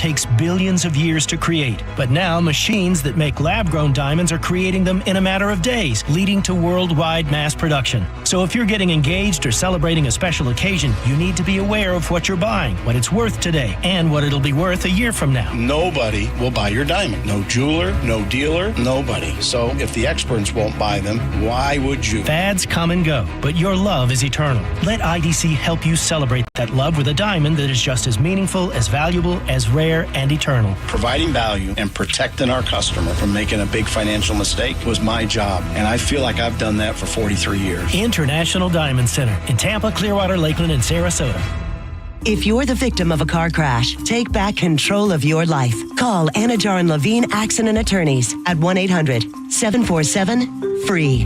takes billions of years to create. But now machines that make lab-grown diamonds are creating them in a matter of days, leading to worldwide mass production. So if you're getting engaged or celebrating a special occasion, you need to be aware of what you're buying, what it's worth today, and what it'll be worth a year from now. Nobody will buy your diamond. No jeweler, no dealer, nobody. So if the experts won't buy them, why would you? Fads come and go, but your love is eternal. Let IDC help you celebrate that love with a diamond that is just as meaningful, as valuable, as rare, and eternal. Providing value and protecting our customer from making a big financial mistake was my job, and I feel like I've done that for 43 years. International Diamond Center in Tampa, Clearwater, Lakeland, and Sarasota. If you're the victim of a car crash, take back control of your life. Call Anajar and Levine Accident Attorneys at 1-800-747-FREE.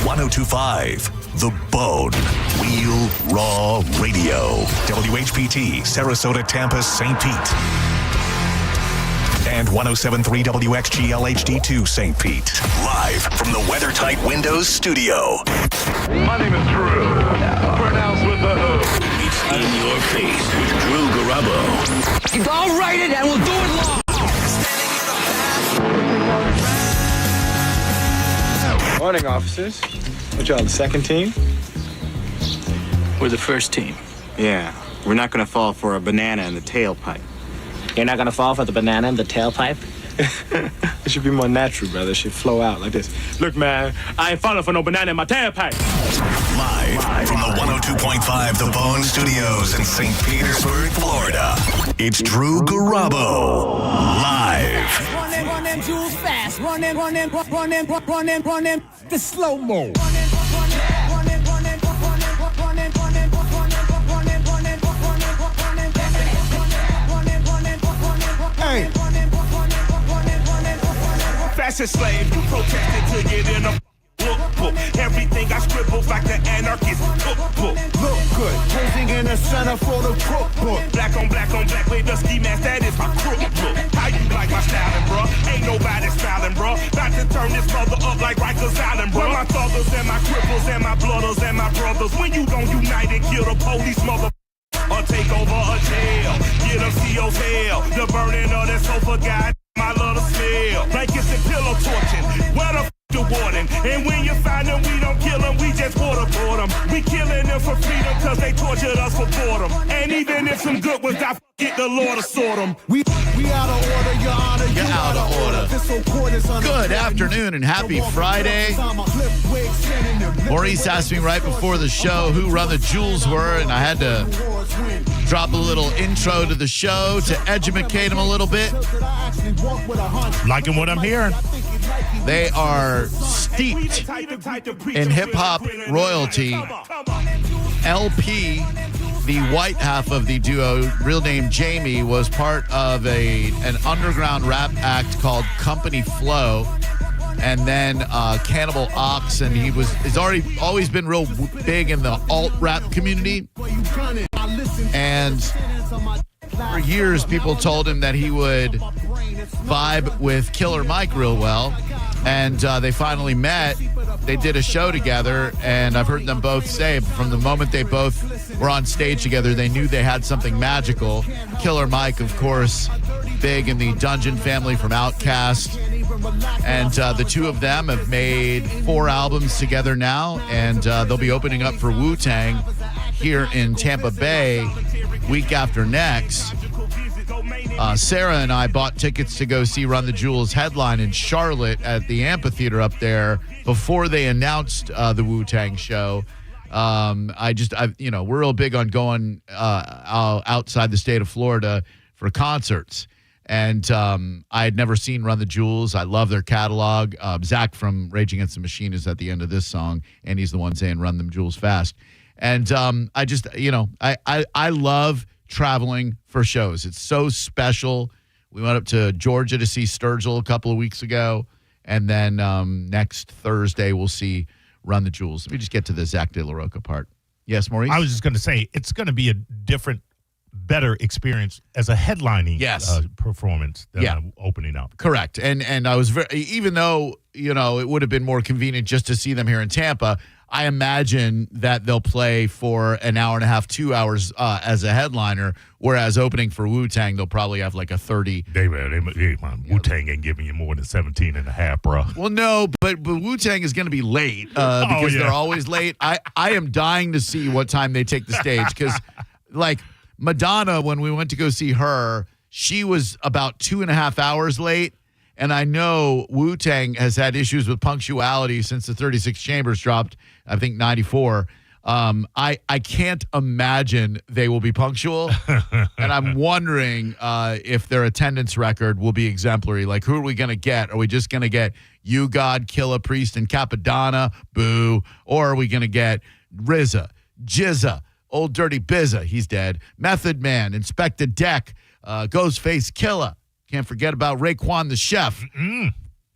1025 The Bone. Real Raw Radio. WHPT, Sarasota, Tampa, St. Pete. And 107.3 WXGL HD2 St. Pete. Live from the WeatherTight Windows studio. My name is Drew. Pronounced with the O. It's in your face with Drew Garabo. I'll write it and we'll do it live. Morning, officers. What y'all, the second team? We're the first team. Yeah, we're not gonna fall for a banana in the tailpipe. You're not gonna fall for the banana in the tailpipe? It should be more natural, brother. It should flow out like this. Look, man, I ain't falling for no banana in my tailpipe. Live from the 102.5 The Bone Studios in St. Petersburg, Florida. It's Drew Garabo. Live. Run them jewels fast. Run them. The slow mo. Hey. Fashion slave, you protested to get in a book. Everything I scribble like the anarchist cookbook. Look good, posing in the center for the cookbook. Black on black with the ski mask, that is my crook look. How you like my styling, bro? Ain't nobody styling, bro. About to turn this mother up like Rikers Island, bro. My thuggers and my cripples and my blooders and my brothers. When you don't unite and kill the police, mother. Or take over a jail. Get them CO's hell. The burning of that sofa guy, my little smell. Blankets and pillow torching. Where the the warden. And when you find them, we don't kill them, we just waterboard them. We killing them for freedom cause they tortured us for boredom. And even if some good ones die, get the Lord to sort them. We out of order, Your Honor. You're out of order. Good afternoon and happy Friday. Maurice asked me right before the show who Run the Jewels were, and I had to drop a little intro to the show to educate him a little bit. Liking what I'm hearing. They are steeped in hip-hop royalty. LP, the white half of the duo, real name Jamie, was part of an underground rap act called Company Flow. And then Cannibal Ox, and he's always been real big in the alt-rap community. And for years, people told him that he would vibe with Killer Mike real well. And they finally met. They did a show together, and I've heard them both say from the moment they both were on stage together, they knew they had something magical. Killer Mike, of course, big in the Dungeon family from Outkast. And the two of them have made 4 albums together now, and they'll be opening up for Wu-Tang here in Tampa Bay week after next. Sarah and I bought tickets to go see Run the Jewels headline in Charlotte at the amphitheater up there before they announced the Wu-Tang show. We're real big on going outside the state of Florida for concerts. And I had never seen Run the Jewels. I love their catalog. Zach from Rage Against the Machine is at the end of this song, and he's the one saying Run them Jewels fast. And I love traveling for shows. It's so special. We went up to Georgia to see Sturgill a couple of weeks ago, and then next Thursday we'll see Run the Jewels. Let me just get to the Zach De La Rocca part. Yes, Maurice? I was just going to say, it's going to be a different, better experience as a headlining performance than opening up. Correct. And I was even though, it would have been more convenient just to see them here in Tampa, I imagine that they'll play for an hour and a half, 2 hours as a headliner, whereas opening for Wu-Tang, they'll probably have like a 30. Wu-Tang ain't giving you more than 17 and a half, bro. Well, no, but Wu-Tang is going to be late because they're always late. I am dying to see what time they take the stage because, like, Madonna, when we went to go see her, she was about 2.5 hours late. And I know Wu-Tang has had issues with punctuality since the 36 Chambers dropped, I think, 94. I can't imagine they will be punctual. And I'm wondering if their attendance record will be exemplary. Like, who are we going to get? Are we just going to get You, God, Killa Priest, and Capadonna? Boo. Or are we going to get RZA, Jizza, Old Dirty Bizza? He's dead. Method Man, Inspector Deck, Ghostface Killer. Can't forget about Raekwon the Chef.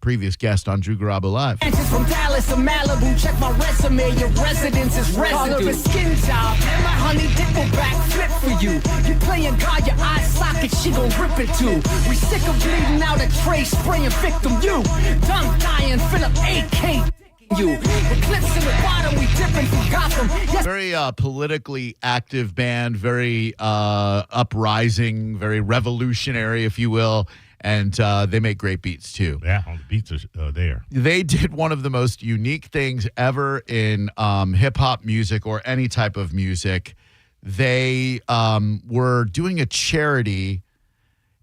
Previous guest on Drew Garabo Live. From Dallas to Malibu, check my resume. Your residence is residue. Call her a skin job, and my honey dip will backflip for you. You playing God, your eye socket, she gon' rip it too. We sick of bleeding out a tray, spraying victim. You done dying, Philip AK. You Eclipse in the bottom, we dipping from Gotham. Yes. Very politically active band, very uprising, very revolutionary, if you will. And they make great beats, too. Yeah, the beats are there. They did one of the most unique things ever in hip-hop music or any type of music. They were doing a charity,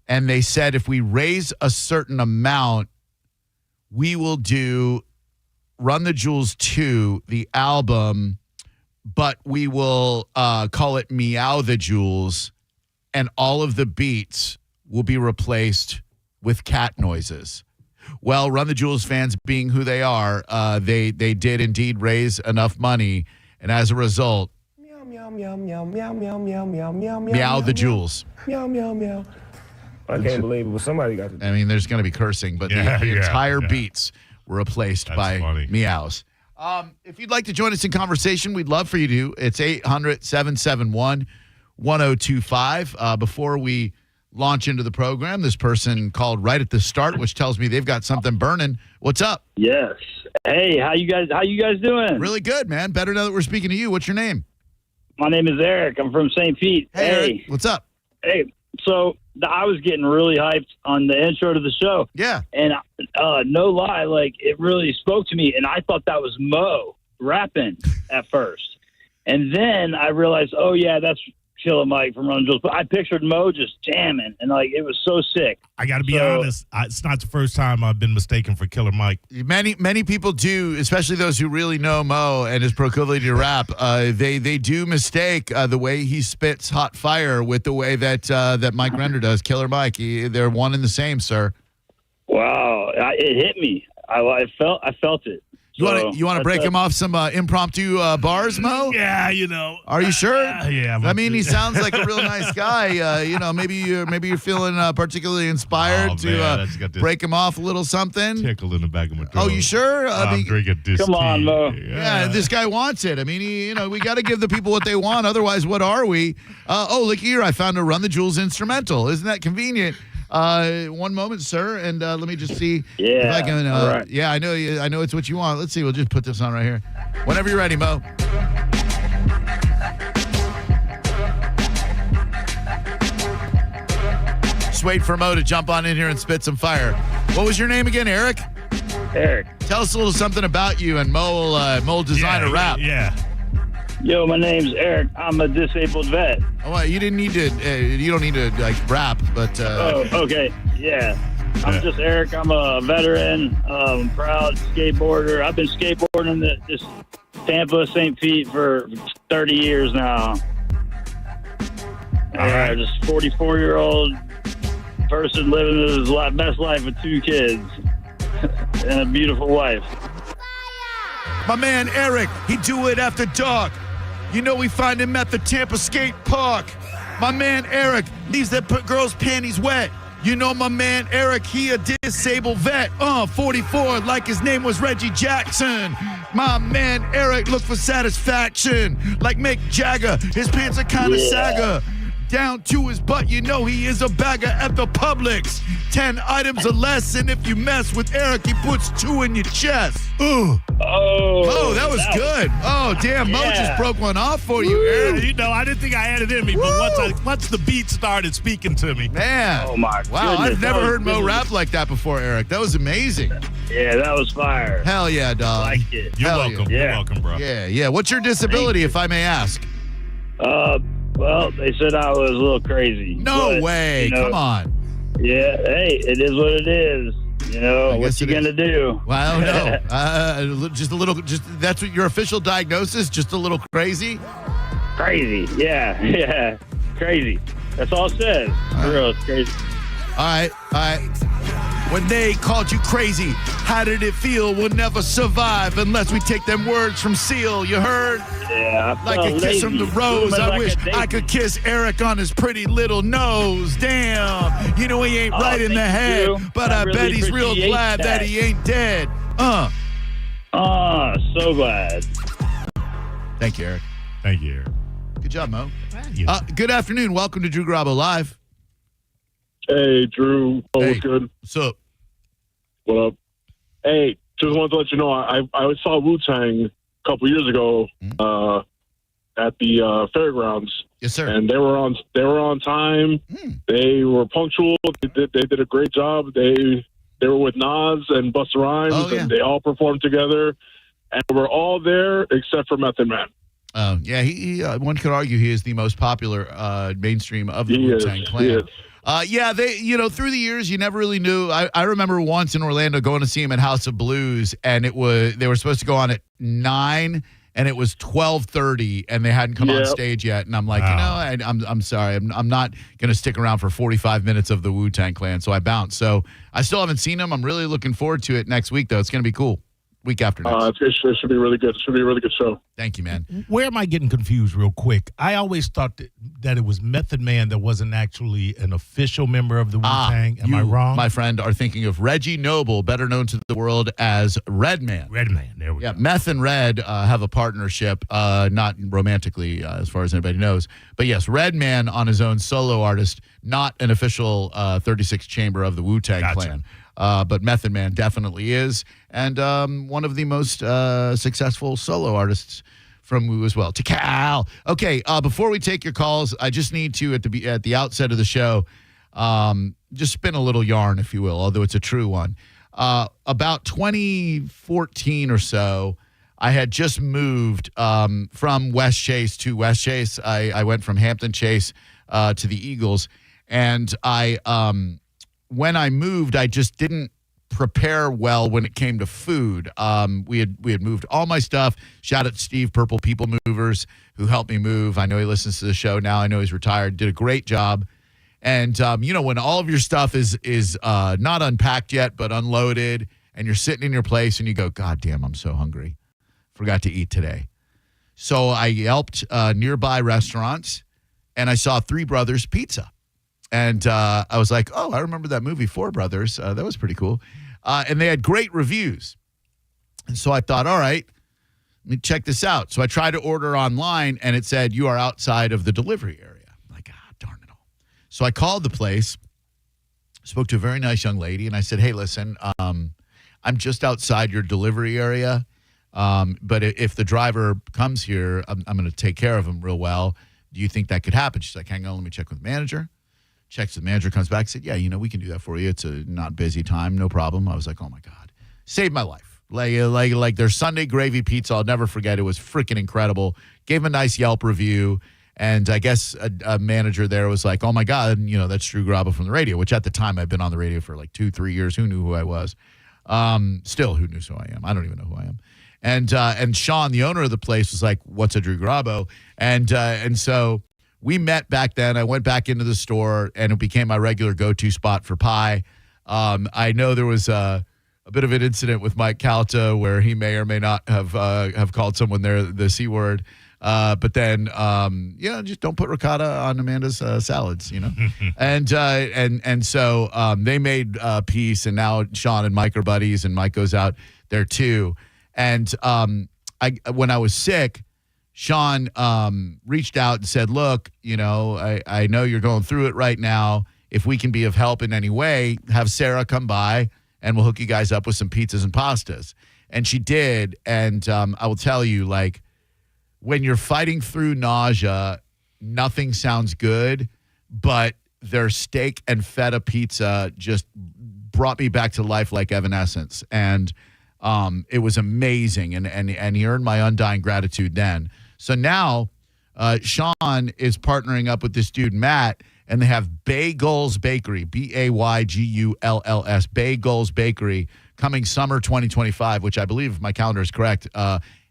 and they said if we raise a certain amount, we will do Run the Jewels 2, the album, but we will call it Meow the Jewels, and all of the beats will be replaced with cat noises. Well, Run the Jewels fans, being who they are, they did indeed raise enough money, and as a result, Meow, meow, meow, meow, meow, meow, meow, meow, meow, Meow the Jewels. Meow, meow, meow. I can't believe it, but somebody got to. I mean, there's going to be cursing, but the entire beats were replaced by meows. If you'd like to join us in conversation, we'd love for you to. It's 800-771-1025. Before we launch into the program, this person called right at the start, which tells me they've got something burning. What's up? Yes. Hey, how you guys doing? Really good, man. Better now that we're speaking to you. What's your name? My name is Eric. I'm from St. Pete. Hey, Eric. What's up? Hey, so I was getting really hyped on the intro to the show. Yeah. And no lie, like, it really spoke to me, and I thought that was Mo rapping at first. And then I realized, oh, yeah, that's Killer Mike from Run Jewels. But I pictured Mo just jamming, and, like, it was so sick. I got to be honest, it's not the first time I've been mistaken for Killer Mike. Many people do, especially those who really know Mo and his proclivity to rap. They do mistake the way he spits hot fire with the way that Mike Render does. Killer Mike, they're one and the same, sir. Wow, it hit me. I felt it. You want to break him off some impromptu bars, Mo? Yeah, you know. Are you sure? Yeah. I mean, he sounds like a real nice guy. Maybe you're feeling particularly inspired to break him off a little something. Tickle in the back of my throat. Oh, you sure? I'm drinking this Come on, Mo. Yeah, this guy wants it. I mean, we got to give the people what they want. Otherwise, what are we? Look here. I found a Run the Jewels instrumental. Isn't that convenient? One moment, sir, and let me just see if I can. Right. Yeah, I know it's what you want. Let's see. We'll just put this on right here. Whenever you're ready, Mo. Just wait for Mo to jump on in here and spit some fire. What was your name again, Eric? Eric. Tell us a little something about you, and Mo will design a rap. Yeah. Yo, my name's Eric. I'm a disabled vet. Oh, well, you didn't need to. You don't need to like rap, but. Okay. Yeah. I'm just Eric. I'm a veteran, proud skateboarder. I've been skateboarding this Tampa, St. Pete for 30 years now. right. Just 44-year-old person living his best life with 2 kids and a beautiful wife. My man Eric, he do it after dark. You know we find him at the Tampa Skate Park. My man Eric leaves that girl's panties wet. You know my man Eric, he a disabled vet. 44 like his name was Reggie Jackson. My man Eric look for satisfaction like Mick Jagger. His pants are kind of sagger. down to his butt. You know he is a bagger at the Publix. 10 items or less, and if you mess with Eric, he puts 2 in your chest. Ooh. Oh, that was good. Oh, damn, Mo just broke one off for you, Eric. You know, I didn't think I had it in me, but once the beat started speaking to me. Man. Oh, my wow, goodness. I've never heard Mo rap like that before, Eric. That was amazing. Yeah, that was fire. Hell yeah, dog. I liked it. You're welcome. Yeah. You're welcome, bro. Yeah. What's your disability, if I may ask? Well, they said I was a little crazy. No way. You know, come on. Yeah, hey, it is what it is. You know, what you gonna do? Well, I don't know. Just a little. Just that's what your official diagnosis. Just a little crazy. Crazy. Yeah. Crazy. That's all it says. For real, it's crazy. All right. When they called you crazy, how did it feel? We'll never survive unless we take them words from Seal. You heard? Yeah. Like a kiss from the rose. I wish I could kiss Eric on his pretty little nose. Damn. You know he ain't right in the head, but I bet he's real glad that he ain't dead. So glad. Thank you, Eric. Thank you, Eric. Good job, Mo. Good afternoon. Welcome to Drew Garabo Live. Hey, Drew. What's good? What's up? What up? Hey, just wanted to let you know, I saw Wu-Tang a couple years ago at the fairgrounds. Yes, sir. And they were on time. They were punctual. They did a great job. They were with Nas and Busta Rhymes, and they all performed together. And we're all there except for Method Man. Yeah, he one could argue he is the most popular mainstream of the Wu-Tang Clan. They, through the years, you never really knew. I remember once in Orlando going to see him at House of Blues, and they were supposed to go on at 9, and it was 12:30, and they hadn't come on stage yet. And I'm like, I'm sorry, I'm not going to stick around for 45 minutes of the Wu-Tang Clan, so I bounced. So I still haven't seen him. I'm really looking forward to it next week, though. It's going to be cool. Week after next. It should be really good. It should be a really good show. Thank you, man. Where am I getting confused real quick? I always thought that it was Method Man that wasn't actually an official member of the Wu-Tang. Am I wrong? My friend, are thinking of Reggie Noble, better known to the world as Redman. Redman, there we go. Meth and Red have a partnership, not romantically as far as anybody knows. But yes, Redman on his own solo artist, not an official 36 chamber of the Wu-Tang Clan. But Method Man definitely is, and one of the most successful solo artists from Wu as well. To Cal. Okay, before we take your calls, I just need to, at the outset of the show, just spin a little yarn, if you will, although it's a true one. About 2014 or so, I had just moved from West Chase to West Chase. I went from Hampton Chase to the Eagles, and when I moved, I just didn't prepare well when it came to food. We had moved all my stuff. Shout out to Steve, Purple People Movers, who helped me move. I know he listens to the show now. I know he's retired. Did a great job. And when all of your stuff is not unpacked yet, but unloaded, and you're sitting in your place and you go, God damn, I'm so hungry. Forgot to eat today. So I Yelped nearby restaurants, and I saw Three Brothers Pizza. And I was like, oh, I remember that movie, Four Brothers. That was pretty cool. And they had great reviews. And so I thought, all right, let me check this out. So I tried to order online, and it said, you are outside of the delivery area. I'm like, darn it all. So I called the place, spoke to a very nice young lady, and I said, hey, listen, I'm just outside your delivery area. But if the driver comes here, I'm going to take care of him real well. Do you think that could happen? She's like, hang on, let me check with the manager. Checks the manager, comes back, said, yeah, we can do that for you. It's a not busy time, no problem. I was like, oh my God, saved my life. Like their Sunday gravy pizza, I'll never forget. It was freaking incredible. Gave him a nice Yelp review. And I guess a manager there was like, oh my God, that's Drew Garabo from the radio, which at the time I'd been on the radio for like 2-3 years. Who knew who I was? Still, who knows who I am? I don't even know who I am. And Sean, the owner of the place, was like, what's a Drew Garabo? And so we met back then. I went back into the store, and it became my regular go-to spot for pie. I know there was a bit of an incident with Mike Calta where he may or may not have called someone there the C word. But then, just don't put ricotta on Amanda's salads, And so they made peace, and now Sean and Mike are buddies, and Mike goes out there too. And when I was sick, Sean reached out and said, look, I know you're going through it right now. If we can be of help in any way, have Sarah come by and we'll hook you guys up with some pizzas and pastas. And she did. And I will tell you, like, when you're fighting through nausea, nothing sounds good, but their steak and feta pizza just brought me back to life like Evanescence. And it was amazing. And he earned my undying gratitude then. So now Sean is partnering up with this dude, Matt, and they have Bagels Bakery, Baygulls, Bagels Bakery, coming summer 2025, which I believe, if my calendar is correct,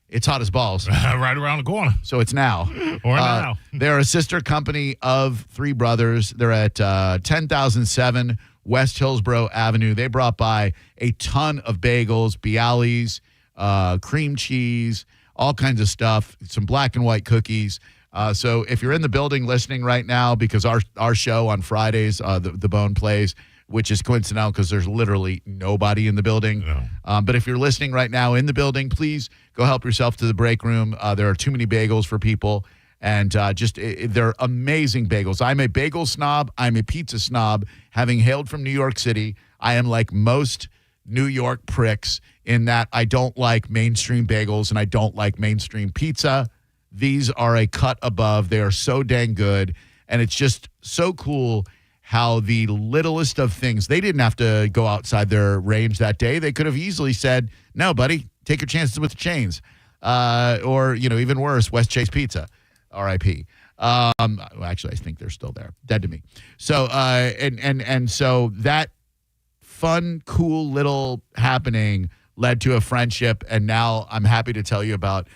it's hot as balls. Right around the corner. So it's now. Or now. They're a sister company of three brothers. They're at 10,007 West Hillsborough Avenue. They brought by a ton of bagels, Bialys, cream cheese, all kinds of stuff, some black and white cookies. So if you're in the building listening right now, because our show on Fridays, the Bone plays, which is coincidental because there's literally nobody in the building. No. But if you're listening right now in the building, please go help yourself to the break room. There are too many bagels for people. And they're amazing bagels. I'm a bagel snob. I'm a pizza snob. Having hailed from New York City, I am like most New York pricks in that I don't like mainstream bagels and I don't like mainstream pizza. These are a cut above. They are so dang good. And it's just so cool how the littlest of things, they didn't have to go outside their range that day. They could have easily said, no, buddy, take your chances with the chains. Or, even worse, West Chase Pizza, RIP. Actually, I think they're still there, dead to me. So, and so that fun, cool little happening led to a friendship. And now I'm happy to tell you about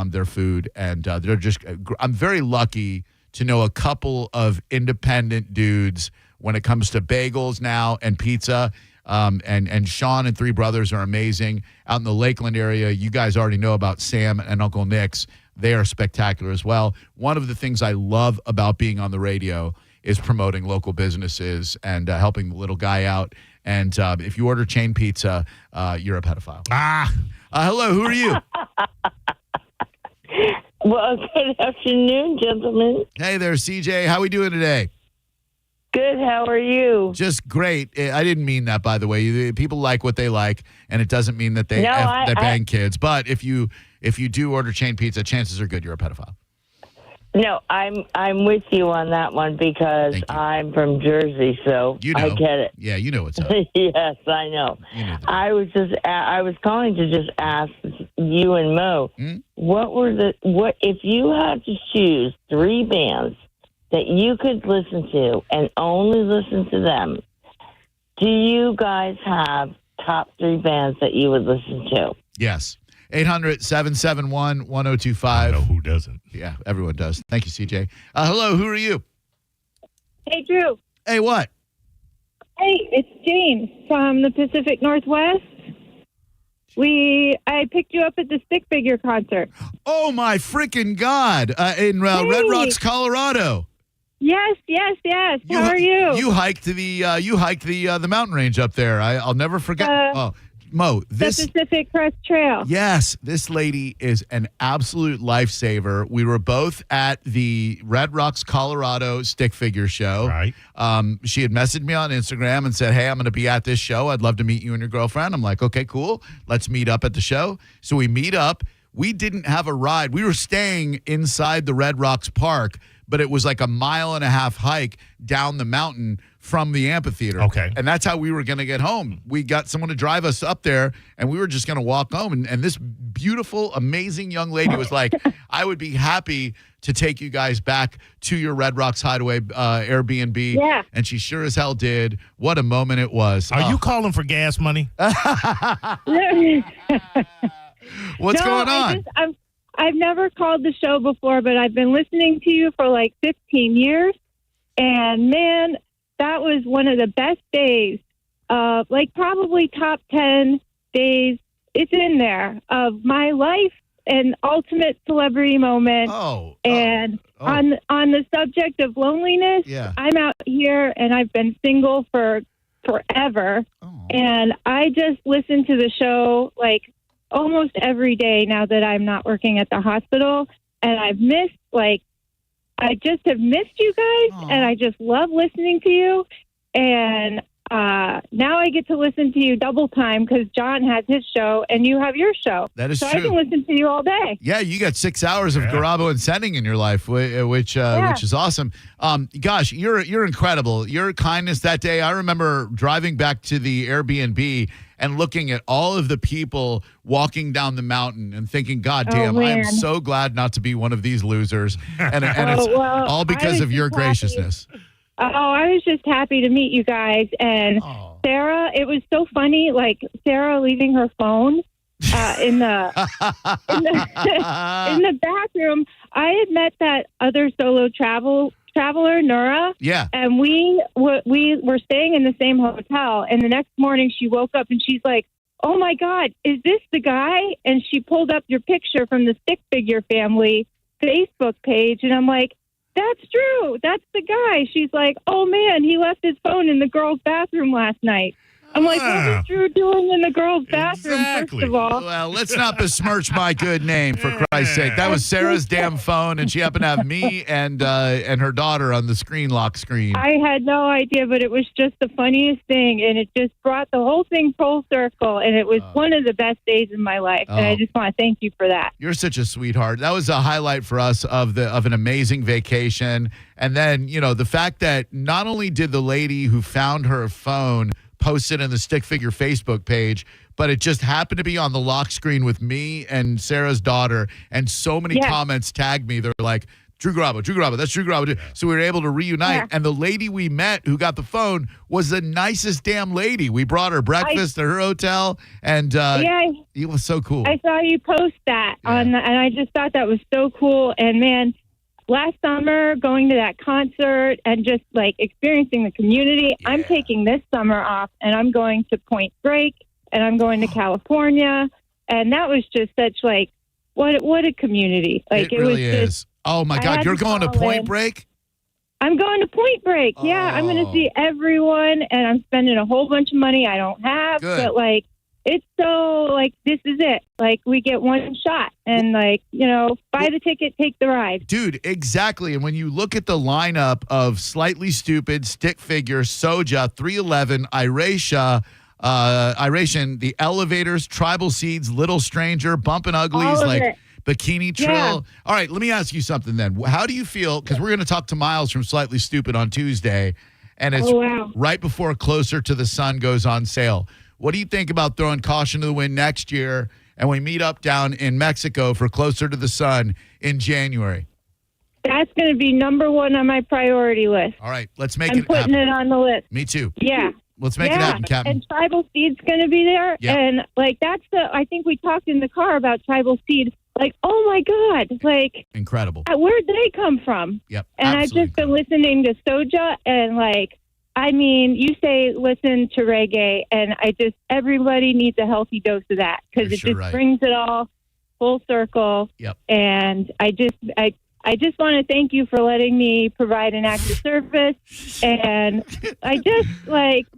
their food. And I'm very lucky to know a couple of independent dudes when it comes to bagels now and pizza. And Sean and three brothers are amazing. Out in the Lakeland area, you guys already know about Sam and Uncle Nick's. They are spectacular as well. One of the things I love about being on the radio is promoting local businesses and helping the little guy out. And if you order chain pizza, you're a pedophile. Hello, who are you? Well, good afternoon, gentlemen. Hey there, CJ. How are we doing today? Good. How are you? Just great. I didn't mean that, by the way. People like what they like, and it doesn't mean that they bang kids. But if you do order chain pizza, chances are good you're a pedophile. No, I'm with you on that one because I'm from Jersey, so I get it. Yeah, you know what's up. Yes, I know. I was calling to just ask you and Mo, what if you had to choose three bands that you could listen to and only listen to them? Do you guys have top three bands that you would listen to? Yes. 800-771-1025. I know who doesn't. Yeah, everyone does. Thank you, CJ. Hello, who are you? Hey, Drew. Hey, what? Hey, it's Jane from the Pacific Northwest. I picked you up at the Stick Figure concert. Oh, my freaking God. In Red Rocks, Colorado. Yes. How are you? You hiked the mountain range up there. I'll never forget. Mo, the Pacific Crest Trail. Yes, this lady is an absolute lifesaver. We were both at the Red Rocks, Colorado stick figure show. Right. She had messaged me on Instagram and said, hey, I'm going to be at this show. I'd love to meet you and your girlfriend. I'm like, okay, cool. Let's meet up at the show. So we meet up. We didn't have a ride. We were staying inside the Red Rocks Park, but it was like a 1.5 mile hike down the mountain from the amphitheater. Okay. And that's how we were going to get home. We got someone to drive us up there, and we were just going to walk home. And this beautiful, amazing young lady was like, I would be happy to take you guys back to your Red Rocks Hideaway Airbnb. Yeah. And she sure as hell did. What a moment it was. Are you calling for gas money? What's going on? I've never called the show before, but I've been listening to you for like 15 years. And, man, that was one of the best days, like probably top 10 days. It's in there of my life and ultimate celebrity moment. On the subject of loneliness, I'm out here and I've been single for forever. And I just listen to the show like almost every day now that I'm not working at the hospital. and I've missed, I just have missed you guys, and I just love listening to you. And now I get to listen to you double time because John has his show and you have your show. That is so true. I can listen to you all day. Yeah, you got 6 hours of Garabo and Sending in your life, which is awesome. Gosh, you're incredible. Your kindness that day. I remember driving back to the Airbnb and looking at all of the people walking down the mountain and thinking, God damn, I am so glad not to be one of these losers. And it's all because of your graciousness. Oh, I was just happy to meet you guys. And Sarah, it was so funny, Sarah leaving her phone in the bathroom. I had met that other solo traveler, Nora. Yeah. And we were staying in the same hotel. And the next morning she woke up and she's like, oh, my God, is this the guy? And she pulled up your picture from the Stick Figure Family Facebook page. And I'm like, that's true. That's the guy. She's like, oh, man, he left his phone in the girls' bathroom last night. I'm like, what was Drew doing in the girls' bathroom, first of all? Well, let's not besmirch my good name, for Christ's sake. That was Sarah's damn phone, and she happened to have me and her daughter on the lock screen. I had no idea, but it was just the funniest thing, and it just brought the whole thing full circle, and it was one of the best days in my life, and I just want to thank you for that. You're such a sweetheart. That was a highlight for us of an amazing vacation, and then, the fact that not only did the lady who found her phone post it in the Stick Figure Facebook page, but it just happened to be on the lock screen with me and Sarah's daughter, and so many comments tagged me. They're like, Drew Garabo, that's Drew Garabo. So we were able to reunite, and the lady we met who got the phone was the nicest damn lady. We brought her breakfast at her hotel, and it was so cool. I saw you post that, and I just thought that was so cool, and man, last summer, going to that concert and just experiencing the community. Yeah. I'm taking this summer off and I'm going to Point Break and I'm going to California. And that was just such what a community. It really is. Oh my God, you're going to Point Break? I'm going to Point Break. Oh. Yeah, I'm going to see everyone and I'm spending a whole bunch of money I don't have. Good. But it's so this is it. We get one shot and buy the ticket, take the ride. Dude, exactly. And when you look at the lineup of Slightly Stupid, Stick Figure, Soja, 311, Iration, The Elevators, Tribal Seeds, Little Stranger, Bumpin' Uglies, Bikini Trill. Yeah. All right, let me ask you something then. How do you feel? Because we're going to talk to Miles from Slightly Stupid on Tuesday, and it's right before Closer to the Sun goes on sale. What do you think about throwing caution to the wind next year and we meet up down in Mexico for Closer to the Sun in January? That's going to be number one on my priority list. All right, let's make it happen. I'm putting it on the list. Me too. Yeah. Let's make it happen, Captain. And Tribal Seed's going to be there. Yeah. And I think we talked in the car about Tribal Seed. Oh my God, incredible. Where'd they come from? Yep. And I've just been listening to Soja and you say listen to reggae, and everybody needs a healthy dose of that because it just brings it all full circle. Yep. And I just want to thank you for letting me provide an act of service. And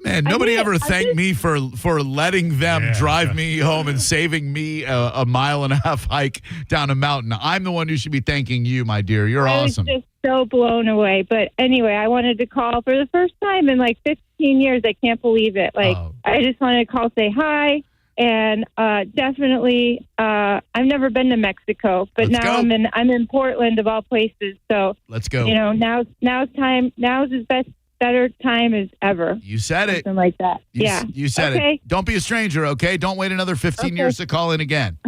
man, nobody ever thanked me for letting them drive me home and saving me a 1.5 mile hike down a mountain. I'm the one who should be thanking you, my dear. You're awesome. I was just so blown away. But anyway, I wanted to call for the first time in 15 years. I can't believe it. I just wanted to call, say hi. And definitely, I've never been to Mexico, but I'm in Portland of all places. So let's go. Now's as better time as ever. You said it. Something like that. You said it. Don't be a stranger, okay? Don't wait another 15 years to call in again.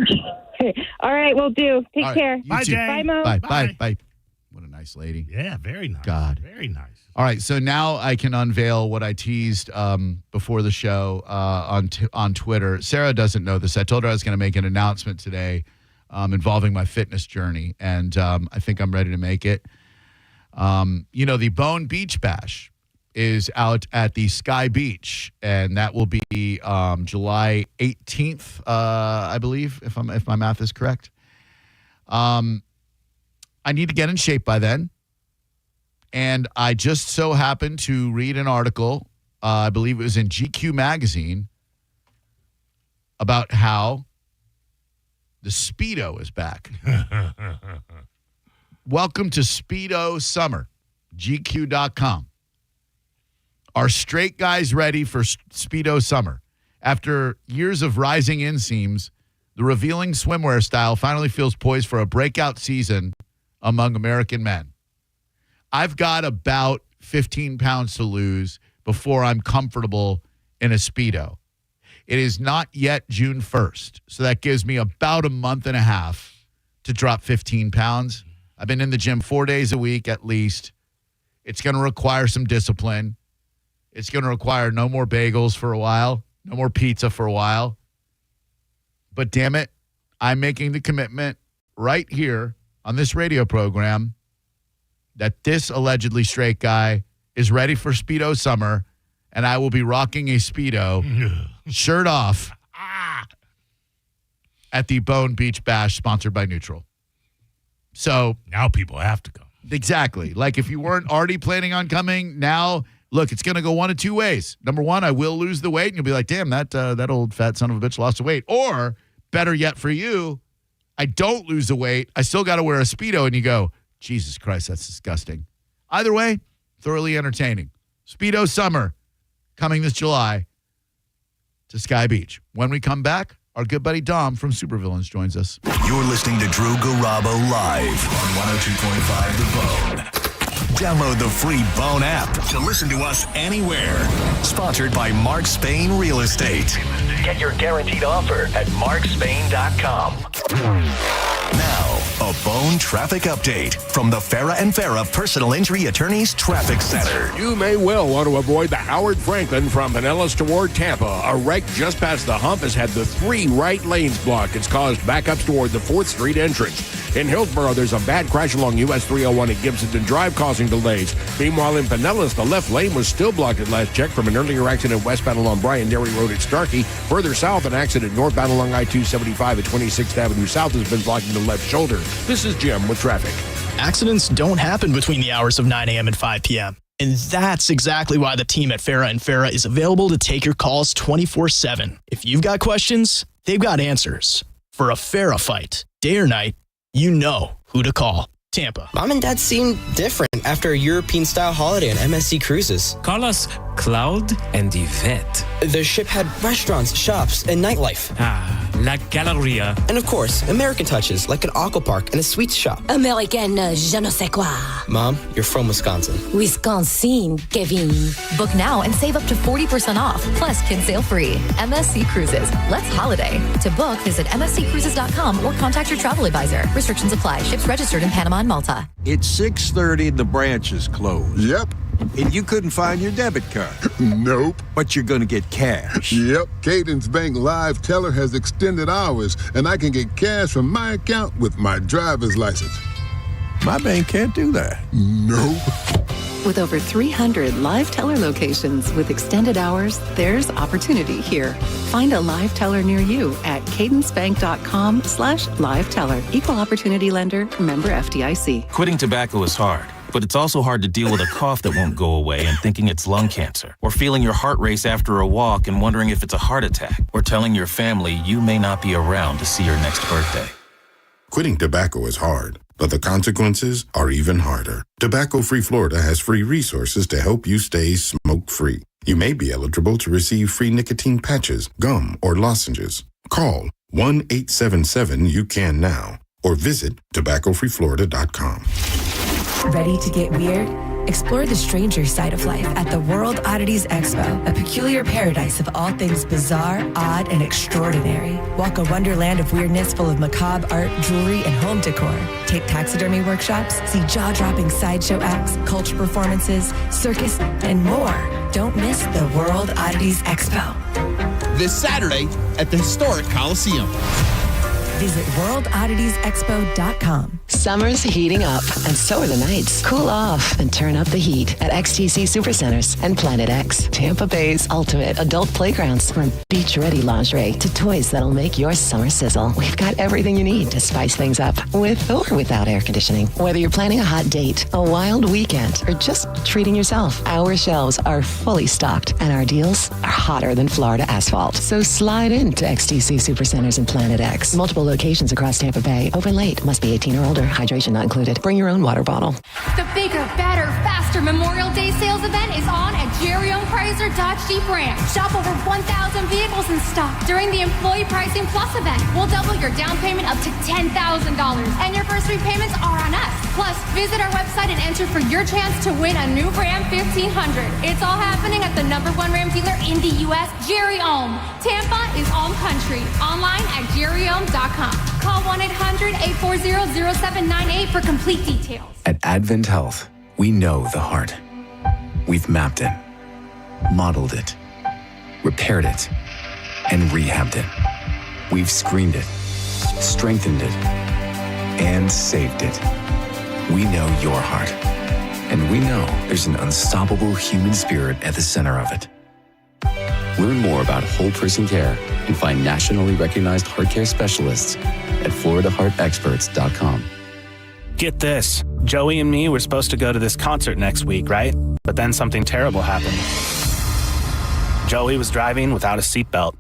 All right, we'll do. Take care. Bye, Jay. Bye, Mo. Bye. What a nice lady. Yeah, very nice. God. Very nice. All right, so now I can unveil what I teased before the show on Twitter. Sarah doesn't know this. I told her I was going to make an announcement today involving my fitness journey, and I think I'm ready to make it. The Bone Beach Bash is out at the Sky Beach, and that will be July 18th, I believe, if my math is correct. I need to get in shape by then. And I just so happened to read an article, I believe it was in GQ magazine, about how the Speedo is back. welcome to Speedo Summer, GQ.com. Are straight guys ready for Speedo Summer? After years of rising inseams, the revealing swimwear style finally feels poised for a breakout season among American men. I've got about 15 pounds to lose before I'm comfortable in a Speedo. It is not yet June 1st, so that gives me about a month and a half to drop 15 pounds. I've been in the gym 4 days a week at least. It's going to require some discipline. It's going to require no more bagels for a while, no more pizza for a while. But damn it, I'm making the commitment right here on this radio program that this allegedly straight guy is ready for Speedo Summer, and I will be rocking a Speedo, shirt off, at the Bone Beach Bash sponsored by Neutral. So now people have to come. Exactly. Like if you weren't already planning on coming, now look, it's going to go one of two ways. Number one, I will lose the weight, and you'll be like, damn, that old fat son of a bitch lost the weight. Or better yet for you, I don't lose the weight. I still got to wear a Speedo, and you go, Jesus Christ, that's disgusting. Either way, thoroughly entertaining. Speedo Summer coming this July to Sky Beach. When we come back, our good buddy Dom from Supervillains joins us. You're listening to Drew Garabo live on 102.5 The Bone. Download the free Bone app to listen to us anywhere. Sponsored by Mark Spain Real Estate. Get your guaranteed offer at markspain.com. Now, a Bone traffic update from the Farah and Farah Personal Injury Attorneys Traffic Center. You may well want to avoid the Howard Franklin from Pinellas toward Tampa. A wreck just past the hump has had the 3 right lanes blocked. It's caused backups toward the 4th Street entrance. In Hillsborough, there's a bad crash along US 301 at Gibsonton Drive causing delays. Meanwhile, in Pinellas, the left lane was still blocked at last check from an earlier accident westbound along Bryan Dairy Road at Starkey. Further south, an accident northbound along I-275 at 26th Avenue South has been blocking the left shoulder. This is Jim with traffic. Accidents don't happen between the hours of 9 a.m. and 5 p.m. And that's exactly why the team at Farah and Farah is available to take your calls 24/7. If you've got questions, they've got answers. For a Farah fight, day or night, you know who to call. Tampa. Mom and Dad seemed different after a European-style holiday on MSC Cruises. Call us Cloud and Yvette. The ship had restaurants, shops, and nightlife. Ah, La Galleria. And of course, American touches like an aqua park and a sweets shop. American je ne sais quoi. Mom, you're from Wisconsin. Wisconsin, Kevin. Book now and save up to 40% off. Plus, kids sail free. MSC Cruises. Let's holiday. To book, visit msccruises.com or contact your travel advisor. Restrictions apply. Ships registered in Panama and Malta. It's 6:30 and the branch is closed. Yep. And you couldn't find your debit card. Nope. But you're going to get cash. Yep. Cadence Bank Live Teller has extended hours, and I can get cash from my account with my driver's license. My bank can't do that. Nope. With over 300 Live Teller locations with extended hours, there's opportunity here. Find a Live Teller near you at cadencebank.com/Live Teller. Equal opportunity lender, member FDIC. Quitting tobacco is hard, but it's also hard to deal with a cough that won't go away and thinking it's lung cancer, or feeling your heart race after a walk and wondering if it's a heart attack, or telling your family you may not be around to see your next birthday. Quitting tobacco is hard, but the consequences are even harder. Tobacco-Free Florida has free resources to help you stay smoke-free. You may be eligible to receive free nicotine patches, gum, or lozenges. Call 1-877-YOU-CAN now or visit tobaccofreeflorida.com. Ready to get weird? Explore the stranger side of life at the World Oddities Expo, a peculiar paradise of all things bizarre, odd, and extraordinary. Walk a wonderland of weirdness full of macabre art, jewelry, and home decor. Take taxidermy workshops, see jaw-dropping sideshow acts, culture performances, circus, and more. Don't miss the World Oddities Expo. This Saturday at the historic Coliseum. Visit worldodditiesexpo.com. Summer's heating up, and so are the nights. Cool off and turn up the heat at XTC Supercenters and Planet X, Tampa Bay's ultimate adult playgrounds. From beach-ready lingerie to toys that'll make your summer sizzle. We've got everything you need to spice things up with or without air conditioning. Whether you're planning a hot date, a wild weekend, or just treating yourself, our shelves are fully stocked, and our deals are hotter than Florida asphalt. So slide into XTC Supercenters and Planet X. Multiple locations across Tampa Bay. Open late. Must be 18 or older. Hydration not included. Bring your own water bottle. The bigger, better, faster Memorial Day sales event is on at Jerry Owned Chrysler Dodge Jeep Ram. Shop over 1,000 vehicles in stock during the Employee Pricing Plus event. We'll double your down payment up to $10,000, and your first 3 payments are on us. Plus, visit our website and enter for your chance to win a new Ram 1500. It's all happening at the #1 Ram dealer in the U.S., Jerry Ohm. Tampa is Ohm Country. Online at jerryohm.com. Call 1-800-840-0798 for complete details. At Advent Health, we know the heart. We've mapped it, modeled it, repaired it, and rehabbed it. We've screened it, strengthened it, and saved it. We know your heart, and we know there's an unstoppable human spirit at the center of it. Learn more about whole person care and find nationally recognized heart care specialists at floridaheartexperts.com. Get this. Joey and me were supposed to go to this concert next week, right? But then something terrible happened. Joey was driving without a seatbelt.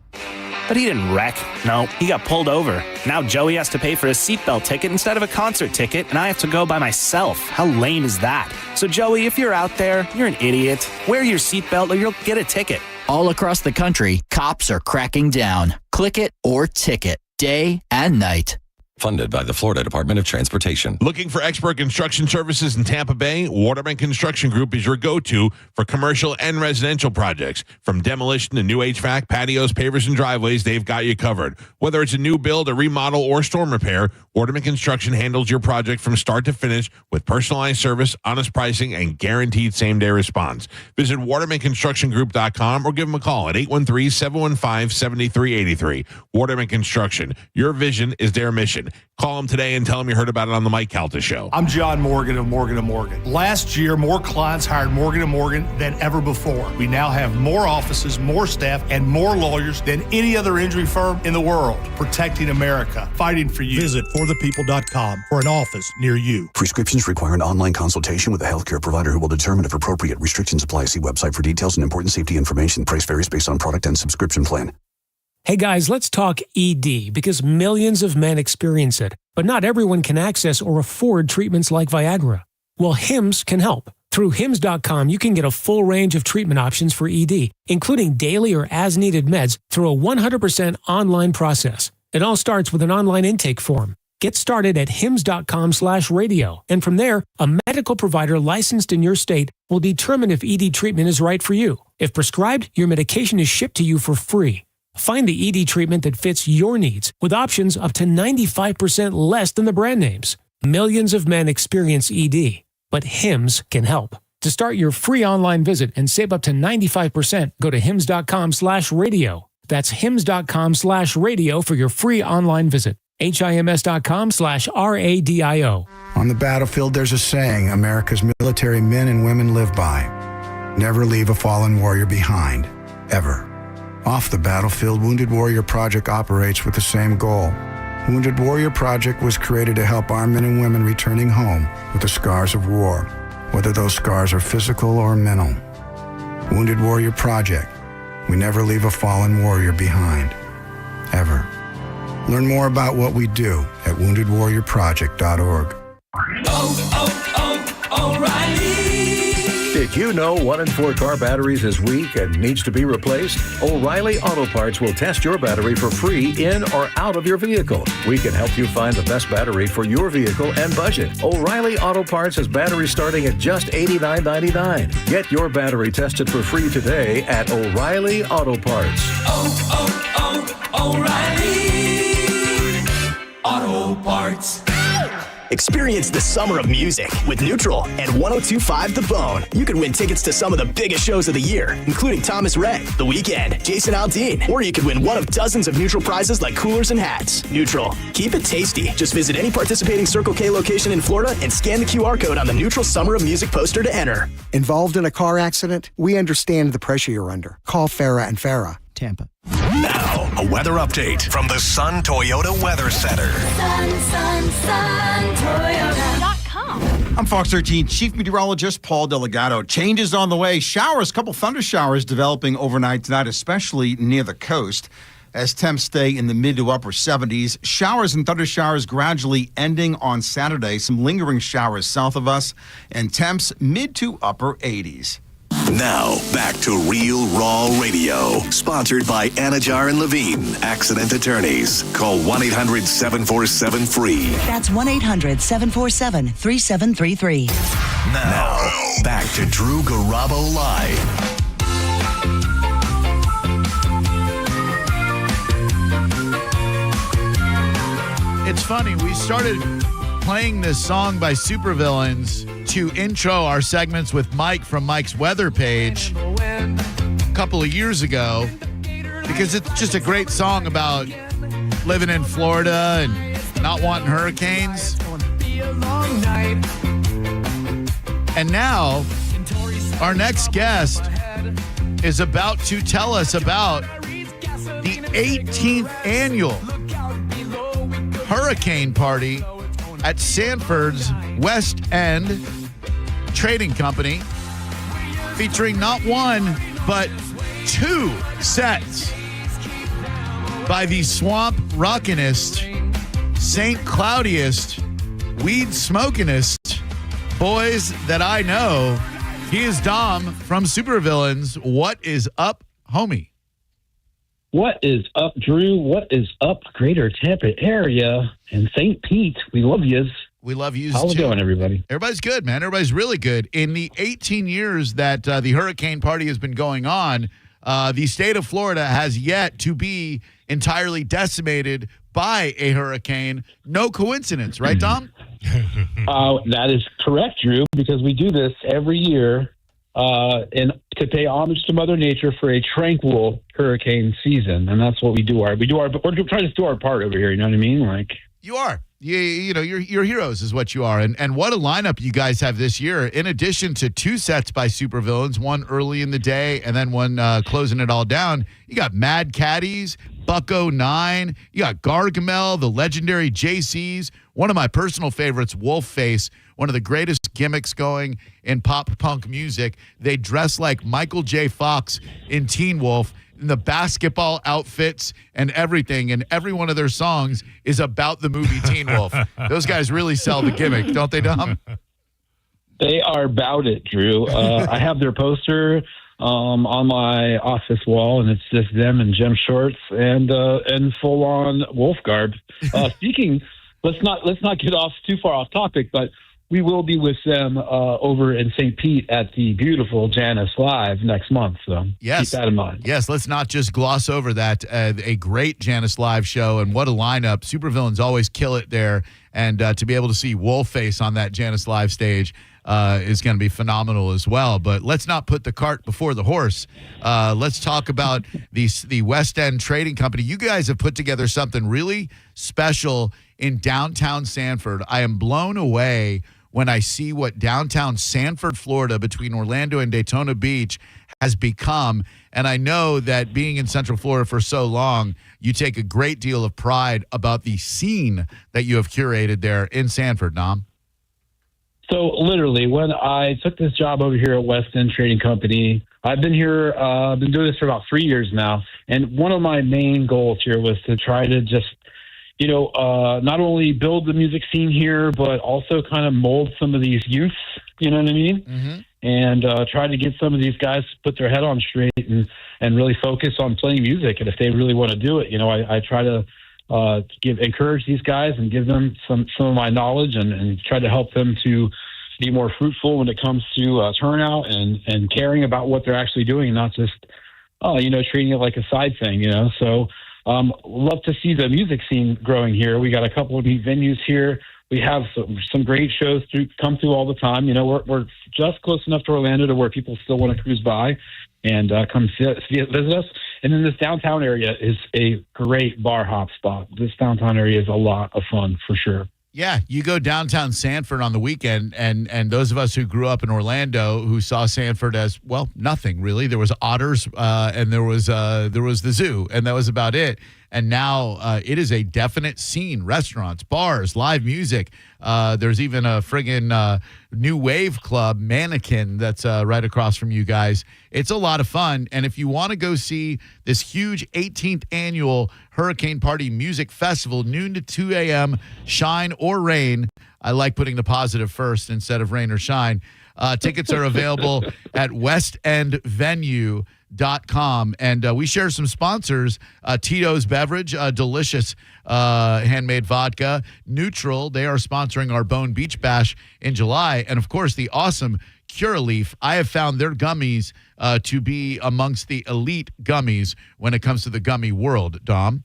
But he didn't wreck. No, he got pulled over. Now Joey has to pay for a seatbelt ticket instead of a concert ticket, and I have to go by myself. How lame is that? So Joey, if you're out there, you're an idiot. Wear your seatbelt or you'll get a ticket. All across the country, cops are cracking down. Click it or ticket, day and night. Funded by the Florida Department of Transportation. Looking for expert construction services in Tampa Bay? Waterman Construction Group is your go-to for commercial and residential projects. From demolition to new HVAC, patios, pavers, and driveways, they've got you covered. Whether it's a new build, a remodel, or storm repair, Waterman Construction handles your project from start to finish with personalized service, honest pricing, and guaranteed same-day response. Visit watermanconstructiongroup.com or give them a call at 813-715-7383. Waterman Construction. Your vision is their mission. Call them today and tell them you heard about it on the Mike Calta Show. I'm John Morgan of Morgan & Morgan. Last year, more clients hired Morgan & Morgan than ever before. We now have more offices, more staff, and more lawyers than any other injury firm in the world. Protecting America. Fighting for you. Visit forthepeople.com for an office near you. Prescriptions require an online consultation with a healthcare provider who will determine if appropriate. Restrictions apply. See website for details and important safety information. Price varies based on product and subscription plan. Hey guys, let's talk ED because millions of men experience it, but not everyone can access or afford treatments like Viagra. Well, Hims can help. Through Hims.com, you can get a full range of treatment options for ED, including daily or as-needed meds through a 100% online process. It all starts with an online intake form. Get started at hims.com/radio, and from there, a medical provider licensed in your state will determine if ED treatment is right for you. If prescribed, your medication is shipped to you for free. Find the ED treatment that fits your needs with options up to 95% less than the brand names. Millions of men experience ED, but Hims can help. To start your free online visit and save up to 95%, go to hims.com/radio. That's hims.com/radio for your free online visit. HIMS.com/RADIO. On the battlefield, there's a saying America's military men and women live by. Never leave a fallen warrior behind, ever. Off the battlefield, Wounded Warrior Project operates with the same goal. Wounded Warrior Project was created to help our men and women returning home with the scars of war, whether those scars are physical or mental. Wounded Warrior Project. We never leave a fallen warrior behind, ever. Learn more about what we do at woundedwarriorproject.org. O'Reilly. Did you know 1 in 4 car batteries is weak and needs to be replaced? O'Reilly Auto Parts will test your battery for free in or out of your vehicle. We can help you find the best battery for your vehicle and budget. O'Reilly Auto Parts has batteries starting at just $89.99. Get your battery tested for free today at O'Reilly Auto Parts. O'Reilly Auto Parts. Experience the summer of music with Neutral and 102.5 The Bone. You could win tickets to some of the biggest shows of the year, including Thomas Rhett, The Weeknd, Jason Aldean, or you could win one of dozens of Neutral prizes like coolers and hats. Neutral. Keep it tasty. Just visit any participating Circle K location in Florida and scan the QR code on the Neutral Summer of Music poster to enter. Involved in a car accident? We understand the pressure you're under. Call Farah and Farah, Tampa. Now, a weather update from the Sun Toyota Weather Center. Toyota.com. I'm Fox 13 Chief Meteorologist Paul Delgado. Changes on the way. Showers, couple thunder showers developing overnight tonight, especially near the coast. as temps stay in the mid to upper 70s. Showers and thunder showers gradually ending on Saturday. Some lingering showers south of us, and temps mid to upper 80s. Now, back to Real Raw Radio. Sponsored by Anajar and Levine, accident attorneys. Call 1-800-747-FREE. That's 1-800-747-3733. Now, back to Drew Garabo Live. It's funny, we started playing this song by Supervillains to intro our segments with Mike from Mike's weather page a couple of years ago because it's just a great song about living in Florida and not wanting hurricanes. And now our next guest is about to tell us about the 18th annual hurricane party at Sanford's West End Trading Company, featuring not one, but two sets by the swamp rockinest, St. Cloudiest, weed smokinest boys that I know. He is Dom from Supervillains. What is up, homie? What is up, Drew? What is up, Greater Tampa area and St. Pete? We love yous. We love yous. How's it going, everybody? Everybody's good, man. Everybody's really good. In the 18 years that the hurricane party has been going on, the state of Florida has yet to be entirely decimated by a hurricane. No coincidence, right, Tom? That is correct, Drew, because we do this every year and to pay homage to Mother Nature for a tranquil hurricane season, and that's what we do. We're trying to do our part over here. You know what I mean? Like you are. You know, you're heroes is what you are. And what a lineup you guys have this year. In addition to two sets by Supervillains, one early in the day and then one closing it all down, you got Mad Caddies, Bucko 9, you got Gargamel, the legendary JCs, one of my personal favorites, Wolfface, one of the greatest gimmicks going in pop punk music. They dress like Michael J. Fox in Teen Wolf, in the basketball outfits and everything, and every one of their songs is about the movie Teen Wolf. Those guys really sell the gimmick, don't they, Dom? They are about it, Drew. I have their poster on my office wall, and it's just them in gym shorts and full-on wolf garb. Speaking, let's not get off too far off topic, but we will be with them over in St. Pete at the beautiful Janice Live next month. So yes, keep that in mind. Yes, let's not just gloss over that. A great Janice Live show, and what a lineup. Supervillains always kill it there. And to be able to see Wolfface on that Janice Live stage is going to be phenomenal as well. But let's not put the cart before the horse. Let's talk about the West End Trading Company. You guys have put together something really special in downtown Sanford. I am blown away when I see what downtown Sanford, Florida, between Orlando and Daytona Beach has become. And I know that being in Central Florida for so long, you take a great deal of pride about the scene that you have curated there in Sanford, Nam. So literally, when I took this job over here at West End Trading Company, I've been here, been doing this for about 3 years now. And one of my main goals here was to try to just, not only build the music scene here, but also kind of mold some of these youths, you know what I mean? Mm-hmm. And try to get some of these guys to put their head on straight and really focus on playing music. And if they really want to do it, I try to encourage these guys and give them some of my knowledge and try to help them to be more fruitful when it comes to turnout and caring about what they're actually doing, and not just, treating it like a side thing, So love to see the music scene growing here. We got a couple of neat venues here. We have some great shows come through all the time. We're just close enough to Orlando to where people still want to cruise by and come visit us. And then this downtown area is a great bar hop spot. This downtown area is a lot of fun for sure. Yeah, you go downtown Sanford on the weekend, and those of us who grew up in Orlando who saw Sanford as, well, nothing really. There was otters, and there was the zoo, and that was about it. And now it is a definite scene. Restaurants, bars, live music. There's even a friggin' new wave club, Mannequin, that's right across from you guys. It's a lot of fun. And if you want to go see this huge 18th annual Hurricane Party Music Festival, noon to 2 a.m., shine or rain. I like putting the positive first instead of rain or shine. Tickets are available at westendvenue.com. And we share some sponsors. Tito's Beverage, delicious handmade vodka. Neutral, they are sponsoring our Bone Beach Bash in July. And, of course, the awesome Curaleaf. I have found their gummies to be amongst the elite gummies when it comes to the gummy world. Dom?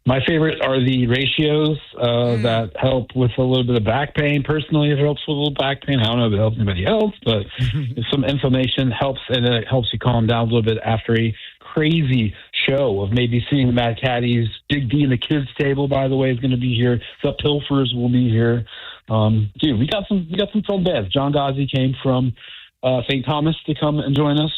My favorite are the ratios that help with a little bit of back pain. Personally, it helps with a little back pain. I don't know if it helps anybody else, but if some inflammation helps, and it helps you calm down a little bit after a crazy show of maybe seeing the Mad Caddies. Big D and the Kids Table, by the way, is going to be here. The Pilfers will be here. Dude, we got some fun bands. John Ghazi came from St. Thomas to come and join us.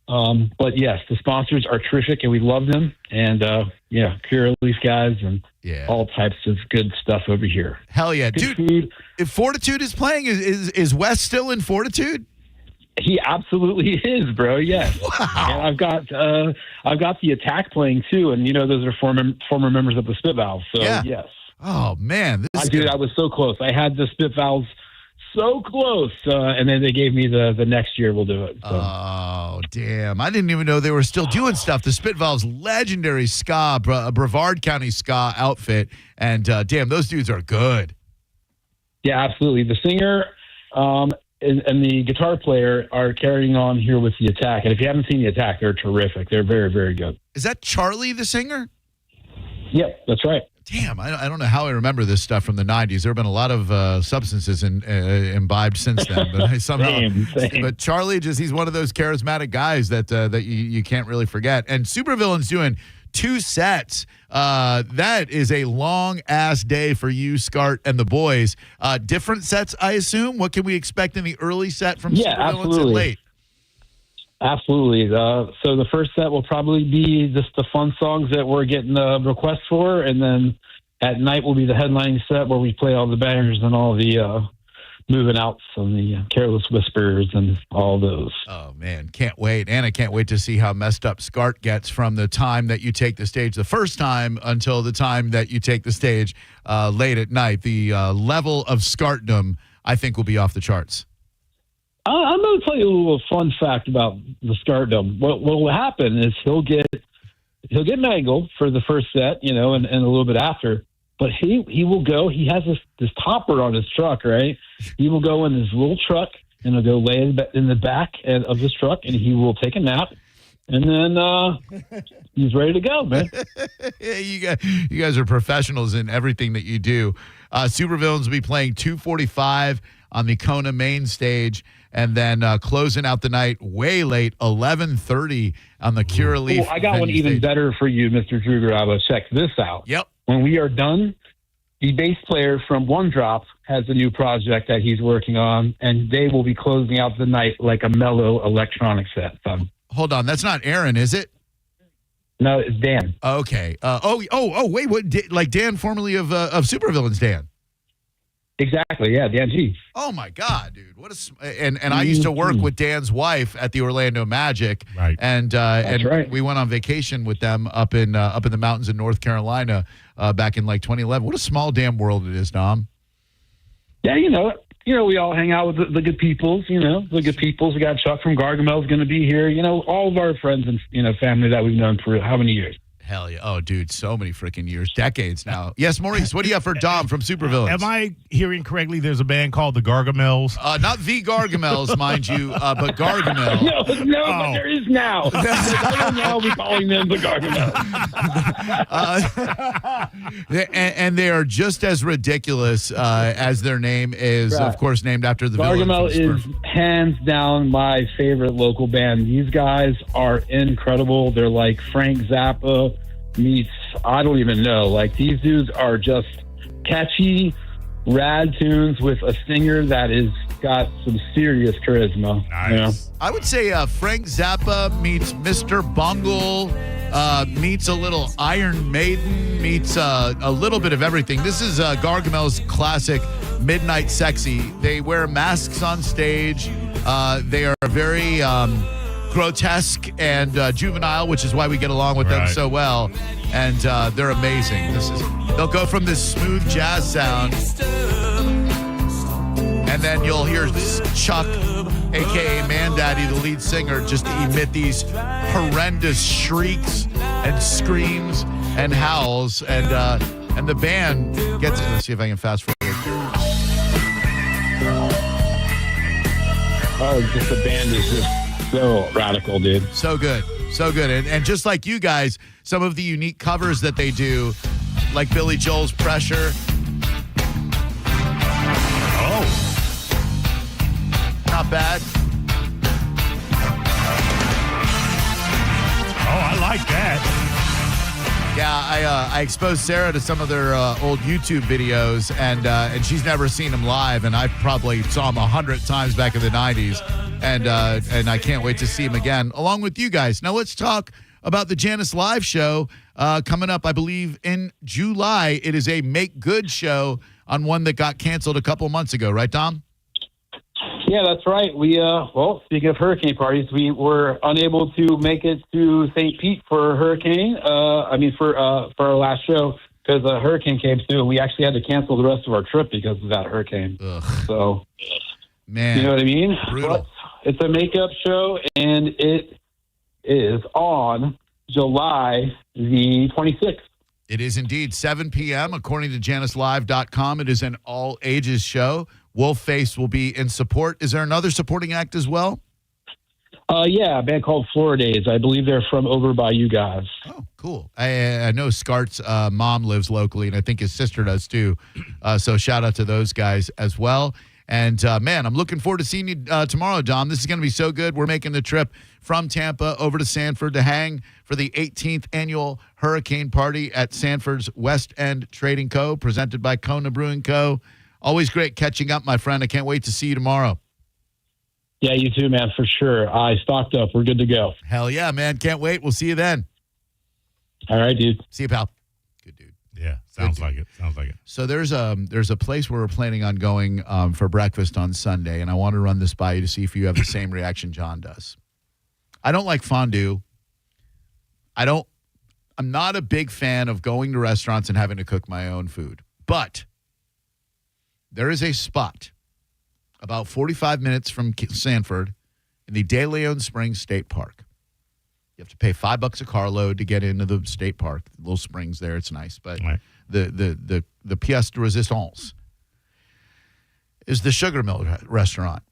But yes, the sponsors are terrific and we love them. And Curaleaf guys and all types of good stuff over here. Hell yeah, good dude! Food. If Fortitude is playing, is Wes still in Fortitude? He absolutely is, bro. Yes. Wow. And I've got the Attack playing too, and those are former members of the Spit Valves. So yes. Oh man, I was so close. I had the Spit Valves so close, and then they gave me the next year we'll do it. So. Oh, damn. I didn't even know they were still doing stuff. The Spit Valves, legendary ska, Brevard County ska outfit, and damn, those dudes are good. Yeah, absolutely. The singer and the guitar player are carrying on here with the Attack, and if you haven't seen the Attack, they're terrific. They're very, very good. Is that Charlie, the singer? Yep, that's right. Damn, I don't know how I remember this stuff from the 90s. There have been a lot of substances imbibed since then. But somehow, Same. But Charlie, he's one of those charismatic guys that you can't really forget. And Supervillain's doing 2 sets. That is a long-ass day for you, Scart, and the boys. Different sets, I assume? What can we expect in the early set from Supervillains and late? Absolutely. So the first set will probably be just the fun songs that we're getting requests for, and then at night will be the headlining set where we play all the bangers and all the moving outs and the Careless Whispers and all those. Oh, man, can't wait. And I can't wait to see how messed up Scart gets from the time that you take the stage the first time until the time that you take the stage late at night. The level of Scartdom, I think, will be off the charts. I'm going to tell you a little fun fact about the Scartdom. What will happen is he'll get mangled for the first set, and a little bit after. But he will go. He has this topper on his truck, right? He will go in his little truck and he'll go lay in the back of his truck, and he will take a nap, and then he's ready to go, man. Yeah, you guys are professionals in everything that you do. Supervillains will be playing 2:45 on the Kona main stage. And then closing out the night way late, 11:30 on the Curaleaf. Oh, I got one even better for you, Mr. Drew Garabo. Check this out. Yep. When we are done, the bass player from One Drop has a new project that he's working on, and they will be closing out the night like a mellow electronic set. Hold on. That's not Aaron, is it? No, it's Dan. Okay. Wait. What? Like Dan, formerly of Supervillains, Dan? Exactly, yeah, Dan G. Oh my God, dude! And I used to work with Dan's wife at the Orlando Magic, right? And right. We went on vacation with them up in the mountains in North Carolina back in like 2011. What a small damn world it is, Dom. Yeah, we all hang out with the good peoples. The good peoples. We got Chuck from Gargamel's going to be here. All of our friends and family that we've known for how many years. Hell yeah. Oh, dude, so many freaking years, decades now. Yes, Maurice, what do you have for Dom from Supervillains? Am I hearing correctly? There's a band called the Gargamels? Not the Gargamels, mind you, but Gargamel. No, but there is now. I don't know how we're calling them the Gargamels. And they are just as ridiculous as their name is, right. Of course, named after the Gargamel is hands down my favorite local band. These guys are incredible. They're like Frank Zappa meets, I don't even know. Like, these dudes are just catchy, rad tunes with a singer that is got some serious charisma. Nice. I would say Frank Zappa meets Mr. Bungle meets a little Iron Maiden, meets a little bit of everything. This is Gargamel's classic Midnight Sexy. They wear masks on stage. They are very grotesque and juvenile, which is why we get along with them so well. And they're amazing. They'll go from this smooth jazz sound, and then you'll hear Chuck, a.k.a. Man Daddy, the lead singer, just emit these horrendous shrieks and screams and howls. And the band gets it. Let's see if I can fast forward. Oh, just the band is just so radical, dude. So good. So good. And just like you guys, some of the unique covers that they do, like Billy Joel's Pressure. Oh. Not bad. Oh, I like that. Yeah, I exposed Sarah to some of their old YouTube videos, and she's never seen them live, and I probably saw them 100 times back in the 90s, and I can't wait to see them again, along with you guys. Now let's talk about the Janice Live show coming up, I believe, in July. It is a make good show on one that got canceled a couple months ago, right, Dom? Yeah, that's right. We speaking of hurricane parties, we were unable to make it to St. Pete for hurricane. For our last show because a hurricane came through. We actually had to cancel the rest of our trip because of that hurricane. Ugh. So, man, you know what I mean? Brutal. But it's a makeup show, and it is on July the 26th. It is indeed 7 p.m. According to JaniceLive.com, it is an all-ages show. Wolfface will be in support. Is there another supporting act as well? Yeah, a band called Floridays. I believe they're from over by you guys. Oh, cool. I know Scart's mom lives locally, and I think his sister does too. So shout out to those guys as well. And, man, I'm looking forward to seeing you tomorrow, Dom. This is going to be so good. We're making the trip from Tampa over to Sanford to hang for the 18th annual Hurricane Party at Sanford's West End Trading Co., presented by Kona Brewing Co. Always great catching up, my friend. I can't wait to see you tomorrow. Yeah, you too, man, for sure. I stocked up. We're good to go. Hell yeah, man. Can't wait. We'll see you then. All right, dude. See you, pal. Good dude. Yeah, sounds like it. Sounds like it. So there's a place where we're planning on going for breakfast on Sunday, and I want to run this by you to see if you have the same reaction John does. I don't like fondue. I'm not a big fan of going to restaurants and having to cook my own food. But there is a spot about 45 minutes from Sanford in the De Leon Springs State Park. You have to pay $5 a carload to get into the state park. Little springs there, it's nice. But right. the pièce de résistance is the Sugar Mill restaurant.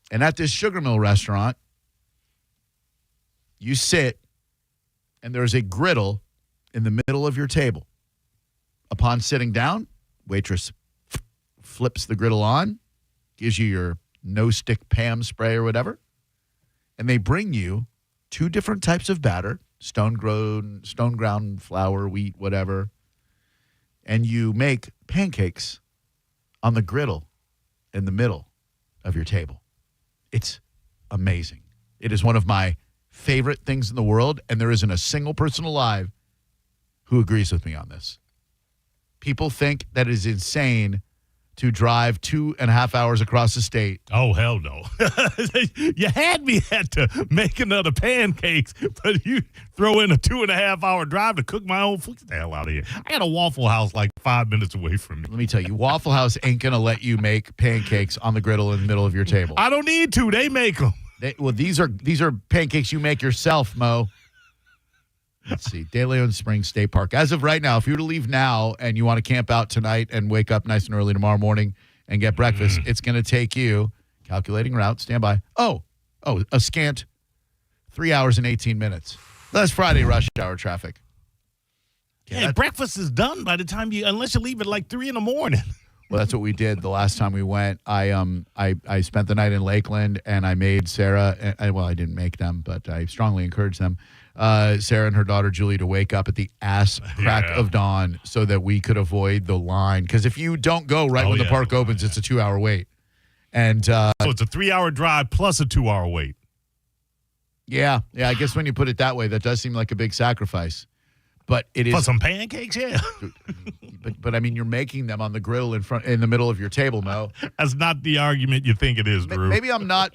And at this Sugar Mill restaurant, you sit, and there's a griddle in the middle of your table. Upon sitting down, waitress flips the griddle on, gives you your no-stick Pam spray or whatever, and they bring you 2 different types of batter, stone ground flour, wheat, whatever, and you make pancakes on the griddle in the middle of your table. It's amazing. It is one of my favorite things in the world, and there isn't a single person alive who agrees with me on this. People think that it is insane to drive 2.5 hours across the state. Oh, hell no. You had me at to make another pancakes, but you throw in a 2.5 hour drive to cook my own food. Get the hell out of here. I got a Waffle House like 5 minutes away from me. Let me tell you, Waffle House ain't going to let you make pancakes on the griddle in the middle of your table. I don't need to. They make them. These are pancakes you make yourself, Mo. Let's see. De Leon Springs State Park. As of right now, if you were to leave now and you want to camp out tonight and wake up nice and early tomorrow morning and get breakfast, it's going to take you, calculating route, stand by, a scant 3 hours and 18 minutes. That's Friday rush hour traffic. Yeah, breakfast is done by the time unless you leave at like 3 in the morning. Well, that's what we did the last time we went. I spent the night in Lakeland, and I made Sarah, I didn't make them, but I strongly encouraged them, Sarah and her daughter Julie, to wake up at the ass crack of dawn so that we could avoid the line. Because if you don't go when the park opens, it's a 2-hour wait. And so it's a 3-hour drive plus a 2-hour wait. Yeah. I guess when you put it that way, that does seem like a big sacrifice. But it is for some pancakes, yeah. but I mean, you're making them on the griddle in the middle of your table, Mo. That's not the argument you think it is, Drew. Maybe I'm not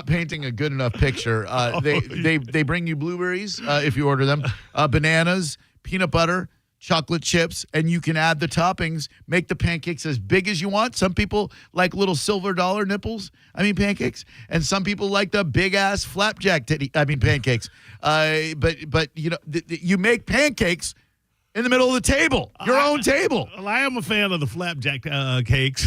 painting a good enough picture. They bring you blueberries if you order them, bananas, peanut butter, chocolate chips, and you can add the toppings. Make the pancakes as big as you want. Some people like little silver dollar pancakes, and some people like the big ass flapjack pancakes. But you know, you make pancakes in the middle of the table, your own table. Well, I am a fan of the flapjack cakes,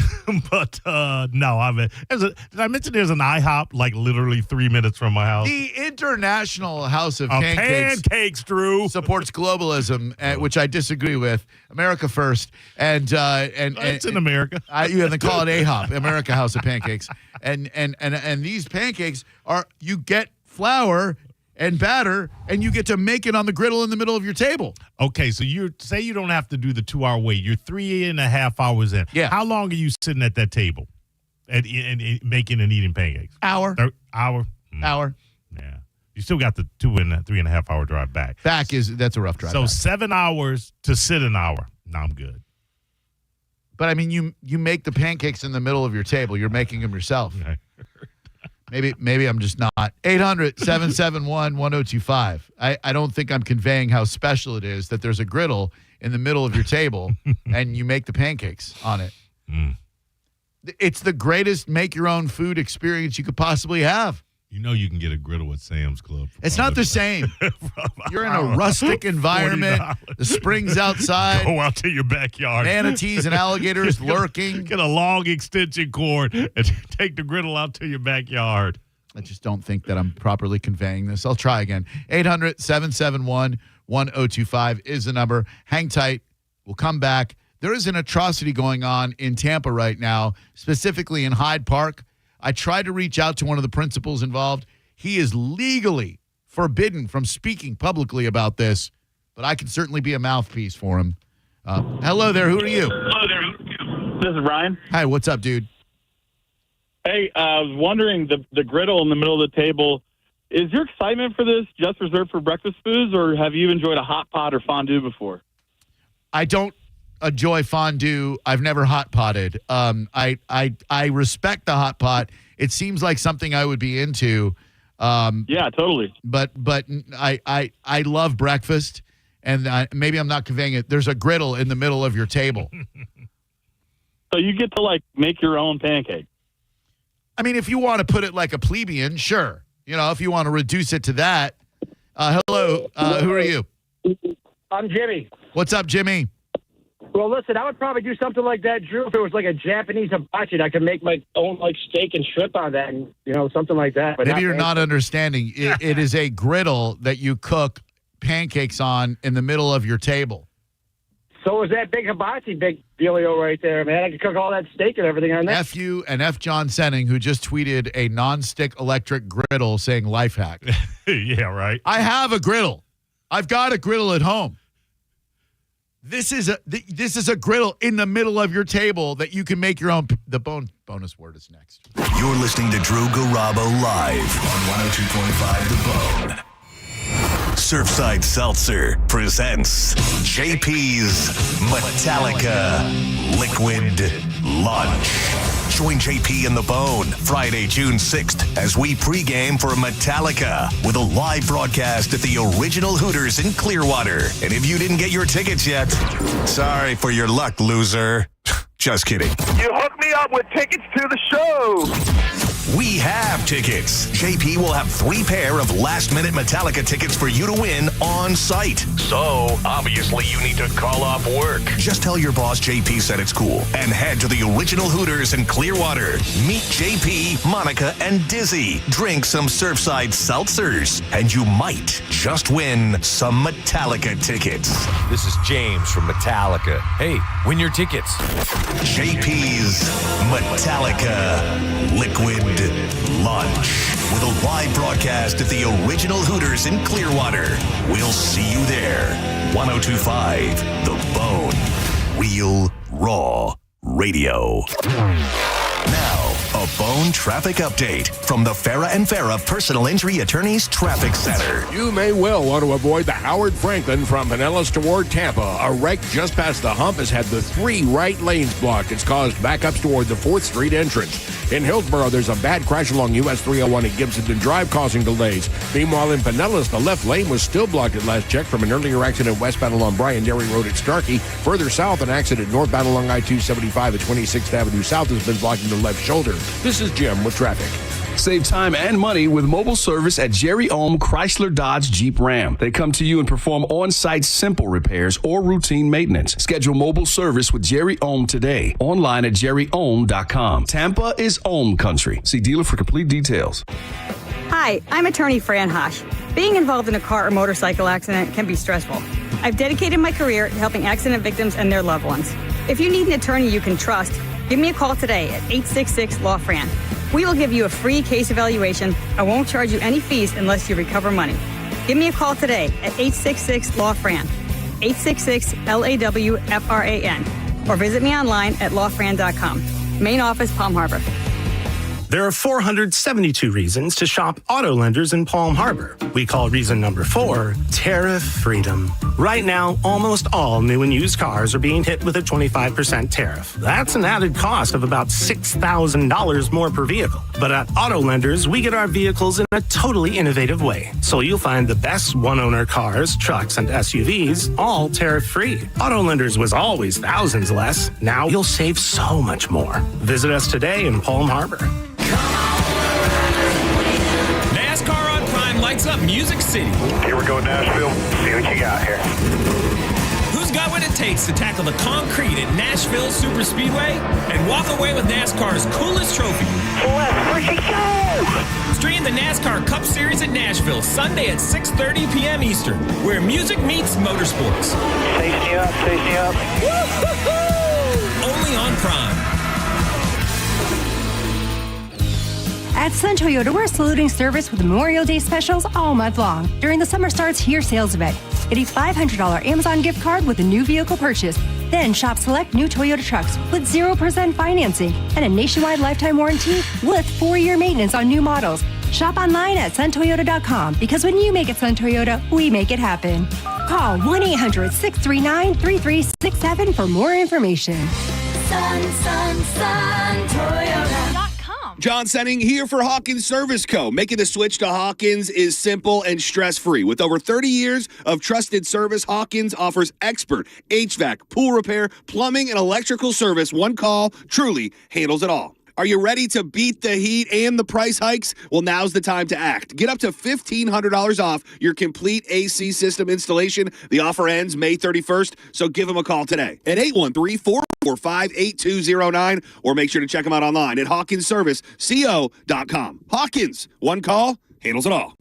but no. Did I mention there's an IHOP like literally 3 minutes from my house? The International House of Pancakes, Drew, supports globalism, which I disagree with. America first, and it's in America. You have to call it AHOP, America House of Pancakes, and these pancakes you get flour and batter, and you get to make it on the griddle in the middle of your table. Okay, so you say you don't have to do the 2-hour wait. You're 3.5 hours in. Yeah. How long are you sitting at that table and making and eating pancakes? Hour. Hour? Hour. Yeah. You still got the 3.5 hour drive back. That's a rough drive. So back. 7 hours to sit an hour. No, I'm good. But I mean, you make the pancakes in the middle of your table. You're making them yourself. Okay. Maybe I'm just not. 800-771-1025. I don't think I'm conveying how special it is that there's a griddle in the middle of your table and you make the pancakes on it. It's the greatest make-your-own food experience you could possibly have. You know you can get a griddle at Sam's Club. It's not the same. You're in a rustic environment. The spring's outside. Go out to your backyard. Manatees and alligators lurking. Get a long extension cord and take the griddle out to your backyard. I just don't think that I'm properly conveying this. I'll try again. 800-771-1025 is the number. Hang tight. We'll come back. There is an atrocity going on in Tampa right now, specifically in Hyde Park. I tried to reach out to one of the principals involved. He is legally forbidden from speaking publicly about this, but I can certainly be a mouthpiece for him. Hello there. Who are you? This is Ryan. Hi, what's up, dude? Hey, I was wondering, the griddle in the middle of the table, is your excitement for this just reserved for breakfast foods, or have you enjoyed a hot pot or fondue before? I don't enjoy fondue. I've never hot potted. I respect the hot pot. It seems like something I would be into. Yeah, totally. But I love breakfast, and maybe I'm not conveying it. There's a griddle in the middle of your table. So you get to make your own pancake. I mean, if you want to put it like a plebeian, sure. You know, if you want to reduce it to that. Hello, who are you? I'm Jimmy. What's up, Jimmy? Well, listen, I would probably do something like that, Drew, if it was like a Japanese hibachi. I could make my own steak and shrimp on that, and something like that. But maybe you're not understanding. It is a griddle that you cook pancakes on in the middle of your table. So is that big hibachi, big dealio right there, man? I could cook all that steak and everything on that. F you and F John Senning, who just tweeted a nonstick electric griddle saying life hack. Yeah, right. I have a griddle. I've got a griddle at home. This is a griddle in the middle of your table that you can make your own. The bonus word is next. You're listening to Drew Garabo live on 102.5 The Bone. Surfside Seltzer presents JP's Metallica Liquid Lunch. Join JP and The Bone Friday, June 6th as we pregame for Metallica with a live broadcast at the original Hooters in Clearwater. And if you didn't get your tickets yet, sorry for your luck, loser. Just kidding. You hooked me up with tickets to the show. We have tickets. JP will have 3 pair of last-minute Metallica tickets for you to win on site. So, obviously, you need to call off work. Just tell your boss JP said it's cool and head to the original Hooters in Clearwater. Meet JP, Monica, and Dizzy. Drink some Surfside Seltzers, and you might just win some Metallica tickets. This is James from Metallica. Hey, win your tickets. JP's Metallica Liquid Lunch with a live broadcast at the original Hooters in Clearwater. We'll see you there. 102.5 The Bone. Real Raw Radio. Now, a Bone traffic update from the Farah and Farah Personal Injury Attorneys Traffic Center. You may well want to avoid the Howard Franklin from Pinellas toward Tampa. A wreck just past the hump has had the 3 right lanes blocked. It's caused backups toward the 4th Street entrance. In Hillsborough, there's a bad crash along US 301 at Gibson Drive causing delays. Meanwhile, in Pinellas, the left lane was still blocked at last check from an earlier accident westbound along Bryan Dairy Road at Starkey. Further south, an accident northbound along I-275 at 26th Avenue South has been blocking the left shoulder. This is Jim with traffic. Save time and money with mobile service at Jerry Ohm Chrysler Dodge Jeep Ram. They come to you and perform on-site simple repairs or routine maintenance. Schedule mobile service with Jerry Ohm today. Online at jerryohm.com. Tampa is Ohm country. See dealer for complete details. Hi, I'm attorney Fran Hosh. Being involved in a car or motorcycle accident can be stressful. I've dedicated my career to helping accident victims and their loved ones. If you need an attorney you can trust, give me a call today at 866-LAW-FRAN. We will give you a free case evaluation and won't charge you any fees unless you recover money. Give me a call today at 866-LAW-FRAN, 866-LAW-FRAN, or visit me online at lawfran.com. Main office, Palm Harbor. There are 472 reasons to shop auto lenders in Palm Harbor. We call reason number 4 tariff freedom. Right now, almost all new and used cars are being hit with a 25% tariff. That's an added cost of about $6,000 more per vehicle. But at auto lenders, we get our vehicles in a totally innovative way. So you'll find the best one-owner cars, trucks, and SUVs, all tariff-free. Auto lenders was always thousands less. Now you'll save so much more. Visit us today in Palm Harbor. NASCAR on Prime lights up Music City. Here we go, Nashville. See what you got here. Who's got what it takes to tackle the concrete at Nashville Super Speedway and walk away with NASCAR's coolest trophy? Let's freaking go! Stream the NASCAR Cup Series at Nashville Sunday at 6:30 p.m. Eastern, where music meets motorsports. Tasting you up, tasting you up. Woo-hoo-hoo! Only on Prime. At Sun Toyota, we're saluting service with Memorial Day specials all month long during the Summer Starts Here sales event. Get a $500 Amazon gift card with a new vehicle purchase. Then shop select new Toyota trucks with 0% financing and a nationwide lifetime warranty with 4-year maintenance on new models. Shop online at suntoyota.com because when you make it Sun Toyota, we make it happen. Call 1-800-639-3367 for more information. Sun Toyota. John Senning here for Hawkins Service Co. Making the switch to Hawkins is simple and stress-free. With over 30 years of trusted service, Hawkins offers expert HVAC, pool repair, plumbing, and electrical service. One call truly handles it all. Are you ready to beat the heat and the price hikes? Well, now's the time to act. Get up to $1,500 off your complete AC system installation. The offer ends May 31st, so give them a call today at 813-445-8209 or make sure to check them out online at hawkinsserviceco.com. Hawkins, one call handles it all.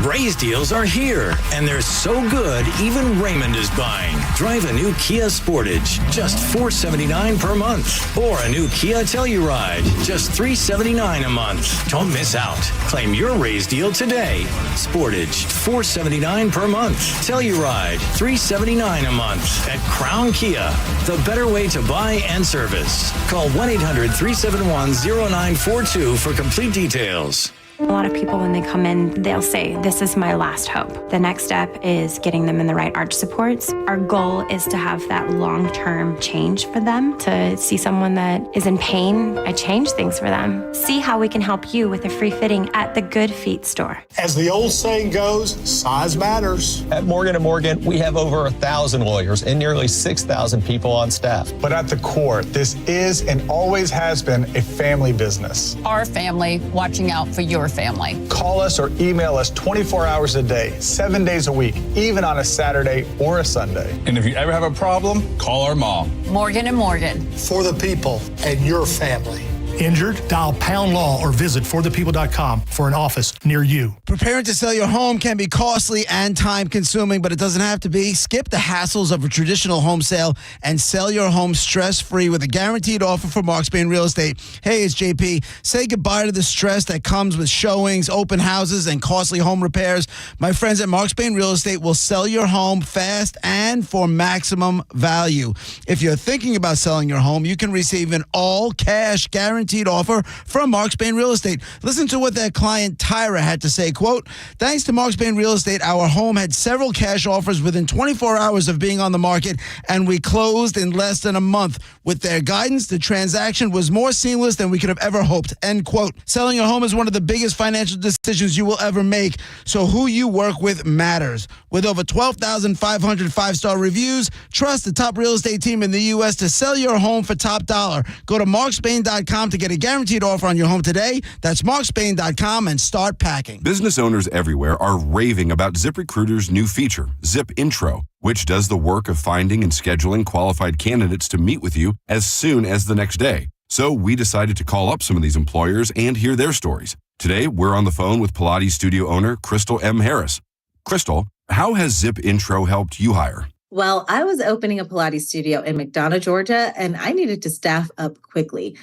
Raise deals are here, and they're so good, even Raymond is buying. Drive a new Kia Sportage, just $479 per month. Or a new Kia Telluride, just $379 a month. Don't miss out. Claim your raise deal today. Sportage, $479 per month. Telluride, $379 a month. At Crown Kia, the better way to buy and service. Call 1-800-371-0942 for complete details. A lot of people, when they come in, they'll say, this is my last hope. The next step is getting them in the right arch supports. Our goal is to have that long-term change for them, to see someone that is in pain. I change things for them. See how we can help you with a free fitting at the Good Feet store. As the old saying goes, size matters. At Morgan & Morgan, we have over 1,000 lawyers and nearly 6,000 people on staff. But at the core, this is and always has been a family business. Our family watching out for your family. Call us or email us 24 hours a day, 7 days a week, even on a Saturday or a Sunday. And if you ever have a problem, call our mom. Morgan & Morgan. For the people and your family. Injured? Dial pound law or visit forthepeople.com for an office near you. Preparing to sell your home can be costly and time-consuming, but it doesn't have to be. Skip the hassles of a traditional home sale and sell your home stress-free with a guaranteed offer from Mark Spain Real Estate. Hey, it's JP. Say goodbye to the stress that comes with showings, open houses, and costly home repairs. My friends at Mark Spain Real Estate will sell your home fast and for maximum value. If you're thinking about selling your home, you can receive an all-cash guarantee guaranteed offer from Mark Spain Real Estate. Listen to what their client Tyra had to say, quote, "Thanks to Mark Spain Real Estate, our home had several cash offers within 24 hours of being on the market, and we closed in less than a month. With their guidance, the transaction was more seamless than we could have ever hoped," end quote. Selling your home is one of the biggest financial decisions you will ever make, so who you work with matters. With over 12,500 five-star reviews, trust the top real estate team in the U.S. to sell your home for top dollar. Go to markspain.com to get a guaranteed offer on your home today. That's markspain.com and start packing. Business owners everywhere are raving about ZipRecruiter's new feature, Zip Intro, which does the work of finding and scheduling qualified candidates to meet with you as soon as the next day. So we decided to call up some of these employers and hear their stories. Today, we're on the phone with Pilates studio owner Crystal M. Harris. Crystal, how has Zip Intro helped you hire? Well, I was opening a Pilates studio in McDonough, Georgia, and I needed to staff up quickly.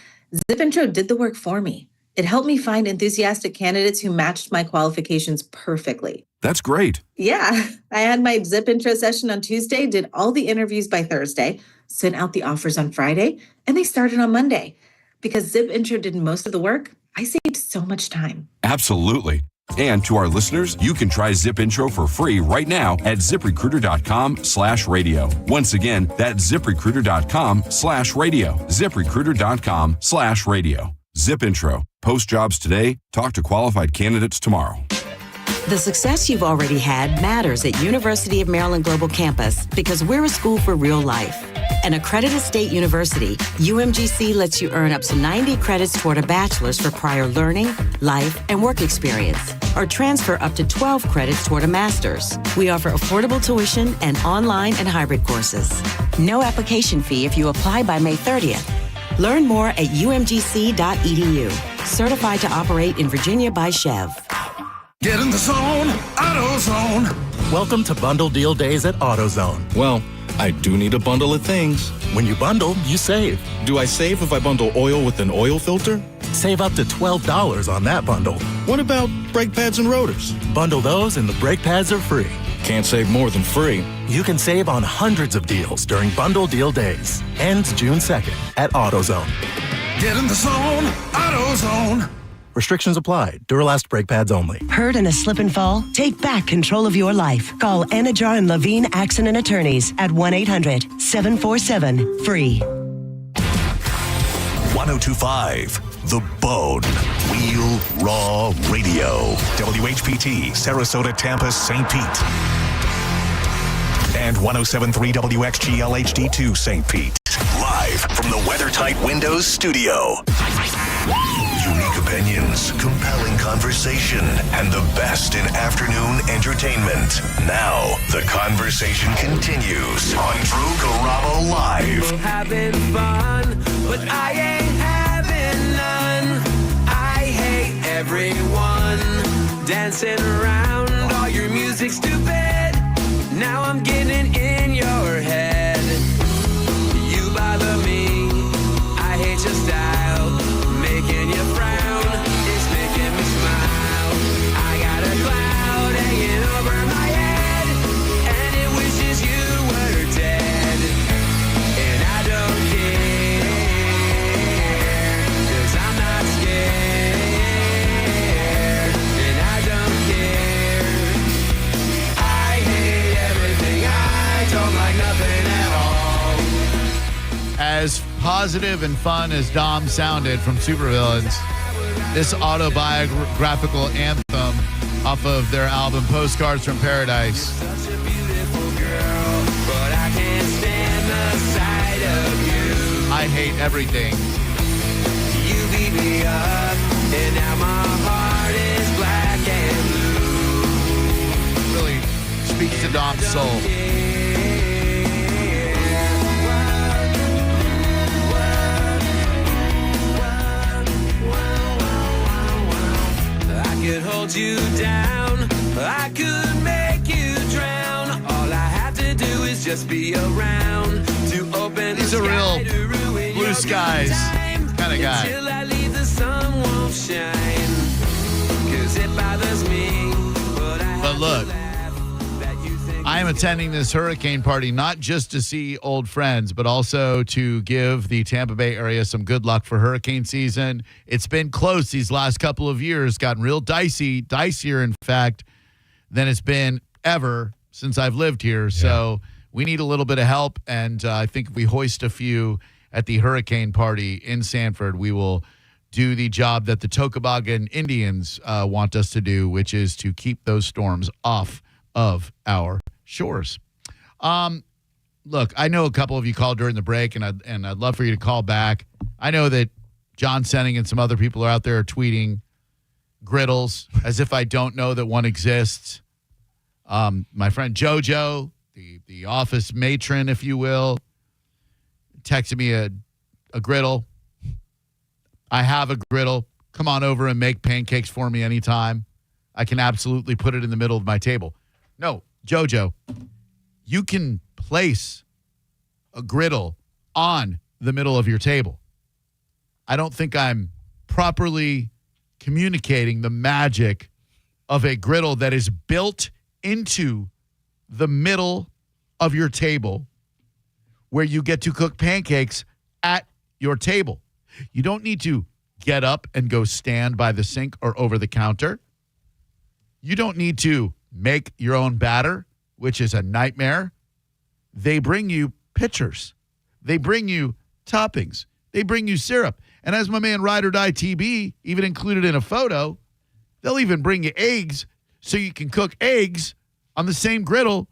Zip Intro did the work for me. It helped me find enthusiastic candidates who matched my qualifications perfectly. That's great. Yeah, I had my Zip Intro session on Tuesday, did all the interviews by Thursday, sent out the offers on Friday, and they started on Monday. Because Zip Intro did most of the work, I saved so much time. Absolutely. And to our listeners, you can try Zip Intro for free right now at ZipRecruiter.com/radio. Once again, that's ZipRecruiter.com/radio. ZipRecruiter.com/radio. Zip Intro. Post jobs today. Talk to qualified candidates tomorrow. The success you've already had matters at University of Maryland Global Campus because we're a school for real life. An accredited state university, UMGC lets you earn up to 90 credits toward a bachelor's for prior learning, life, and work experience, or transfer up to 12 credits toward a master's. We offer affordable tuition and online and hybrid courses. No application fee if you apply by May 30th. Learn more at umgc.edu. Certified to operate in Virginia by Chev. Get in the zone, AutoZone. Welcome to Bundle Deal Days at AutoZone. Well, I do need a bundle of things. When you bundle, you save. Do I save if I bundle oil with an oil filter? Save up to $12 on that bundle. What about brake pads and rotors? Bundle those and the brake pads are free. Can't save more than free. You can save on hundreds of deals during Bundle Deal Days. Ends June 2nd at AutoZone. Get in the zone, AutoZone. Restrictions apply. Duralast brake pads only. Hurt in a slip and fall? Take back control of your life. Call Anajar and Levine Accident Attorneys at 1-800-747-FREE. 1025 The Bone. Wheel Raw Radio. WHPT, Sarasota, Tampa, St. Pete. And 1073 WXGL HD2 St. Pete. Live from the WeatherTight Windows studio. Unique opinions, compelling conversation, and the best in afternoon entertainment. Now, the conversation continues on Drew Garabo Live. We're having fun, but I ain't having none. I hate everyone dancing around. All your music stupid. Now I'm getting in your head. You bother me. I hate your style. Making you frown. It's making me smile. I got a cloud hanging over my head, and it wishes you were dead. And I don't care, 'cause I'm not scared. And I don't care. I hate everything. I don't like nothing at all. As positive and fun as Dom sounded from Supervillains, this autobiographical anthem off of their album Postcards from Paradise. But I can't stand the sight of you. I hate everything. You beat me up, and now my heart is black and blue. Really speaks to Dom's soul. I could hold you down, I could make you drown. All I have to do is just be around to open. He's a real blue skies kind of guy. Until I leave, the sun won't shine, 'cause it bothers me. But look, I am attending this hurricane party not just to see old friends, but also to give the Tampa Bay area some good luck for hurricane season. It's been close these last couple of years, gotten real dicier, in fact, than it's been ever since I've lived here. Yeah. So we need a little bit of help, and I think if we hoist a few at the hurricane party in Sanford, we will do the job that the Tocobagan Indians want us to do, which is to keep those storms off of our shores. Look, I know a couple of you called during the break, and I'd love for you to call back. I know that John Senning and some other people are out there tweeting griddles as if I don't know that one exists. My friend JoJo, the office matron, if you will, texted me a griddle. I have a griddle. Come on over and make pancakes for me anytime. I can absolutely put it in the middle of my table. No, JoJo, you can place a griddle on the middle of your table. I don't think I'm properly communicating the magic of a griddle that is built into the middle of your table where you get to cook pancakes at your table. You don't need to get up and go stand by the sink or over the counter. You don't need to make your own batter, which is a nightmare. They bring you pitchers. They bring you toppings. They bring you syrup. And as my man Ride or Die TB even included in a photo, they'll even bring you eggs so you can cook eggs on the same griddle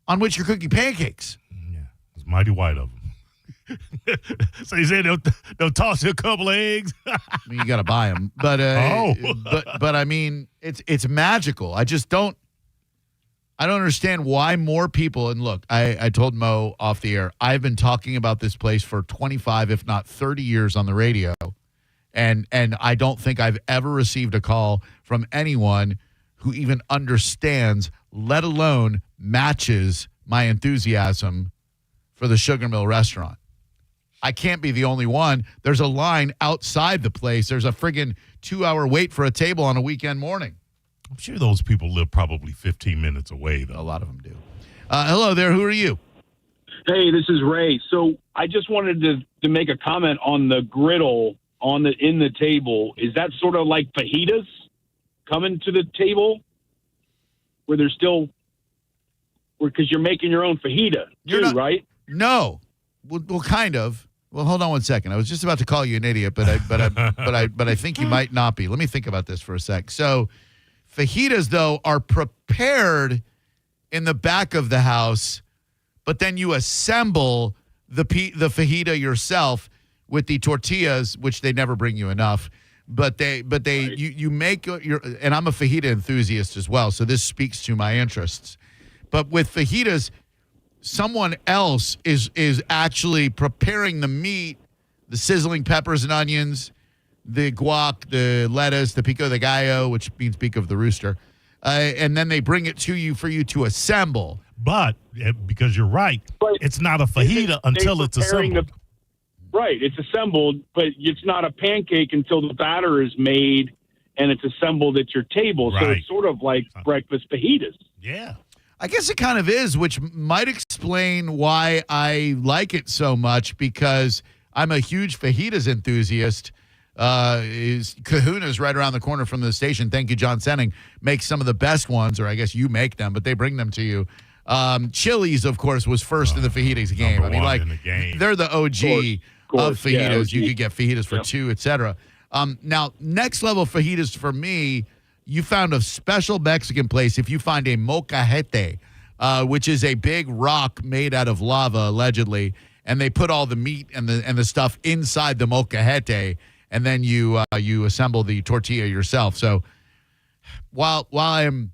on which you're cooking pancakes. Yeah, it's mighty white of them. So you said they'll toss you a couple of eggs. I mean, you got to buy them, but but I mean, it's magical. I don't understand why more people. And look, I told Mo off the air, I've been talking about this place for 25, if not 30 years on the radio, and I don't think I've ever received a call from anyone who even understands, let alone matches my enthusiasm for the Sugar Mill restaurant. I can't be the only one. There's a line outside the place. There's a friggin' 2-hour wait for a table on a weekend morning. I'm sure those people live probably 15 minutes away, though. A lot of them do. Hello there. Who are you? Hey, this is Ray. So I just wanted to make a comment on the griddle in the table. Is that sort of like fajitas coming to the table where they're still, because you're making your own fajita too, right? No. Well, kind of. Well, hold on one second. I was just about to call you an idiot, but I think you might not be. Let me think about this for a sec. So, fajitas though are prepared in the back of the house, but then you assemble the fajita yourself with the tortillas, which they never bring you enough. But you make your, and I'm a fajita enthusiast as well, so this speaks to my interests. But with fajitas, someone else is actually preparing the meat, the sizzling peppers and onions, the guac, the lettuce, the pico de gallo, which means beak of the rooster, and then they bring it to you for you to assemble. But because you're right, it's not a fajita until it's assembled. Right, it's assembled, but it's not a pancake until the batter is made and it's assembled at your table. Right. So it's sort of like breakfast fajitas. Yeah. I guess it kind of is, which might explain why I like it so much, because I'm a huge fajitas enthusiast. Kahuna's right around the corner from the station. Thank you, John Senning. Makes some of the best ones, or I guess you make them, but they bring them to you. Chili's, of course, was first in the fajitas game. I mean, like, they're the OG of fajitas. Yeah, you could get fajitas for $2, etc. Now, next level fajitas for me, you found a special Mexican place if you find a molcajete, which is a big rock made out of lava, allegedly, and they put all the meat and the stuff inside the molcajete, and then you assemble the tortilla yourself. So while I'm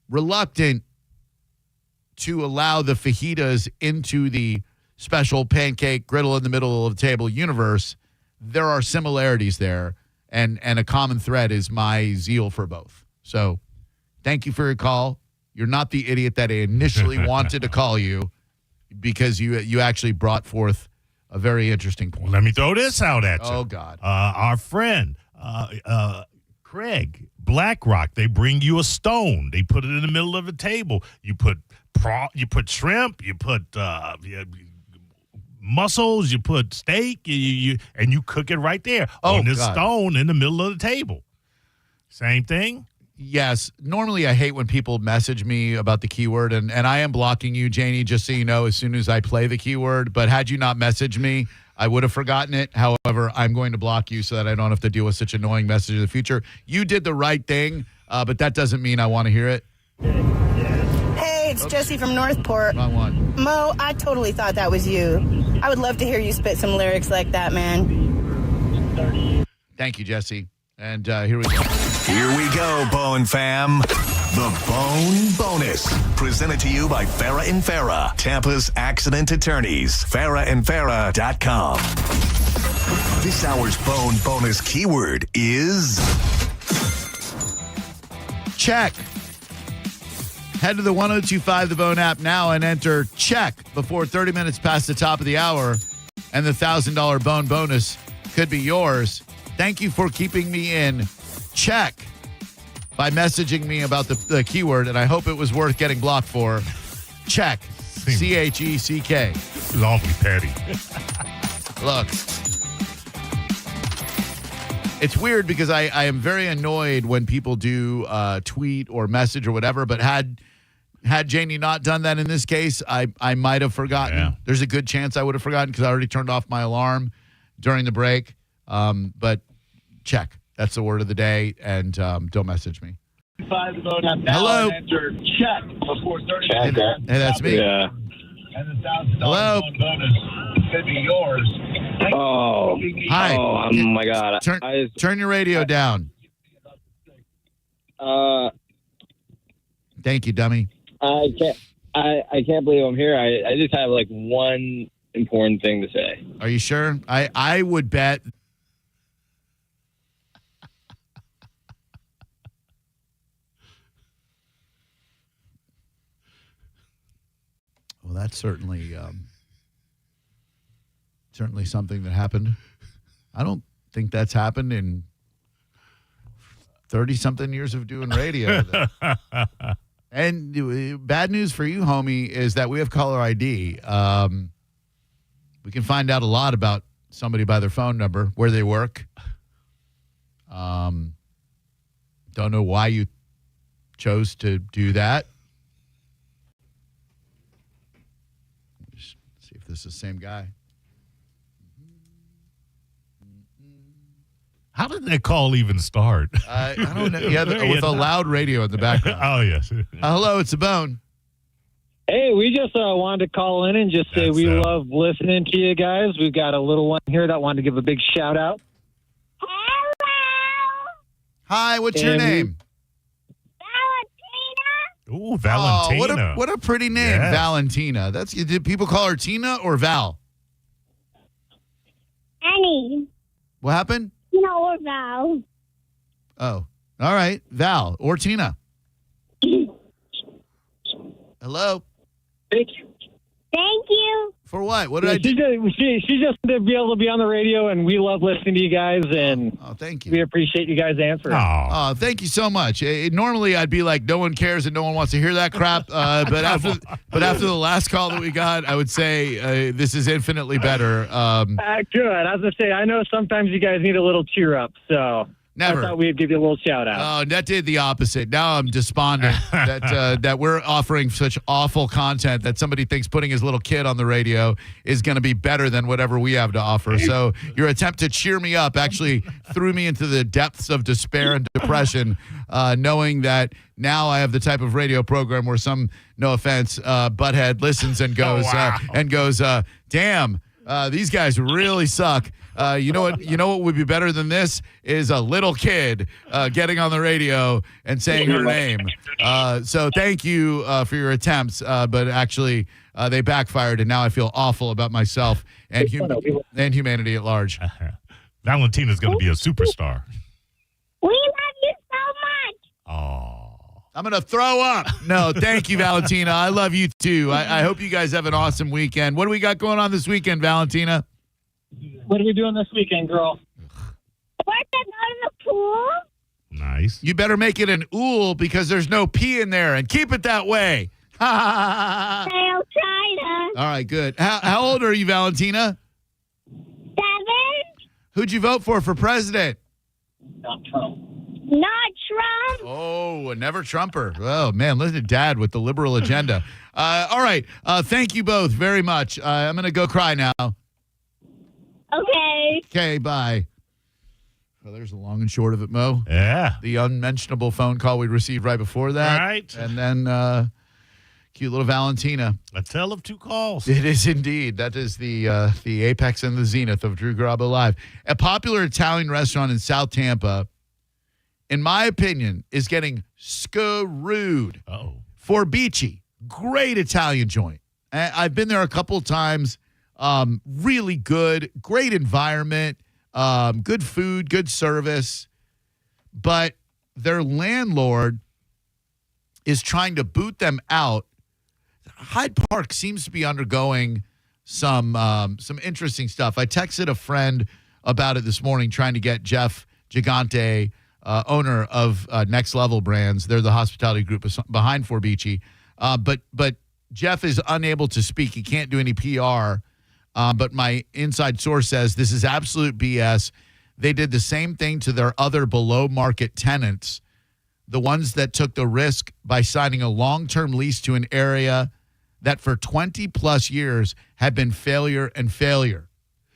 reluctant to allow the fajitas into the special pancake griddle in the middle of the table universe, there are similarities there. And a common thread is my zeal for both. So thank you for your call. You're not the idiot that I initially wanted to call you, because you actually brought forth a very interesting point. Let me throw this out at you. Oh, God. Our friend, Craig, BlackRock, they bring you a stone. They put it in the middle of the table. You put you put shrimp, you put mussels, you put steak, and you cook it right there on this stone in the middle of the table. Same thing. Yes. Normally, I hate when people message me about the keyword, and I am blocking you, Janie, just so you know, as soon as I play the keyword. But had you not messaged me, I would have forgotten it. However, I'm going to block you so that I don't have to deal with such annoying messages in the future. You did the right thing, but that doesn't mean I want to hear it. Hey, it's Jesse from Northport. Wrong one. Mo, I totally thought that was you. I would love to hear you spit some lyrics like that, man. Thank you, Jesse. And here we go. Here we go, Bone fam. The Bone Bonus. Presented to you by Farah and Farah, Tampa's accident attorneys. FarahandFarah.com. This hour's Bone Bonus keyword is... check. Head to the 1025 The Bone app now and enter check before 30 minutes past the top of the hour, and the $1,000 Bone Bonus could be yours. Thank you for keeping me in check by messaging me about the keyword, and I hope it was worth getting blocked for. Check. C-H-E-C-K. This is awfully petty. Look. It's weird because I am very annoyed when people do tweet or message or whatever, but had Janie not done that in this case, I might have forgotten. Yeah. There's a good chance I would have forgotten because I already turned off my alarm during the break. But check. That's the word of the day, and don't message me. Hello. Check before 30 minutes. Hey, that's me. Yeah. And the $1,000 Hello? bonus could be yours. Oh. Hi. Oh my God. Turn your radio down. Thank you, dummy. I can't believe I'm here. I just have like one important thing to say. Are you sure? I would bet. Well, that's certainly something that happened. I don't think that's happened in 30-something years of doing radio. And bad news for you, homie, is that we have caller ID. We can find out a lot about somebody by their phone number, where they work. Don't know why you chose to do that. Just see if this is the same guy. How did that call even start? I don't know. Yeah, with a loud radio in the background. Oh, yes. Hello, it's the Bone. Hey, we just wanted to call in and just say we love listening to you guys. We've got a little one here that wanted to give a big shout out. Hi, what's your name? Ooh, Valentina. Oh, what a pretty name, Yes. Valentina. Did people call her Tina or Val? Annie. What happened? No, or Val. Oh, all right, Val or Tina. Hello. Thank you. Thank you. For what? What did I do? She just wanted to be able to be on the radio, and we love listening to you guys, and thank you. We appreciate you guys answering. Oh, thank you so much. Normally, I'd be like, no one cares and no one wants to hear that crap. But after the last call that we got, I would say this is infinitely better. Good. I was gonna say, I know sometimes you guys need a little cheer up, so Never. I thought we'd give you a little shout out. Oh, that did the opposite. Now I'm despondent that we're offering such awful content that somebody thinks putting his little kid on the radio is going to be better than whatever we have to offer. So your attempt to cheer me up actually threw me into the depths of despair and depression, knowing that now I have the type of radio program where some, no offense, butthead listens and goes, damn. These guys really suck. You know what would be better than this is a little kid getting on the radio and saying her name. So thank you for your attempts, but actually they backfired, and now I feel awful about myself and humanity at large. Valentina's going to be a superstar. We love you so much. Oh. I'm going to throw up. No, thank you, Valentina. I love you, too. I hope you guys have an awesome weekend. What do we got going on this weekend, Valentina? What are we doing this weekend, girl? We're going to go to the pool. Nice. You better make it an ool because there's no P in there, and keep it that way. I'll try to. All right, good. How old are you, Valentina? 7. Who'd you vote for president? Not Trump. Oh, a never Trumper. Oh, man, listen to Dad with the liberal agenda. All right. Thank you both very much. I'm going to go cry now. Okay. Okay, bye. Well, there's the long and short of it, Mo. Yeah. The unmentionable phone call we received right before that. Right. And then cute little Valentina. A tale of two calls. It is indeed. That is the apex and the zenith of Drew Garabo Live. A popular Italian restaurant in South Tampa, in my opinion, is getting screwed. Uh-oh. Forbici, great Italian joint. I've been there a couple of times. Really good, great environment, good food, good service. But their landlord is trying to boot them out. Hyde Park seems to be undergoing some interesting stuff. I texted a friend about it this morning, trying to get Jeff Gigante, owner of Next Level Brands. They're the hospitality group behind Forbici. But Jeff is unable to speak. He can't do any PR. But my inside source says this is absolute BS. They did the same thing to their other below-market tenants, the ones that took the risk by signing a long-term lease to an area that for 20-plus years had been failure and failure.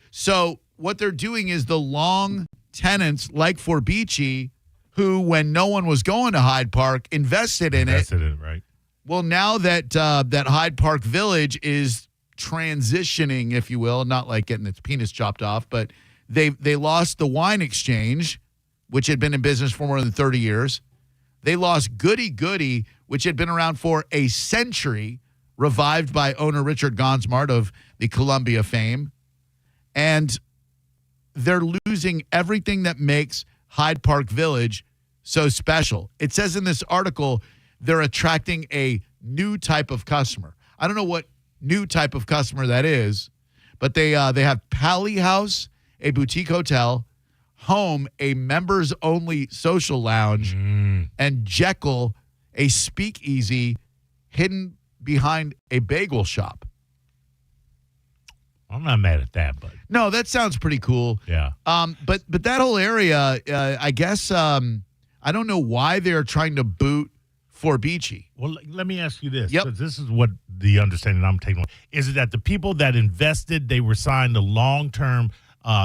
So what they're doing is the long tenants like Forbici, who, when no one was going to Hyde Park, invested in it, right? Well, now that that Hyde Park Village is transitioning, if you will, not like getting its penis chopped off, but they lost the wine exchange, which had been in business for more than 30 years. They lost Goody Goody, which had been around for a century, revived by owner Richard Gonsmart of the Columbia fame. And they're losing everything that makes Hyde Park Village so special. It says in this article they're attracting a new type of customer. I don't know what new type of customer that is, but they have Pally House, a boutique hotel, Home, a members-only social lounge, and Jekyll, a speakeasy hidden behind a bagel shop. I'm not mad at that, but no, that sounds pretty cool. Yeah. But that whole area, I guess, I don't know why they're trying to boot Forbici. Well, let me ask you this. Yep. 'Cause this is what the understanding I'm taking. Is it that the people that invested, they were signed to long-term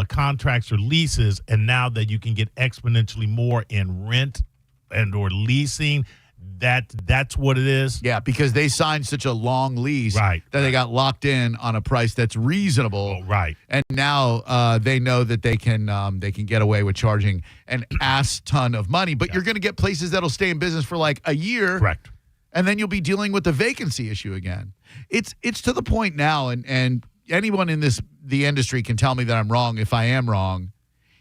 contracts or leases, and now that you can get exponentially more in rent and or leasing, that's what it is? Yeah, because they signed such a long lease that they got locked in on a price that's reasonable. Oh, right. And now they know that they can get away with charging an ass ton of money. But you're going to get places that'll stay in business for like a year. Correct. And then you'll be dealing with the vacancy issue again. It's to the point now, and anyone in the industry can tell me that I'm wrong if I am wrong.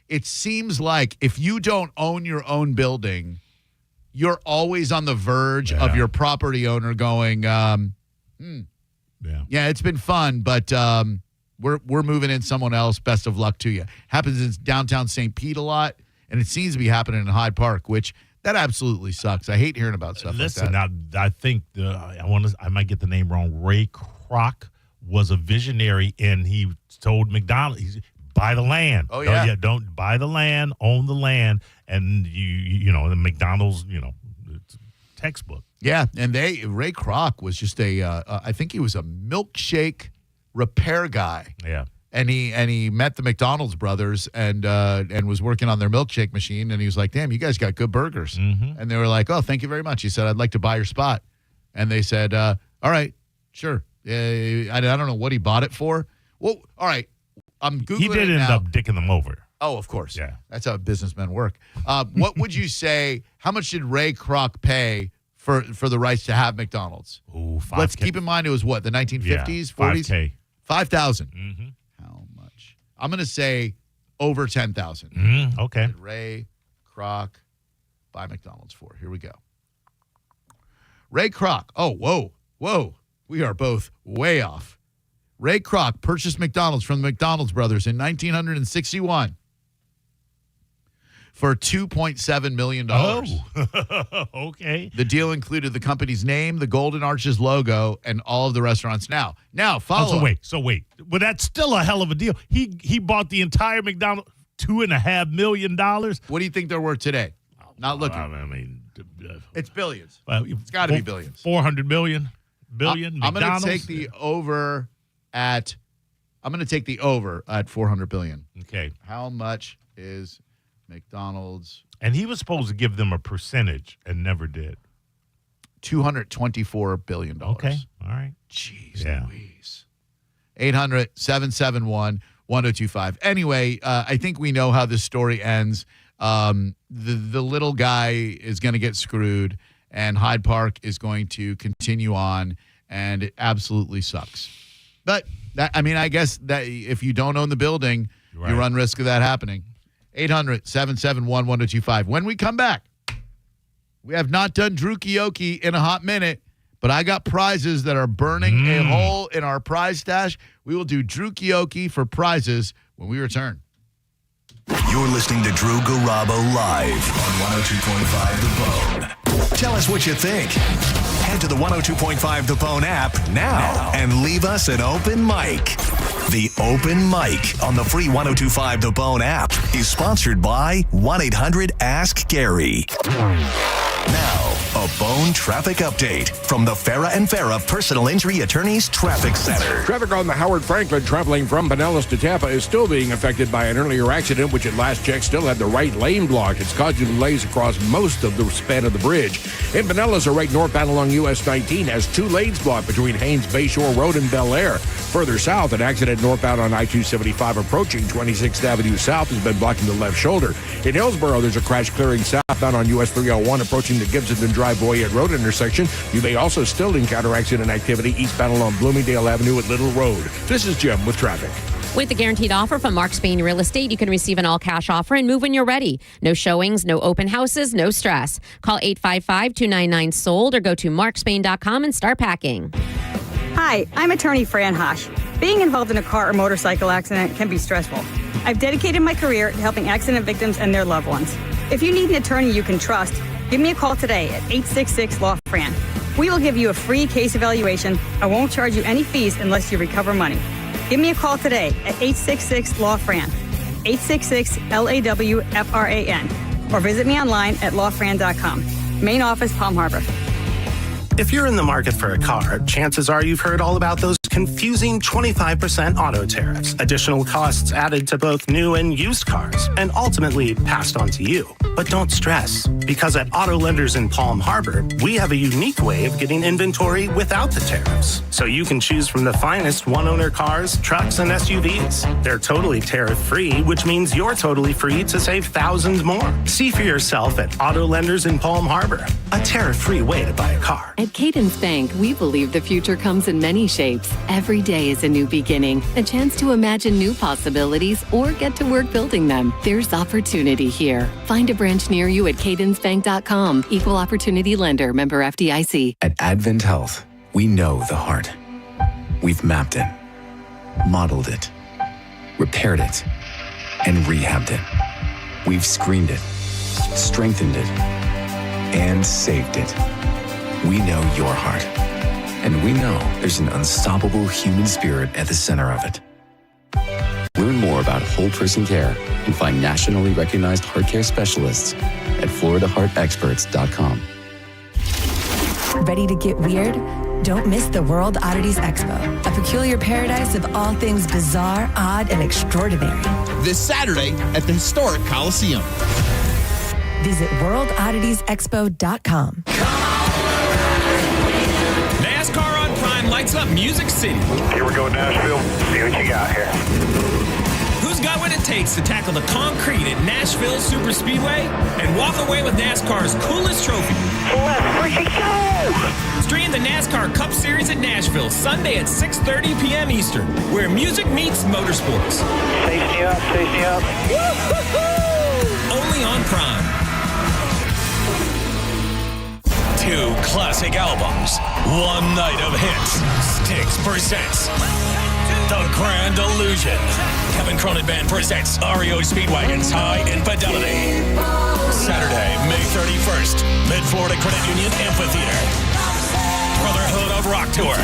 It seems like if you don't own your own building, you're always on the verge of your property owner going, yeah, it's been fun, but we're moving in someone else. Best of luck to you. Happens in downtown St. Pete a lot, and it seems to be happening in Hyde Park, which that absolutely sucks. I hate hearing about stuff like that. Listen, I think I might get the name wrong. Ray Kroc was a visionary, and he told McDonald's, buy the land. Oh, yeah. Don't buy the land, own the land, and you know, the McDonald's, it's textbook. Yeah, and Ray Kroc was just I think he was a milkshake repair guy. Yeah. And he met the McDonald's brothers and was working on their milkshake machine, and he was like, "Damn, you guys got good burgers." Mm-hmm. And they were like, "Oh, thank you very much." He said, "I'd like to buy your spot." And they said, "All right, sure." I don't know what he bought it for. Well, all right, I'm Googling. He did end up dicking them over. Oh, of course. Yeah. That's how businessmen work. What would you say, how much did Ray Kroc pay for the rights to have McDonald's? Ooh, $5,000. Let's keep in mind it was what, the 1950s, Yeah, 40s? $5,000. $5,000. Mm-hmm. How much? I'm going to say over $10,000. Okay. Did Ray Kroc buy McDonald's for? Here we go. Ray Kroc. Oh, whoa. We are both way off. Ray Kroc purchased McDonald's from the McDonald's brothers in 1961 for $2.7 million. Oh, okay. The deal included the company's name, the Golden Arches logo, and all of the restaurants. Now, follow. So wait. Well, that's still a hell of a deal. He bought the entire McDonald's, $2.5 million. What do you think they're worth today? Not looking. I mean, it's billions. Well, it's got to be billions. 400 billion. Billion. I'm going to take the over at 400 billion. Okay. How much is McDonald's? And he was supposed to give them a percentage and never did. $224 billion. Okay. All right. Jeez Louise. 800-771-1025. Anyway, I think we know how this story ends. The little guy is going to get screwed, and Hyde Park is going to continue on, and it absolutely sucks. But, I guess that if you don't own the building, you run risk of that happening. 800-771-1025. When we come back, we have not done Drew Kioki in a hot minute, but I got prizes that are burning a hole in our prize stash. We will do Drew Kioki for prizes when we return. You're listening to Drew Garabo live on 102.5 The Bone. Tell us what you think. Head to the 102.5 The Bone app now and leave us an open mic. The Open Mic on the free 102.5 The Bone app is sponsored by 1-800-ASK-GARY. Now, a Bone traffic update from the Farah and Farah Personal Injury Attorneys Traffic Center. Traffic on the Howard Franklin traveling from Pinellas to Tampa is still being affected by an earlier accident, which at last check still had the right lane blocked. It's causing delays across most of the span of the bridge. In Pinellas, a right northbound along US 19 has 2 lanes blocked between Haynes Bayshore Road and Bel Air. Further south, an accident northbound on I-275 approaching 26th Avenue South has been blocking the left shoulder. In Hillsborough, there's a crash clearing southbound on US 301 approaching the Gibson Drive Boyette Road intersection. You may also still encounter accident activity eastbound along Bloomingdale Avenue at Little Road. This is Jim with traffic. With the guaranteed offer from Mark Spain Real Estate, you can receive an all-cash offer and move when you're ready. No showings, no open houses, no stress. Call 855-299-SOLD or go to markspain.com and start packing. Hi, I'm attorney Fran Hosh. Being involved in a car or motorcycle accident can be stressful. I've dedicated my career to helping accident victims and their loved ones. If you need an attorney you can trust, give me a call today at 866-LAW-FRAN. We will give you a free case evaluation. I won't charge you any fees unless you recover money. Give me a call today at 866-LAW-FRAN, 866-LAW-FRAN, or visit me online at lawfran.com. Main office, Palm Harbor. If you're in the market for a car, chances are you've heard all about those confusing 25% auto tariffs, additional costs added to both new and used cars, and ultimately passed on to you. But don't stress, because at Auto Lenders in Palm Harbor, we have a unique way of getting inventory without the tariffs. So you can choose from the finest one-owner cars, trucks, and SUVs. They're totally tariff-free, which means you're totally free to save thousands more. See for yourself at Auto Lenders in Palm Harbor, a tariff-free way to buy a car. At Cadence Bank, we believe the future comes in many shapes. Every day is a new beginning, a chance to imagine new possibilities or get to work building them. There's opportunity here. Find a branch near you at cadencebank.com. Equal opportunity lender, member FDIC. At Advent Health, we know the heart. We've mapped it, modeled it, repaired it, and rehabbed it. We've screened it, strengthened it, and saved it. We know your heart. And we know there's an unstoppable human spirit at the center of it. Learn more about whole person care and find nationally recognized heart care specialists at floridaheartexperts.com. Ready to get weird? Don't miss the World Oddities Expo, a peculiar paradise of all things bizarre, odd, and extraordinary. This Saturday at the historic Coliseum. Visit worldodditiesexpo.com. NASCAR on Prime lights up Music City. Here we go, Nashville. See what you got here. Who's got what it takes to tackle the concrete at Nashville Super Speedway and walk away with NASCAR's coolest trophy? Let's freaking go! Stream the NASCAR Cup Series at Nashville Sunday at 6:30 p.m. Eastern, where music meets motorsports. Safety up, safety up. Woo-hoo-hoo! Only on Prime. 2 classic albums, 1 night of hits. Styx presents The Grand Illusion. Kevin Cronin Band presents REO Speedwagon's High Infidelity. Saturday, May 31st, Mid-Florida Credit Union Amphitheater. Brotherhood of Rock Tour.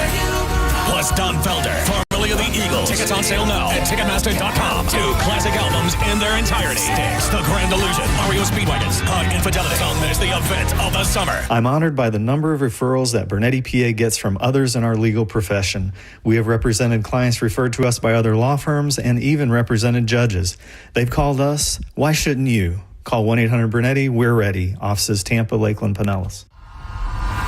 Plus Don Felder, formerly of the Eagles. Tickets on sale now at Ticketmaster.com. 2 classic albums in their entirety. Sticks, The Grand Illusion, REO Speedwagons, High Infidelity. Don't miss the event of the summer. I'm honored by the number of referrals that Bernetti PA gets from others in our legal profession. We have represented clients referred to us by other law firms and even represented judges. They've called us. Why shouldn't you? Call 1-800-BERNETTI. We're ready. Offices Tampa, Lakeland, Pinellas.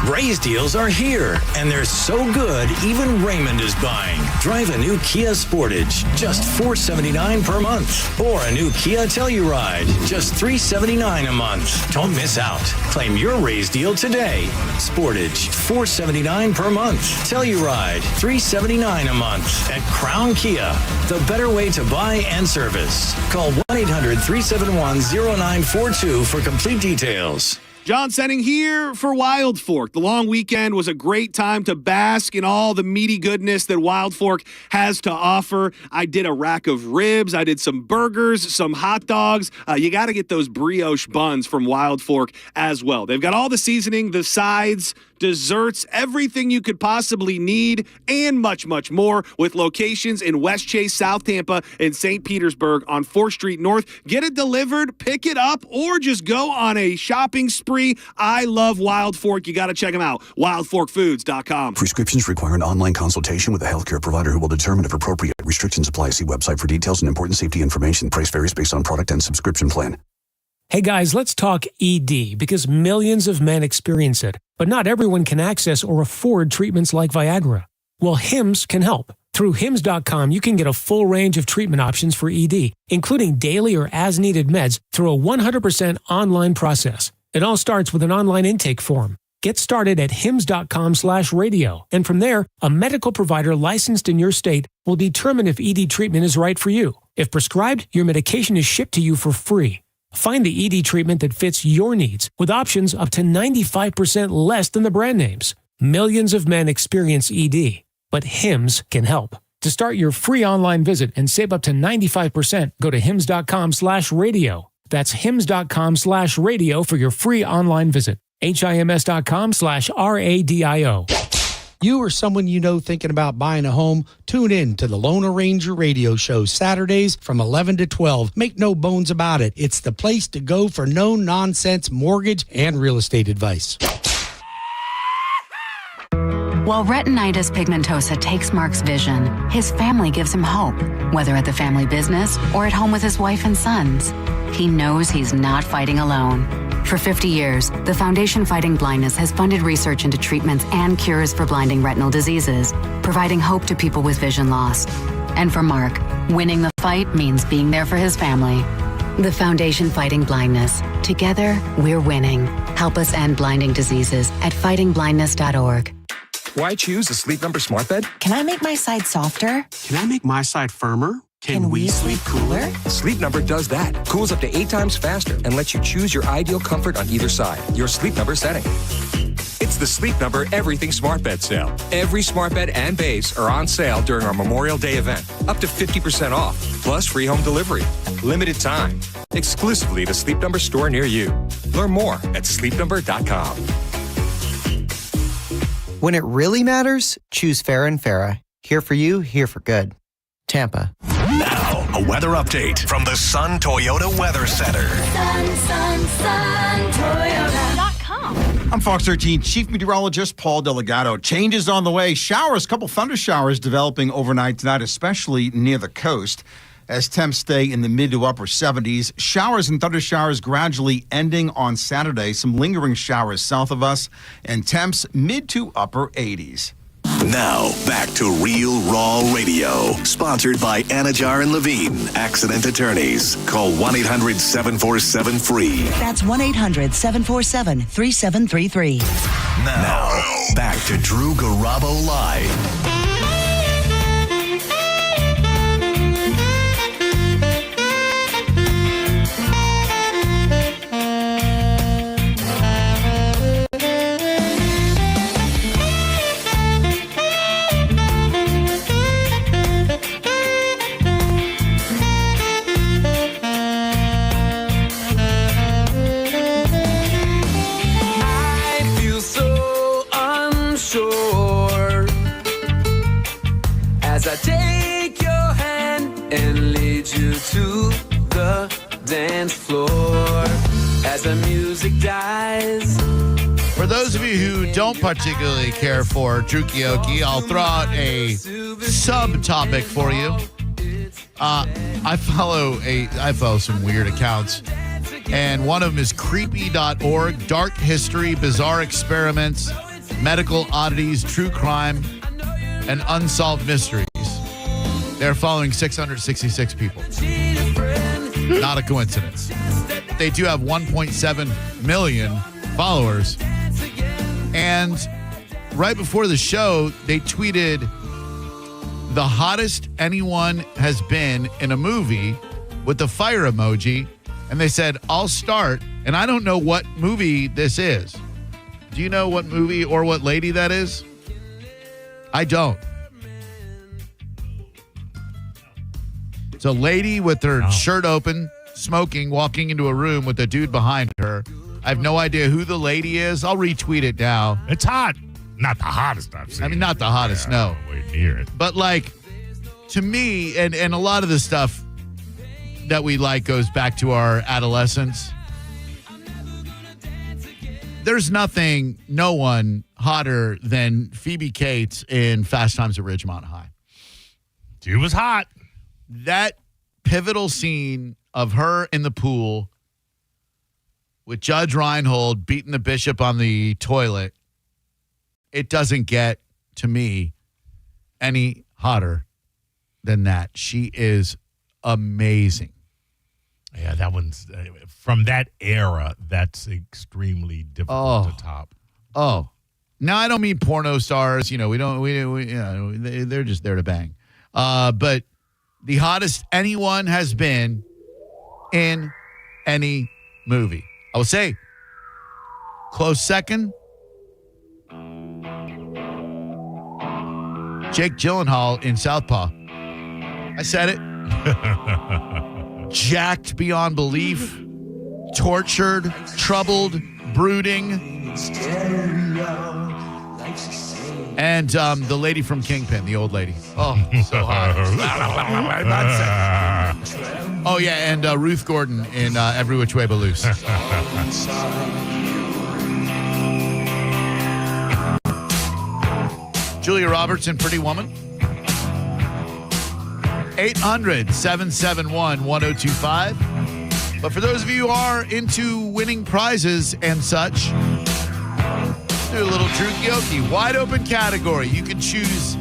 Raise deals are here, and they're so good, even Raymond is buying. Drive a new Kia Sportage, just $479 per month. Or a new Kia Telluride, just $379 a month. Don't miss out. Claim your raise deal today. Sportage, $479 per month. Telluride, $379 a month. At Crown Kia, the better way to buy and service. Call 1-800-371-0942 for complete details. John Senning here for Wild Fork. The long weekend was a great time to bask in all the meaty goodness that Wild Fork has to offer. I did a rack of ribs. I did some burgers, some hot dogs. You got to get those brioche buns from Wild Fork as well. They've got all the seasoning, the sides, desserts, everything you could possibly need, and much, much more, with locations in West Chase, South Tampa, and St. Petersburg on 4th Street North. Get it delivered, pick it up, or just go on a shopping spree. I love Wild Fork. You got to check them out. WildForkFoods.com. Prescriptions require an online consultation with a healthcare provider who will determine if appropriate. Restrictions apply. See website for details and important safety information. Price varies based on product and subscription plan. Hey guys, let's talk ED because millions of men experience it, but not everyone can access or afford treatments like Viagra. Well, HIMS can help. Through HIMS.com, you can get a full range of treatment options for ED, including daily or as-needed meds through a 100% online process. It all starts with an online intake form. Get started at HIMS.com/radio, and from there, a medical provider licensed in your state will determine if ED treatment is right for you. If prescribed, your medication is shipped to you for free. Find the ED treatment that fits your needs with options up to 95% less than the brand names. Millions of men experience ED, but HIMS can help. To start your free online visit and save up to 95%, go to HIMS.com/radio. That's HIMS.com/radio for your free online visit. HIMS.com/RADIO. You or someone you know thinking about buying a home, tune in to the Lone Ranger radio show Saturdays from 11 to 12. Make no bones about it. It's the place to go for no-nonsense mortgage and real estate advice. While retinitis pigmentosa takes Mark's vision, his family gives him hope, whether at the family business or at home with his wife and sons. He knows he's not fighting alone. For 50 years, the Foundation Fighting Blindness has funded research into treatments and cures for blinding retinal diseases, providing hope to people with vision loss. And for Mark, winning the fight means being there for his family. The Foundation Fighting Blindness. Together, we're winning. Help us end blinding diseases at fightingblindness.org. Why choose a Sleep Number smart bed? Can I make my side softer? Can I make my side firmer? Can we sleep cooler? Sleep Number does that. Cools up to 8 times faster and lets you choose your ideal comfort on either side. Your Sleep Number setting. It's the Sleep Number Everything Smart Bed sale. Every smart bed and base are on sale during our Memorial Day event. Up to 50% off, plus free home delivery. Limited time. Exclusively at a Sleep Number store near you. Learn more at sleepnumber.com. When it really matters, choose Farrah & Farrah. Here for you, here for good. Tampa. Now, a weather update from the Sun Toyota Weather Center. SunToyota.com. I'm Fox 13 Chief Meteorologist Paul Delgado. Changes on the way. Showers, a couple thunder showers developing overnight tonight, especially near the coast. As temps stay in the mid to upper 70s. Showers and thunder showers gradually ending on Saturday. Some lingering showers south of us. And temps mid to upper 80s. Now, back to Real Raw Radio. Sponsored by Anajar and Levine, accident attorneys. Call 1-800-747-FREE. That's 1-800-747-3733. Now, back to Drew Garabo Live. dance floor as the music dies. For those of you who don't particularly care for Drukioki, I'll throw out a subtopic for you. I follow some weird accounts, and one of them is creepy.org, dark history, bizarre experiments, medical oddities, true crime, and unsolved mysteries. They're following 666 people. Not a coincidence. They do have 1.7 million followers. And right before the show, they tweeted the hottest anyone has been in a movie with the fire emoji. And they said, I'll start. And I don't know what movie this is. Do you know what movie or what lady that is? I don't. It's a lady with her shirt open, smoking, walking into a room with a dude behind her. I have no idea who the lady is. I'll retweet it now. It's hot. Not the hottest I've seen. I mean, not the hottest, no. Way near it. But, like, to me, and a lot of the stuff that we like goes back to our adolescence. There's no one hotter than Phoebe Cates in Fast Times at Ridgemont High. She was hot. That pivotal scene of her in the pool with Judge Reinhold beating the bishop on the toilet, it doesn't get, to me, any hotter than that. She is amazing. Yeah, that one's from that era. That's extremely difficult to top. Oh, now I don't mean porno stars. You know, they're just there to bang. But the hottest anyone has been in any movie. I will say, close second, Jake Gyllenhaal in Southpaw. I said it. Jacked beyond belief, tortured, troubled, brooding. And the lady from Kingpin, the old lady. Oh, so hot. Oh, yeah, and Ruth Gordon in Every Which Way But Loose. Julia Roberts in Pretty Woman. 800-771-1025. But for those of you who are into winning prizes and such, do a little Drukioki. Wide open category. You can choose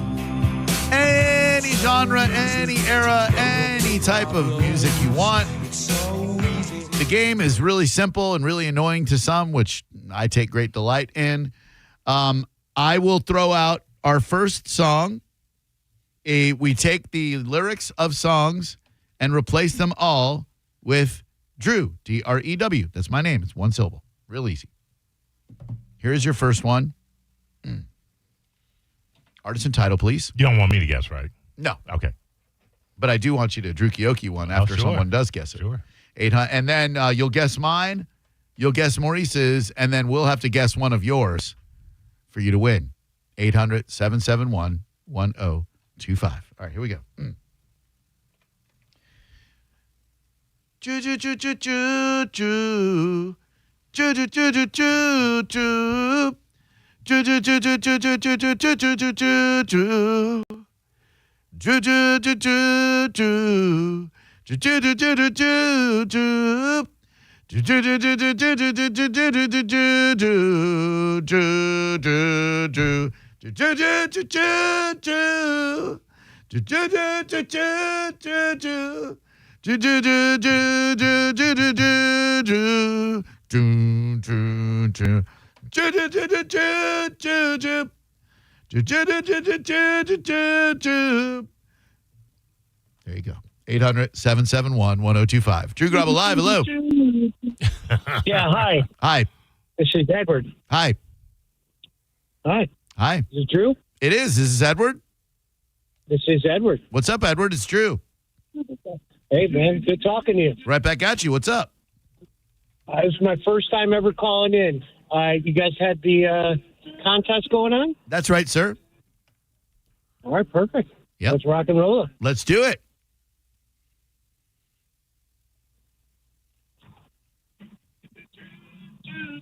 any genre, any era, any type of music you want. The game is really simple and really annoying to some, which I take great delight in. I will throw out our first song. We take the lyrics of songs and replace them all with Drew, D-R-E-W. That's my name. It's one syllable. Real easy. Here's your first one. Artist and title, please. You don't want me to guess, right? No. Okay. But I do want you to Drukioki one after someone does guess it. Sure. 800, and then you'll guess mine, you'll guess Maurice's, and then we'll have to guess one of yours for you to win. 800-771-1025. All right, here we go. There you go. 800-771-1025. Drew Grabo Live. Hello. Yeah, hi. Hi. This is Edward. Hi. Hi. Hi. Is it Drew? It is. This is Edward. This is Edward. What's up, Edward? It's Drew. Hey, man. Good talking to you. Right back at you. What's up? This is my first time ever calling in. You guys had the contest going on? That's right, sir. All right, perfect. Yep. Let's rock and roll it. Let's do it.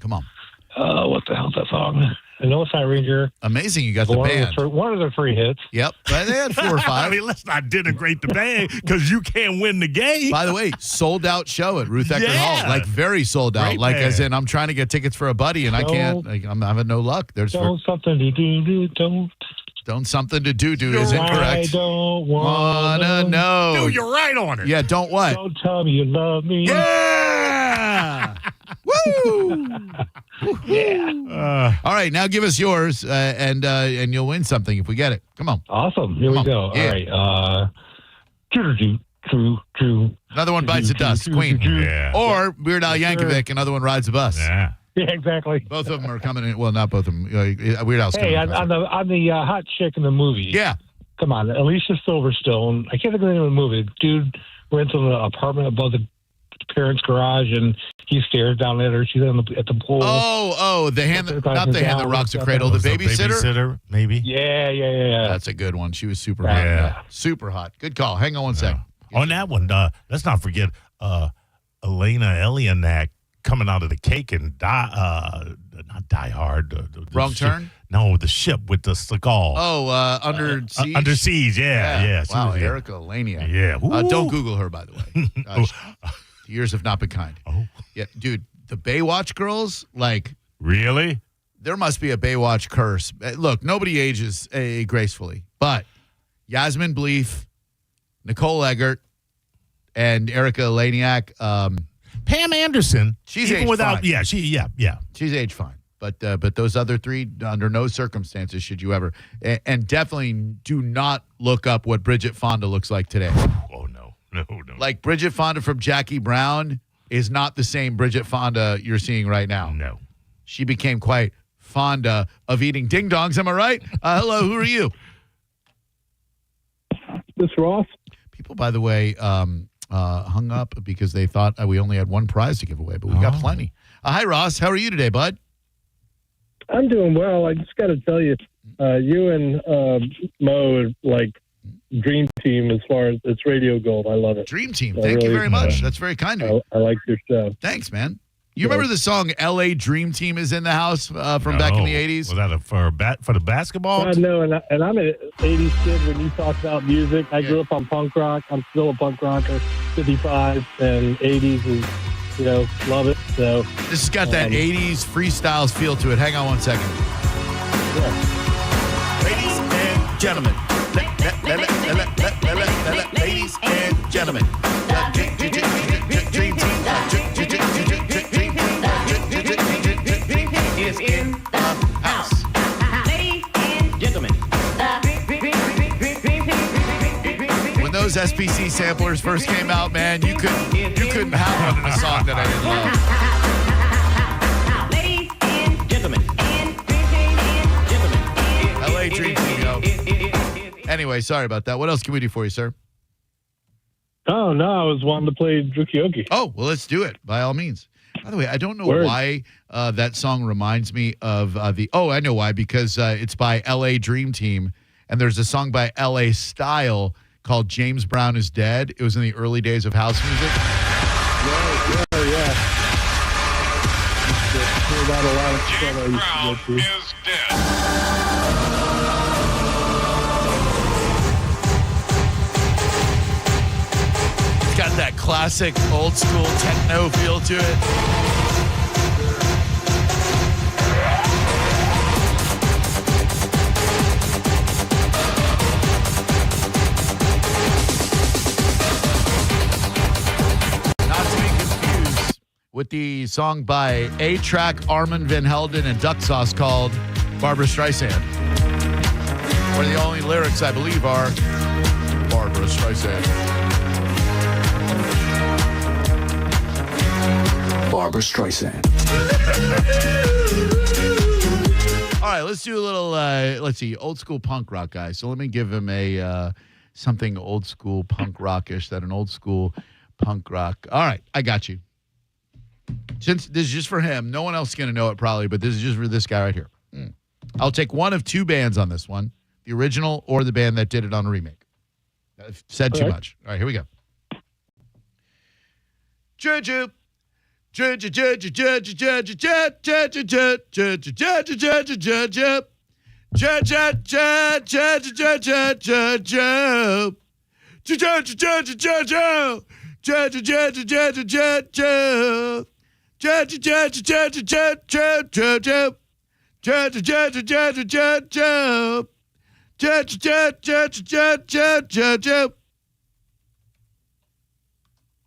Come on. What the hell's that song? I know it's Night Ranger. Amazing, you got the band. One of the 3 hits. Yep. They had 4 or 5. I mean, let's not denigrate the band because you can't win the game. By the way, sold out show at Ruth Eckerd Hall. Like, very sold out. Great like, band. as in, I'm trying to get tickets for a buddy, and I can't. Like, I'm having no luck. There's Something to do. Don't something to do is incorrect. I don't wanna know. Dude, you're right on it. Yeah, don't what? Don't tell me you love me. Yeah! Woo! Yeah. All right, now give us yours, and you'll win something if we get it. Come on. Awesome. Here we go. Yeah. All right. True. Another one bites the dust. Queen. Yeah. Or Weird Al Yankovic. Another one rides the bus. Yeah. Yeah, exactly. Both of them are coming in. Well, not both of them. Weird Al's coming Hey, in. on the hot chick in the movie. Yeah. Come on, Alicia Silverstone. I can't think of the name of the movie. Dude rents an apartment above the parents' garage, and he stares down at her. She's at the pool. Oh, the hand that, not the hand that rocks the cradle. The babysitter. Maybe. Yeah. That's a good one. She was super hot. Yeah. Super hot. Good call. Hang on one sec. On that one, let's not forget Elena Elianak coming out of the cake and not Die Hard. The Wrong ship. Turn? No, the ship with the Seagal. Under Siege. Under Siege, yeah. She Wow, was- Erica Lania. Yeah. Don't Google her, by the way. Gosh, the years have not been kind. Oh. Yeah, dude, the Baywatch girls, like, Really? there must be a Baywatch curse. Look, nobody ages gracefully, but Yasmin Bleeth, Nicole Eggert, and Erica Laniak. Pam Anderson. She's even aged without. fine. Yeah. She's aged fine. But those other 3, under no circumstances should you ever. And definitely do not look up what Bridget Fonda looks like today. Oh, no. Like, Bridget Fonda from Jackie Brown is not the same Bridget Fonda you're seeing right now. No. She became quite Fonda of eating ding-dongs. Am I right? Hello, who are you? This Ross. People, by the way, hung up because they thought we only had one prize to give away, but we got plenty. Hi, Ross. How are you today, bud? I'm doing well. I just got to tell you, you and Mo are like dream team as far as it's radio gold. I love it. Dream team. I Thank you really- very much. That's very kind of you. I like your show. Thanks, man. You remember the song "L.A. Dream Team" is in the house from back in the '80s? Was that for the basketball? No, and I'm an '80s kid. When you talk about music, I grew up on punk rock. I'm still a punk rocker. 55 and '80s is, love it. So This has got that '80s freestyles feel to it. Hang on one second. Ladies and gentlemen. Ladies and gentlemen. Dream team. Is in the house. Ladies and gentlemen. When those SPC samplers first came out, man, you couldn't have one in a song that I didn't love. Ladies and gentlemen. LA Dream Team, yo. Anyway, sorry about that. What else can we do for you, sir? Oh, no, I was wanting to play Drukioki. Oh, well, let's do it, by all means. By the way, I don't know Word. why that song reminds me of I know why, because it's by LA Dream Team, and there's a song by LA Style called James Brown is Dead. It was in the early days of house music. Yeah. Hear about a lot of stuff I used to go to. It's got that classic old school techno feel to it. Not to be confused with the song by A-Track, Armand Van Helden, and Duck Sauce called Barbara Streisand, where the only lyrics, I believe, are Barbara Streisand. Barbara Streisand. All right, let's do a little, old school punk rock, guys. So let me give him a something old school punk rockish, that an old school punk rock. All right, I got you. Since this is just for him, no one else is going to know it probably, but this is just for this guy right here. I'll take one of 2 bands on this one, the original or the band that did it on a remake. I've said too much. All right, here we go. Choo-choo.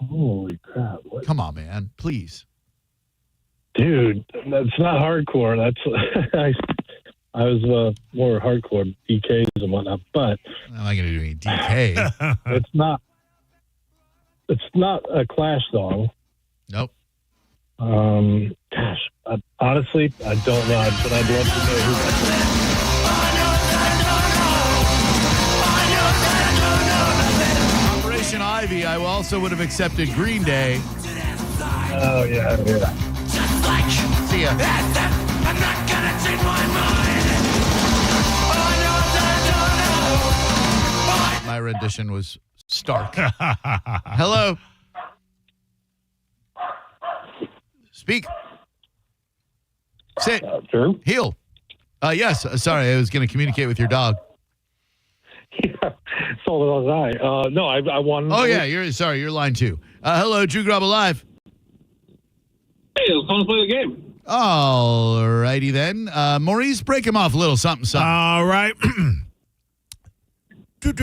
Holy crap. What? Come on, man. Please. Dude, that's not hardcore. That's I was more hardcore DKs and whatnot, but I'm not going to do any DK. it's not a Clash song. Nope. Gosh, honestly, I don't know, but I'd love to know who that is. Operation Ivy, I also would have accepted Green Day. Oh, yeah. See ya. I'm not gonna change my mind. My rendition was stark. Hello. Speak. Sit. True. Heel. Yes. Sorry, I was going to communicate with your dog. Yeah, so was I. No, I won. Oh yeah, you're line 2. Hello, Drew Grubba Live. Hey, let's play the game. All righty then. Maurice, break him off a little something. All right. Good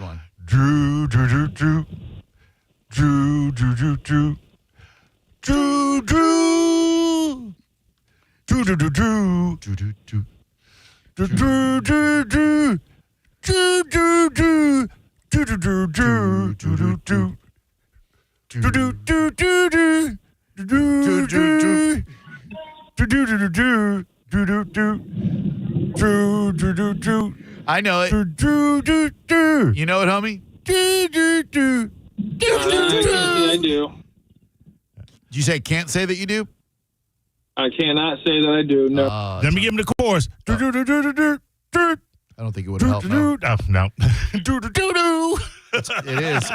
one. I know it. You know it, homie? I do. Did you say can't say that you do? I cannot say that I do. No. Let me give him the chorus. I don't think it would have helped. No. It is.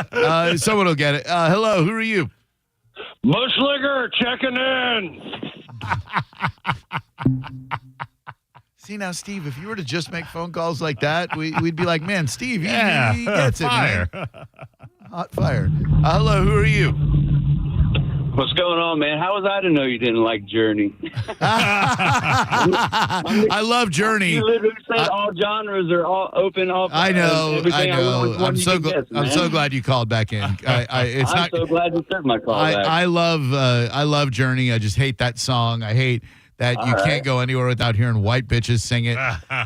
Someone will get it. Hello, who are you? Mushlinger checking in. See now, Steve, if you were to just make phone calls like that, we'd be like, man, Steve, he Yeah, gets fire. it, man. Hot fire. Hello, who are you? What's going on, man? How was I to know you didn't like Journey? I love Journey. You literally said all genres are all open. I know. I'm so glad. I'm so glad you called back in. I'm so glad you took my call back. I love Journey. I just hate that song. I hate that you can't go anywhere without hearing white bitches sing it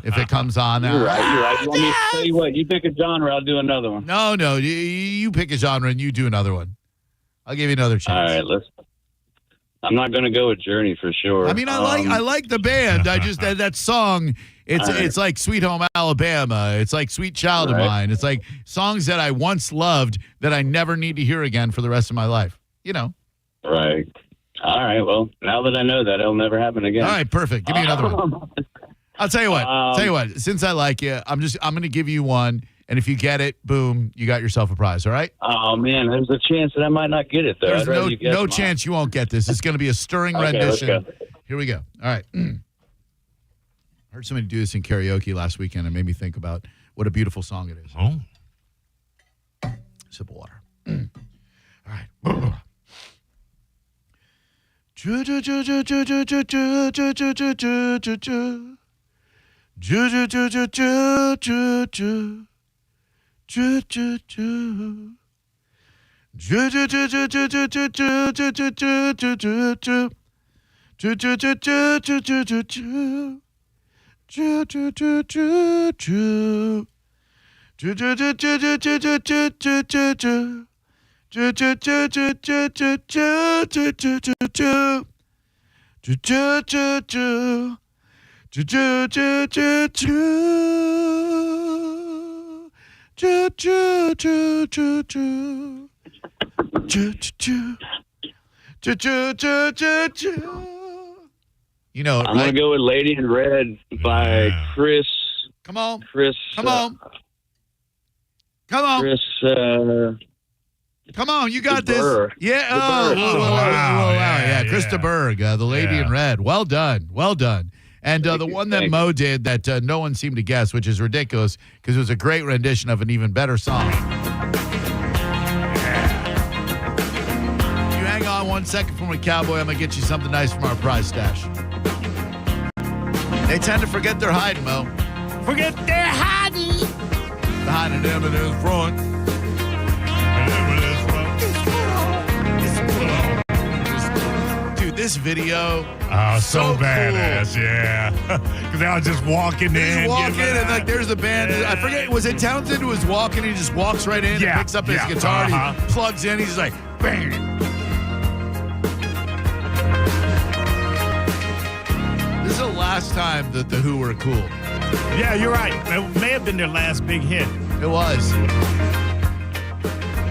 if it comes on. You're right. You want me to tell you what? You pick a genre, I'll do another one. No. You pick a genre and you do another one. I'll give you another chance. All right, I'm not going to go with Journey for sure. I mean, I like the band. I just that song. It's like Sweet Home Alabama. It's like Sweet Child of Mine. It's like songs that I once loved that I never need to hear again for the rest of my life. You know. Right. All right. Well, now that I know that, it'll never happen again. All right. Perfect. Give me another one. I'll tell you what. Since I like you, I'm going to give you one. And if you get it, boom, you got yourself a prize, all right? Oh, man, there's a chance that I might not get it, though. There's no chance you won't get this. It's going to be a stirring rendition. Let's go. Here we go. All right. I heard somebody do this in karaoke last weekend and made me think about what a beautiful song it is. Oh. Sip of water. All right. You know, I'm going to go with Lady in Red by Chris Come on. Chris. Come on. Come on. Chris. Come on, you got this. DeBurr. Yeah. DeBurr. Wow. Yeah. Krista Berg, the lady in red. Well done. And the one that Mo did that no one seemed to guess, which is ridiculous because it was a great rendition of an even better song. You hang on 1 second for me, Cowboy. I'm going to get you something nice from our prize stash. They tend to forget they're hiding, Mo. Forget they're hiding. They're hiding them in his front. Dude, this video. Oh, so badass, cool. yeah. Because they all just walking in. He's walking and like there's the band. I forget, was it Townsend who was walking? He just walks right in and picks up his guitar. And he plugs in. He's like, bang. This is the last time that the Who were cool. Yeah, you're right. It may have been their last big hit. It was.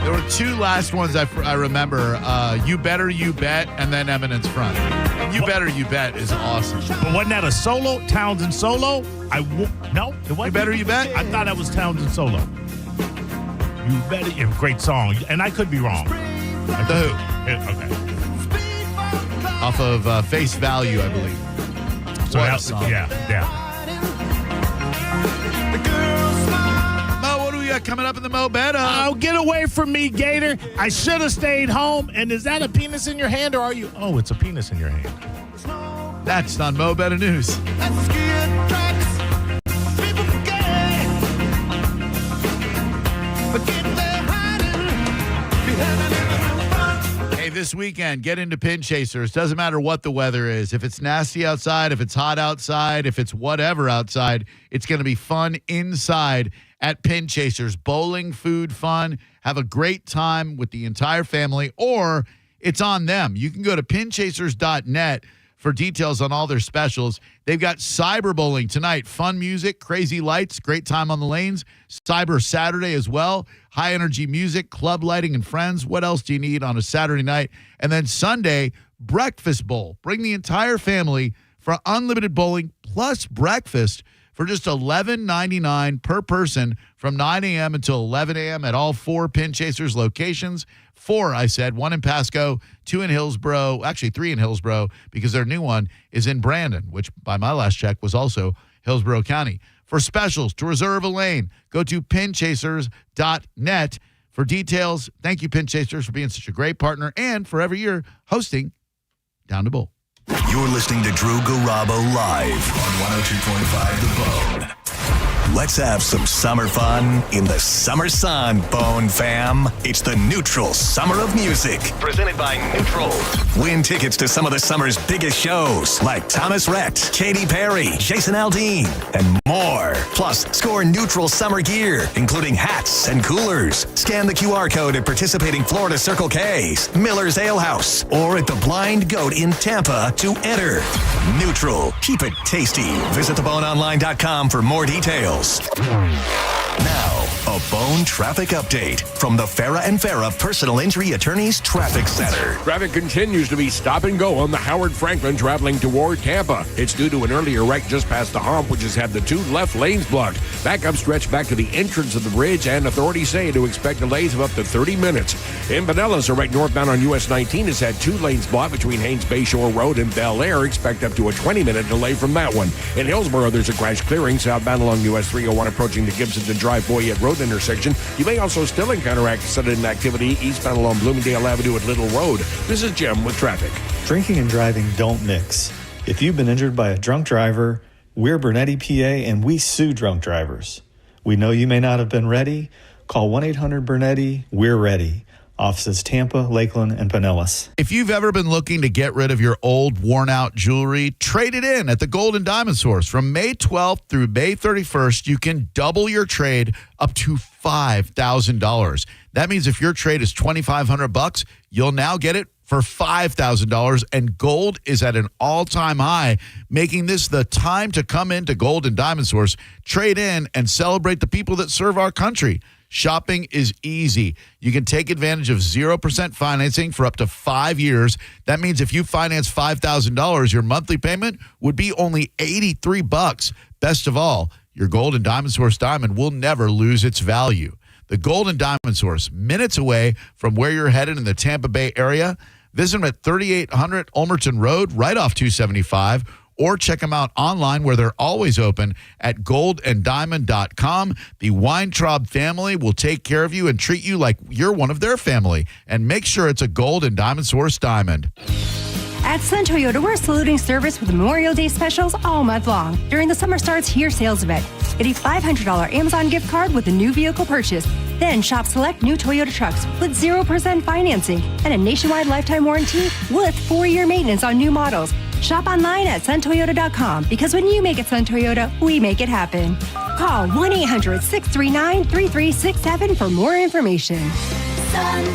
There were two last ones I remember. You Better You Bet, and then Eminence Front. You Better You Bet is awesome. But wasn't that a solo? Townsend solo? No, it wasn't. You Better You Bet? I thought that was Townsend solo. You Better. Great song. And I could be wrong. The Who. Okay. Off of Face Value, I believe. So that's yeah. Mo, what do we got coming up in the Mo Bet? Oh, get away from me, Gator. I should have stayed home. And is that a penis in your hand or are you? Oh, it's a penis in your hand. That's on Mo Better News. Hey, this weekend, get into Pin Chasers. Doesn't matter what the weather is. If it's nasty outside, if it's hot outside, if it's whatever outside, it's going to be fun inside at Pin Chasers. Bowling, food, fun. Have a great time with the entire family, or it's on them. You can go to pinchasers.net for details on all their specials. They've got cyber bowling tonight. Fun music, crazy lights, great time on the lanes. Cyber Saturday as well. High energy music, club lighting, and friends. What else do you need on a Saturday night? And then Sunday, breakfast bowl. Bring the entire family for unlimited bowling plus breakfast for just $11.99 per person from 9 a.m. until 11 a.m. at all 4 Pin Chasers locations. 4, I said, 1 in Pasco, 2 in Hillsboro, actually 3 in Hillsboro, because their new one is in Brandon, which by my last check was also Hillsborough County. For specials, to reserve a lane, go to pinchasers.net for details. Thank you, Pin Chasers, for being such a great partner and for every year hosting Down to Bowl. You're listening to Drew Garabo live on 102.5 The Bone. Let's have some summer fun in the summer sun, Bone fam. It's the Neutral Summer of Music, presented by Neutral. Win tickets to some of the summer's biggest shows, like Thomas Rhett, Katy Perry, Jason Aldean, and more. Plus, score Neutral summer gear, including hats and coolers. Scan the QR code at participating Florida Circle K's, Miller's Ale House, or at the Blind Goat in Tampa to enter. Neutral. Keep it tasty. Visit theboneonline.com for more details. Now, a Bone traffic update from the Farah and Farah Personal Injury Attorneys Traffic Center. Traffic continues to be stop and go on the Howard Franklin traveling toward Tampa. It's due to an earlier wreck just past the hump, which has had the 2 left lanes blocked. Backup stretch back to the entrance of the bridge, and authorities say to expect delays of up to 30 minutes. In Pinellas, a wreck northbound on US 19 has had 2 lanes blocked between Haynes Bayshore Road and Bel Air. Expect up to a 20-minute delay from that one. In Hillsborough, there's a crash clearing southbound along US 301 approaching the Gibson Drive Boyette Road intersection. You may also still encounter sudden activity eastbound along Bloomingdale Avenue at Little Road. This is Jim with traffic. Drinking and driving don't mix. If you've been injured by a drunk driver, we're Bernetti PA and we sue drunk drivers. We know you may not have been ready. Call 1-800-BERNETTI. We're ready. Offices Tampa, Lakeland, and Pinellas. If you've ever been looking to get rid of your old, worn-out jewelry, trade it in at the Gold and Diamond Source. From May 12th through May 31st, you can double your trade up to $5,000. That means if your trade is $2,500, you'll now get it for $5,000, and gold is at an all-time high, making this the time to come into Gold and Diamond Source, trade in, and celebrate the people that serve our country. Shopping is easy. You can take advantage of 0% financing for up to 5 years. That means if you finance $5,000, your monthly payment would be only $83. Best of all, your Gold and Diamond Source diamond will never lose its value. The Gold and Diamond Source, minutes away from where you're headed in the Tampa Bay area. Visit them at 3800 Ulmerton Road, right off 275, or check them out online where they're always open at goldanddiamond.com. The Weintraub family will take care of you and treat you like you're one of their family. And make sure it's a Gold and Diamond Source diamond. At Sun Toyota, we're saluting service with Memorial Day specials all month long during the Summer Starts Here sales event. Get a $500 Amazon gift card with a new vehicle purchase. Then shop select new Toyota trucks with 0% financing and a nationwide lifetime warranty with 4-year maintenance on new models. Shop online at suntoyota.com because when you make it Sun Toyota, we make it happen. Call 1-800-639-3367 for more information. Sun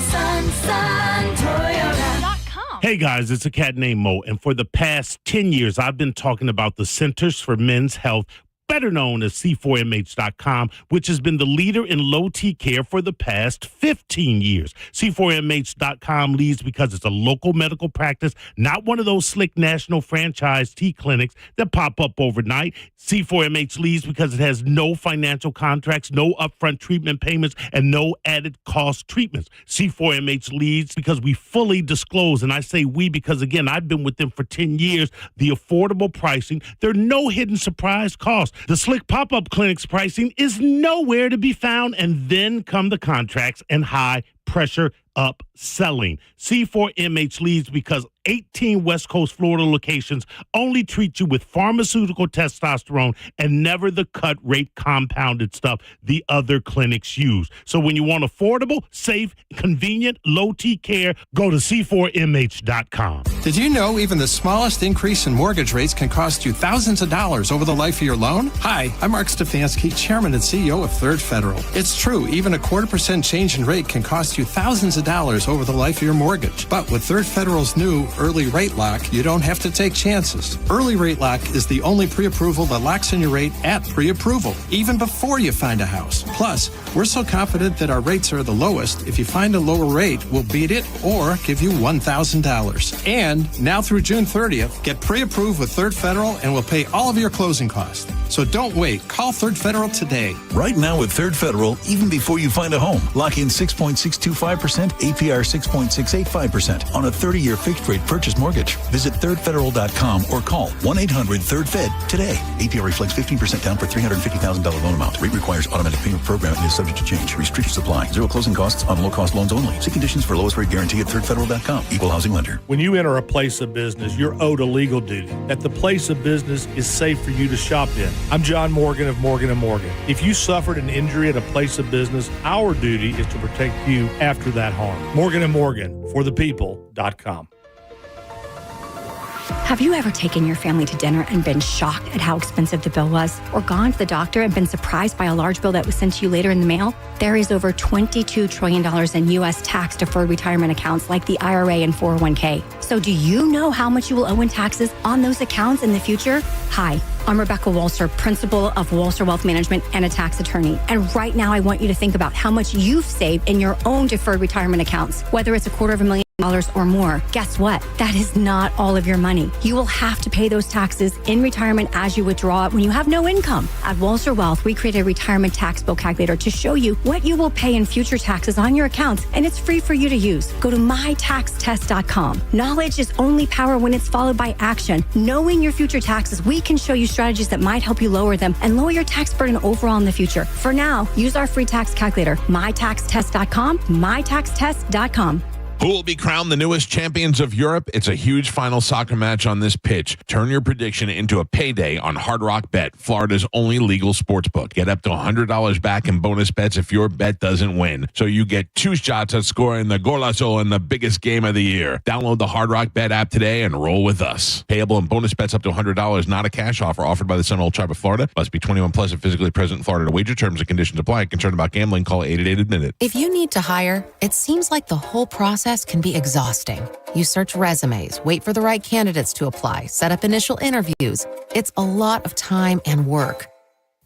Toyota. Hey guys, it's a cat named Mo, and for the past 10 years, I've been talking about the Centers for Men's Health, better known as C4MH.com, which has been the leader in low-T care for the past 15 years. C4MH.com leads because it's a local medical practice, not one of those slick national franchise T clinics that pop up overnight. C4MH leads because it has no financial contracts, no upfront treatment payments, and no added cost treatments. C4MH leads because we fully disclose, and I say we because, again, I've been with them for 10 years, the affordable pricing. There are no hidden surprise costs. The slick pop-up clinics pricing is nowhere to be found, and then come the contracts and high-pressure upselling. C4MH leads because 18 West Coast Florida locations only treat you with pharmaceutical testosterone and never the cut rate compounded stuff the other clinics use. So when you want affordable, safe, convenient, low-T care, go to C4MH.com. Did you know even the smallest increase in mortgage rates can cost you thousands of dollars over the life of your loan? Hi, I'm Mark Stefanski, Chairman and CEO of Third Federal. It's true, even a 0.25% change in rate can cost you thousands of dollars over the life of your mortgage. But with Third Federal's new Early Rate Lock, you don't have to take chances. Early Rate Lock is the only pre-approval that locks in your rate at pre-approval, even before you find a house. Plus, we're so confident that our rates are the lowest, if you find a lower rate, we'll beat it or give you $1,000. And now through June 30th, get pre-approved with Third Federal and we'll pay all of your closing costs. So don't wait. Call Third Federal today. Right now with Third Federal, even before you find a home, lock in 6.625%, APR 6.685% on a 30-year fixed-rate purchase mortgage. Visit thirdfederal.com or call 1-800-3RD-FED today. APR reflects 15% down for $350,000 loan amount. Rate requires automatic payment program and is subject to change. Restrictions apply. Zero closing costs on low-cost loans only. See conditions for lowest rate guarantee at thirdfederal.com. Equal housing lender. When you enter a place of business, you're owed a legal duty that the place of business is safe for you to shop in. I'm John Morgan of Morgan & Morgan. If you suffered an injury at a place of business, our duty is to protect you after that harm. Morgan & Morgan, for the people.com. Have you ever taken your family to dinner and been shocked at how expensive the bill was? Or gone to the doctor and been surprised by a large bill that was sent to you later in the mail? There is over $22 trillion in U.S. tax-deferred retirement accounts like the IRA and 401k. So do you know how much you will owe in taxes on those accounts in the future? Hi, I'm Rebecca Walser, principal of Walser Wealth Management and a tax attorney. And right now I want you to think about how much you've saved in your own deferred retirement accounts, whether it's $250,000 or more. Guess what? That is not all of your money. You will have to pay those taxes in retirement as you withdraw it when you have no income. At Walser Wealth, we created a retirement tax bill calculator to show you what you will pay in future taxes on your accounts, and it's free for you to use. Go to mytaxtest.com. Knowledge is only power when it's followed by action. Knowing your future taxes, we can show you strategies that might help you lower them and lower your tax burden overall in the future. For now, use our free tax calculator, mytaxtest.com, mytaxtest.com. Who will be crowned the newest champions of Europe? It's a huge final soccer match on this pitch. Turn your prediction into a payday on Hard Rock Bet, Florida's only legal sports book. Get up to $100 back in bonus bets if your bet doesn't win. So you get 2 shots at scoring the golazo in the biggest game of the year. Download the Hard Rock Bet app today and roll with us. Payable in bonus bets up to $100, not a cash offer offered by the Seminole Tribe of Florida. Must be 21 plus and physically present in Florida to wager. Terms and conditions apply. Concerned about gambling? Call 888-ADMIT-IT. If you need to hire, it seems like the whole process can be exhausting. You search resumes, wait for the right candidates to apply, set up initial interviews. It's a lot of time and work.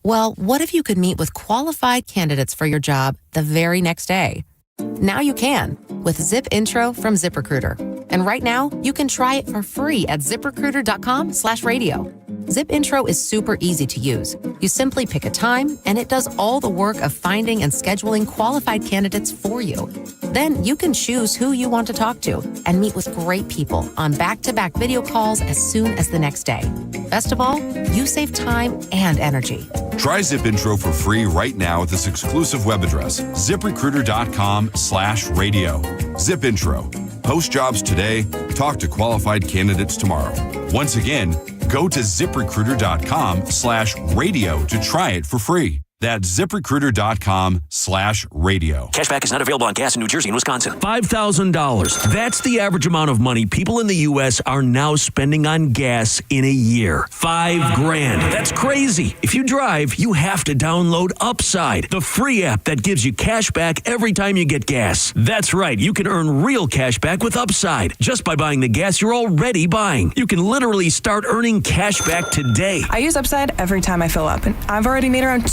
Well, what if you could meet with qualified candidates for your job the very next day? Now you can with Zip Intro from ZipRecruiter. And right now, you can try it for free at ZipRecruiter.com/radio. Zip Intro is super easy to use. You simply pick a time, and it does all the work of finding and scheduling qualified candidates for you. Then you can choose who you want to talk to and meet with great people on back-to-back video calls as soon as the next day. Best of all, you save time and energy. Try Zip Intro for free right now at this exclusive web address, ZipRecruiter.com/radio. Zip Intro. Post jobs today, talk to qualified candidates tomorrow. Once again, go to ZipRecruiter.com/radio to try it for free. That's ZipRecruiter.com/radio. Cashback is not available on gas in New Jersey and Wisconsin. $5,000. That's the average amount of money people in the U.S. are now spending on gas in a year. $5,000. That's crazy. If you drive, you have to download Upside, the free app that gives you cash back every time you get gas. That's right. You can earn real cash back with Upside just by buying the gas you're already buying. You can literally start earning cash back today. I use Upside every time I fill up, and I've already made around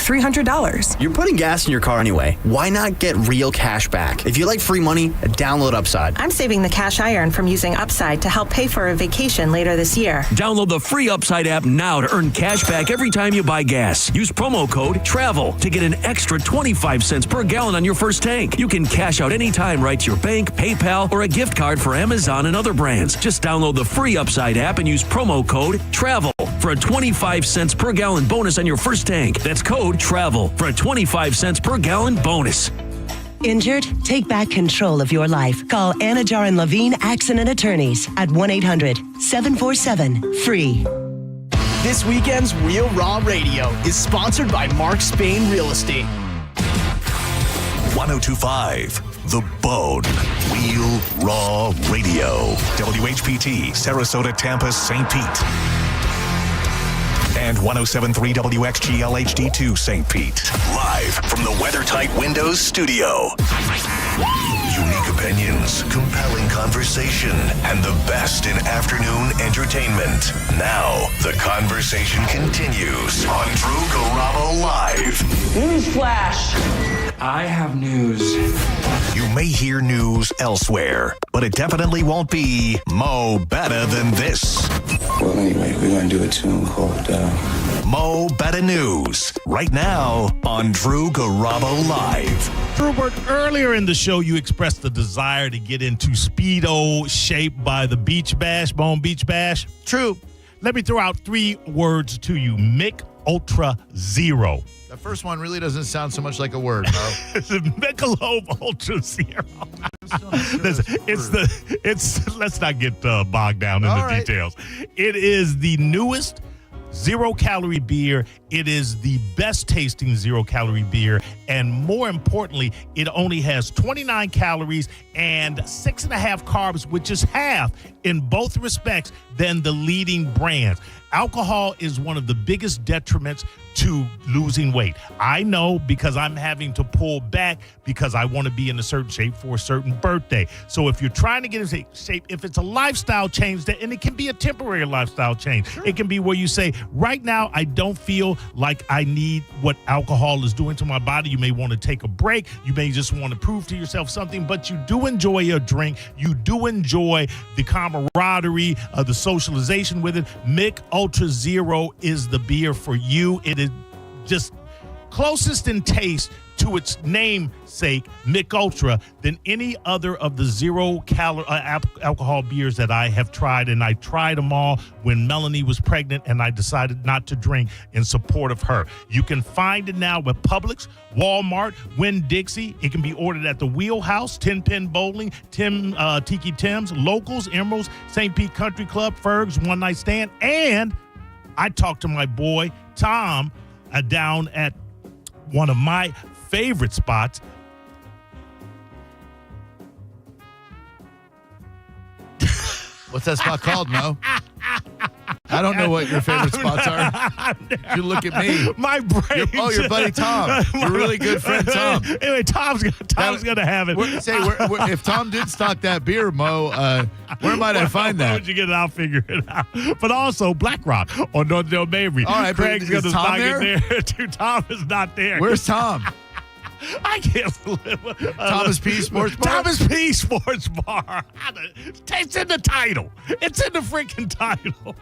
$300. You're putting gas in your car anyway. Why not get real cash back? If you like free money, download Upside. I'm saving the cash I earn from using Upside to help pay for a vacation later this year. Download the free Upside app now to earn cash back every time you buy gas. Use promo code TRAVEL to get an extra 25 cents per gallon on your first tank. You can cash out anytime right to your bank, PayPal, or a gift card for Amazon and other brands. Just download the free Upside app and use promo code TRAVEL for a 25 cents per gallon bonus on your first tank. That's code TRAVEL for a 25 cents per gallon bonus. Injured? Take back control of your life. Call Anajar and Levine Accident Attorneys at 1-800-747-FREE. This weekend's Real Raw Radio is sponsored by Mark Spain Real Estate. 1025 The Bone. Real Raw Radio. WHPT, Sarasota, Tampa, St. Pete. And 107.3 WXGL HD2 St. Pete. Live from the WeatherTight Windows studio. Unique opinions, compelling conversation, and the best in afternoon entertainment. Now, the conversation continues on Drew Garabo Live. Newsflash. I have news. You may hear news elsewhere, but it definitely won't be Mo Better Than This. Well, anyway, we're going to do a tune called Mo Better News, right now on Drew Garabo Live. Rupert, earlier in the show, you expressed the desire to get into Speedo shape by the Beach Bash, Bone Beach Bash. True. Let me throw out 3 words to you. Mick Ultra Zero. The first one really doesn't sound so much like a word, bro. Michelob Ultra Zero. Let's not get bogged down in the details. It is the newest zero-calorie beer. It is the best-tasting zero-calorie beer. And more importantly, it only has 29 calories and 6.5 carbs, which is half in both respects than the leading brands. Alcohol is one of the biggest detriments to losing weight. I know because I'm having to pull back because I want to be in a certain shape for a certain birthday. So if you're trying to get in shape, if it's a lifestyle change, and it can be a temporary lifestyle change, it can be where you say, right now, I don't feel like I need what alcohol is doing to my body. You may want to take a break. You may just want to prove to yourself something, but you do enjoy your drink. You do enjoy the camaraderie, the socialization with it. Mick Ultra Zero is the beer for you. It is just closest in taste to its namesake, Mick Ultra, than any other of the zero-calorie alcohol beers that I have tried. And I tried them all when Melanie was pregnant, and I decided not to drink in support of her. You can find it now at Publix, Walmart, Winn-Dixie. It can be ordered at the Wheelhouse, 10 Pin Bowling, Tiki Tim's, Locals, Emeralds, St. Pete Country Club, Ferg's, One Night Stand. And I talked to my boy, Tom, down at one of my favorite spots. What's that spot called, Mo? I don't know what your favorite spots are. You look at me. My brain. Your buddy Tom. Your really good friend Tom. Anyway, Tom's going to have it. If Tom did stock that beer, Mo, where might I find that? Where'd you get it? I'll figure it out. But also Black Rock on North Dale Mabry. All right, Craig's going to stock there? it there. Dude, Tom is not there. Where's Tom? I can't believe Thomas P. Sports Bar? Thomas P. Sports Bar. It's in the title. It's in the freaking title.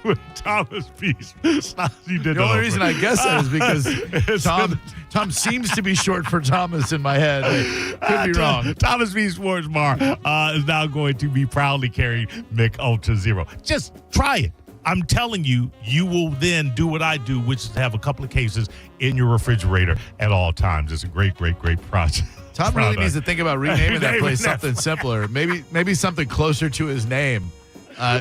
With Thomas Peace. The only reason I guess that is because Tom seems to be short for Thomas in my head. Could be wrong. Thomas B. Sports Bar is now going to be proudly carrying Mick Ultra Zero. Just try it. I'm telling you, you will then do what I do, which is have a couple of cases in your refrigerator at all times. It's a great project. Tom really needs to think about renaming that place something simpler. Maybe something closer to his name.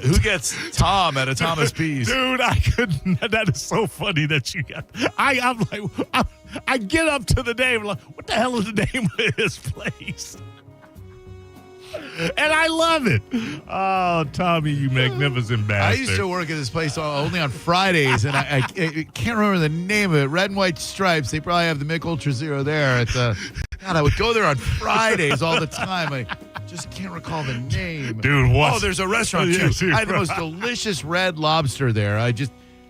Who gets Tom at a Thomas Pease? Dude, I couldn't. That is so funny that you got. I'm like, I get up to the name. Like, what the hell is the name of this place? And I love it. Oh, Tommy, you magnificent bastard. I used to work at this place only on Fridays, and I can't remember the name of it. Red and White Stripes. They probably have the Mick Ultra Zero there. God, I would go there on Fridays all the time. I just can't recall the name. Dude, what? Oh, there's a restaurant, too. I had the most delicious red lobster there.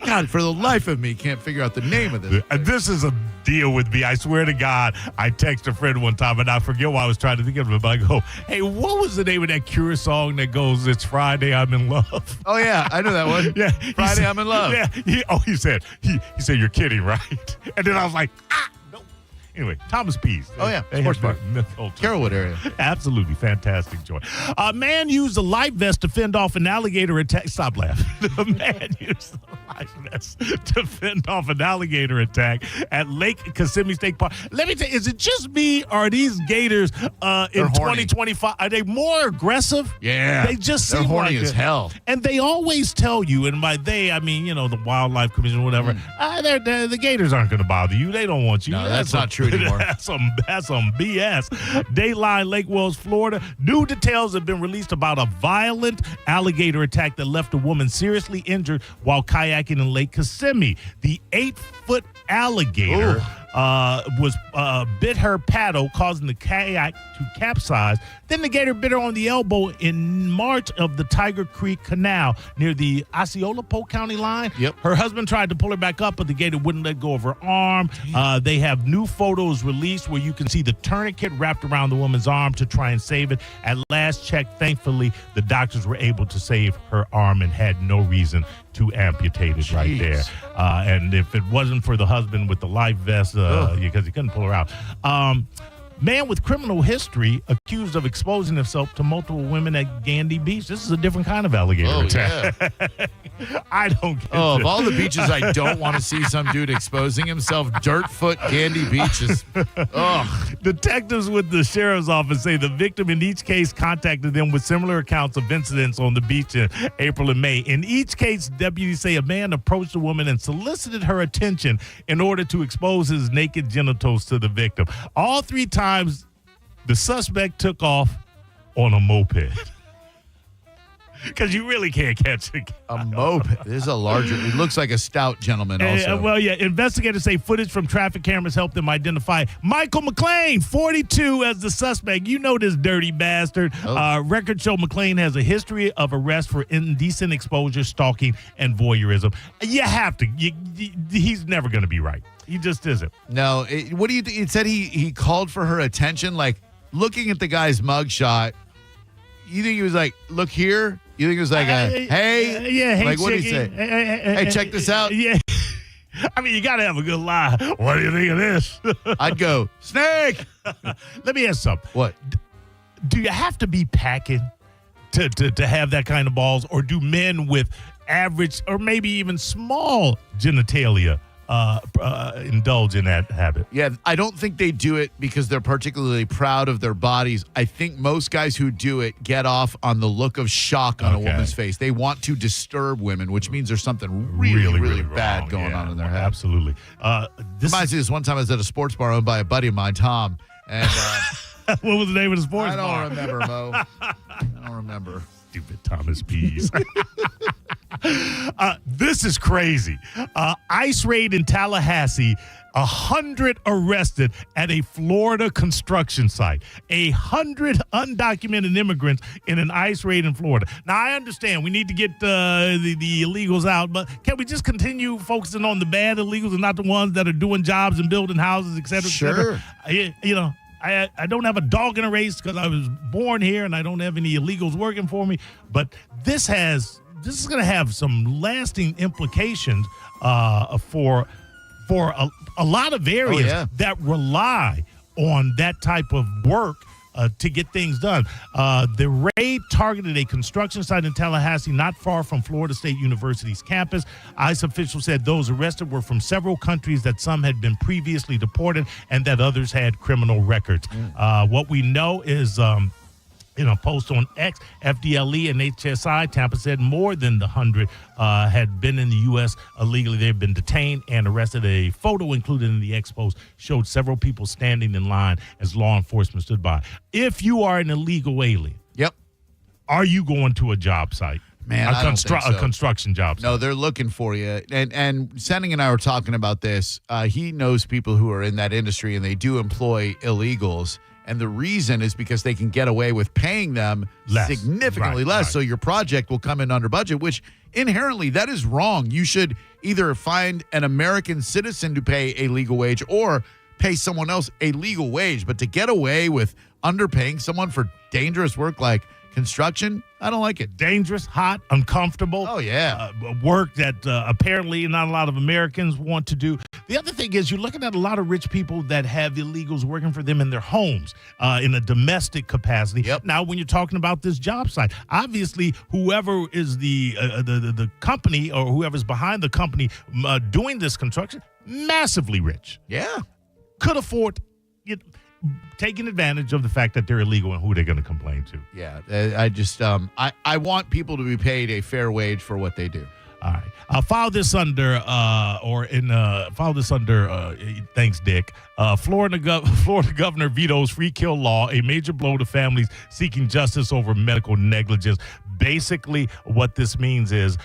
God, for the life of me, can't figure out the name of this. This is a deal with me. I swear to God, I texted a friend one time, and I forget what I was trying to think of it, but I go, hey, what was the name of that Cure song that goes, it's Friday, I'm in love? Oh, yeah, I know that one. Yeah, Friday, I'm in love. Yeah, he said, you're kidding, right? And then I was like, no. Anyway, Thomas Pease. Oh, yeah, Sports Bar. Carrollwood area. Absolutely fantastic joy. A man used a life vest to fend off an alligator attack. Stop laughing. A man used a life vest to fend off an alligator attack at Lake Kissimmee State Park. Let me tell you, is it just me or are these gators in 2025? Are they more aggressive? Yeah. They just they're seem horny like as hell. And they always tell you, and by they, I mean, the Wildlife Commission or whatever, the gators aren't going to bother you. They don't want you. No, that's not true anymore. That's some BS. Dayline, Lake Wells, Florida. New details have been released about a violent alligator attack that left a woman seriously injured while kayaking in Lake Kissimmee. The 8-foot alligator bit her paddle, causing the kayak to capsize. Then the gator bit her on the elbow in March of the Tiger Creek Canal near the Osceola County line. Yep. Her husband tried to pull her back up, but the gator wouldn't let go of her arm. They have new photos released where you can see the tourniquet wrapped around the woman's arm to try and save it. At last check, thankfully, the doctors were able to save her arm and had no reason to amputate it right there. And if it wasn't for the husband with the life vest, because he couldn't pull her out. Man with criminal history accused of exposing himself to multiple women at Gandy Beach. This is a different kind of alligator attack. Yeah. I don't get of all the beaches I don't want to see some dude exposing himself, Dirtfoot Gandy Beach is, Detectives with the sheriff's office say the victim in each case contacted them with similar accounts of incidents on the beach in April and May. In each case, deputies say a man approached the woman and solicited her attention in order to expose his naked genitals to the victim. All 3 times, the suspect took off on a moped. Because you really can't catch a moped. This is a larger. It looks like a stout gentleman. Also, investigators say footage from traffic cameras helped them identify Michael McLean, 42, as the suspect. You know this dirty bastard. Records show McLean has a history of arrest for indecent exposure, stalking, and voyeurism. You have to. He's never going to be right. He just isn't. No. What do you think? It said he called for her attention. Like, looking at the guy's mugshot, you think he was like, look here? You think it was like hey? Hey, like, what did he say? Hey, check this out. Yeah. I mean, you got to have a good lie. What do you think of this? I'd go, snake. Let me ask something. What? Do you have to be packing to have that kind of balls, or do men with average or maybe even small genitalia indulge in that habit? Yeah, I don't think they do it because they're particularly proud of their bodies. I think most guys who do it get off on the look of shock on a woman's face. They want to disturb women, which means there's something really bad going on in their head. Absolutely. Reminds me of this one time I was at a sports bar owned by a buddy of mine, Tom, and what was the name of the sports bar? I don't remember, Mo. I don't remember. Stupid Thomas Pease. This is crazy. ICE raid in Tallahassee, 100 arrested at a Florida construction site. 100 undocumented immigrants in an ICE raid in Florida. Now, I understand we need to get the illegals out, but can we just continue focusing on the bad illegals and not the ones that are doing jobs and building houses, et cetera, Sure. et cetera? I don't have a dog in a race because I was born here and I don't have any illegals working for me, but this has this is going to have some lasting implications for a lot of areas that rely on that type of work to get things done. The raid targeted a construction site in Tallahassee, not far from Florida State University's campus. ICE officials said those arrested were from several countries, that some had been previously deported and that others had criminal records. What we know is in a post on X, FDLE and HSI, Tampa said more than 100 had been in the U.S. illegally. They've been detained and arrested. A photo included in the X post showed several people standing in line as law enforcement stood by. If you are an illegal alien, are you going to a job site? Man, I don't think so. A construction job site. No, they're looking for you. And Senning and I were talking about this. He knows people who are in that industry, and they do employ illegals. And the reason is because they can get away with paying them significantly less. So your project will come in under budget, which inherently that is wrong. You should either find an American citizen to pay a legal wage or pay someone else a legal wage. But to get away with underpaying someone for dangerous work like construction, I don't like it. Dangerous, hot, uncomfortable. Oh, yeah. Work that apparently not a lot of Americans want to do. The other thing is you're looking at a lot of rich people that have illegals working for them in their homes in a domestic capacity. Now, when you're talking about this job site, obviously whoever is the company or whoever's behind the company doing this construction, massively rich. Yeah. Could afford it. Taking advantage of the fact that they're illegal and who they're going to complain to. Yeah, I just I want people to be paid a fair wage for what they do. All right, file this under thanks, Dick. Florida governor vetoes free kill law, a major blow to families seeking justice over medical negligence. Basically, what this means is,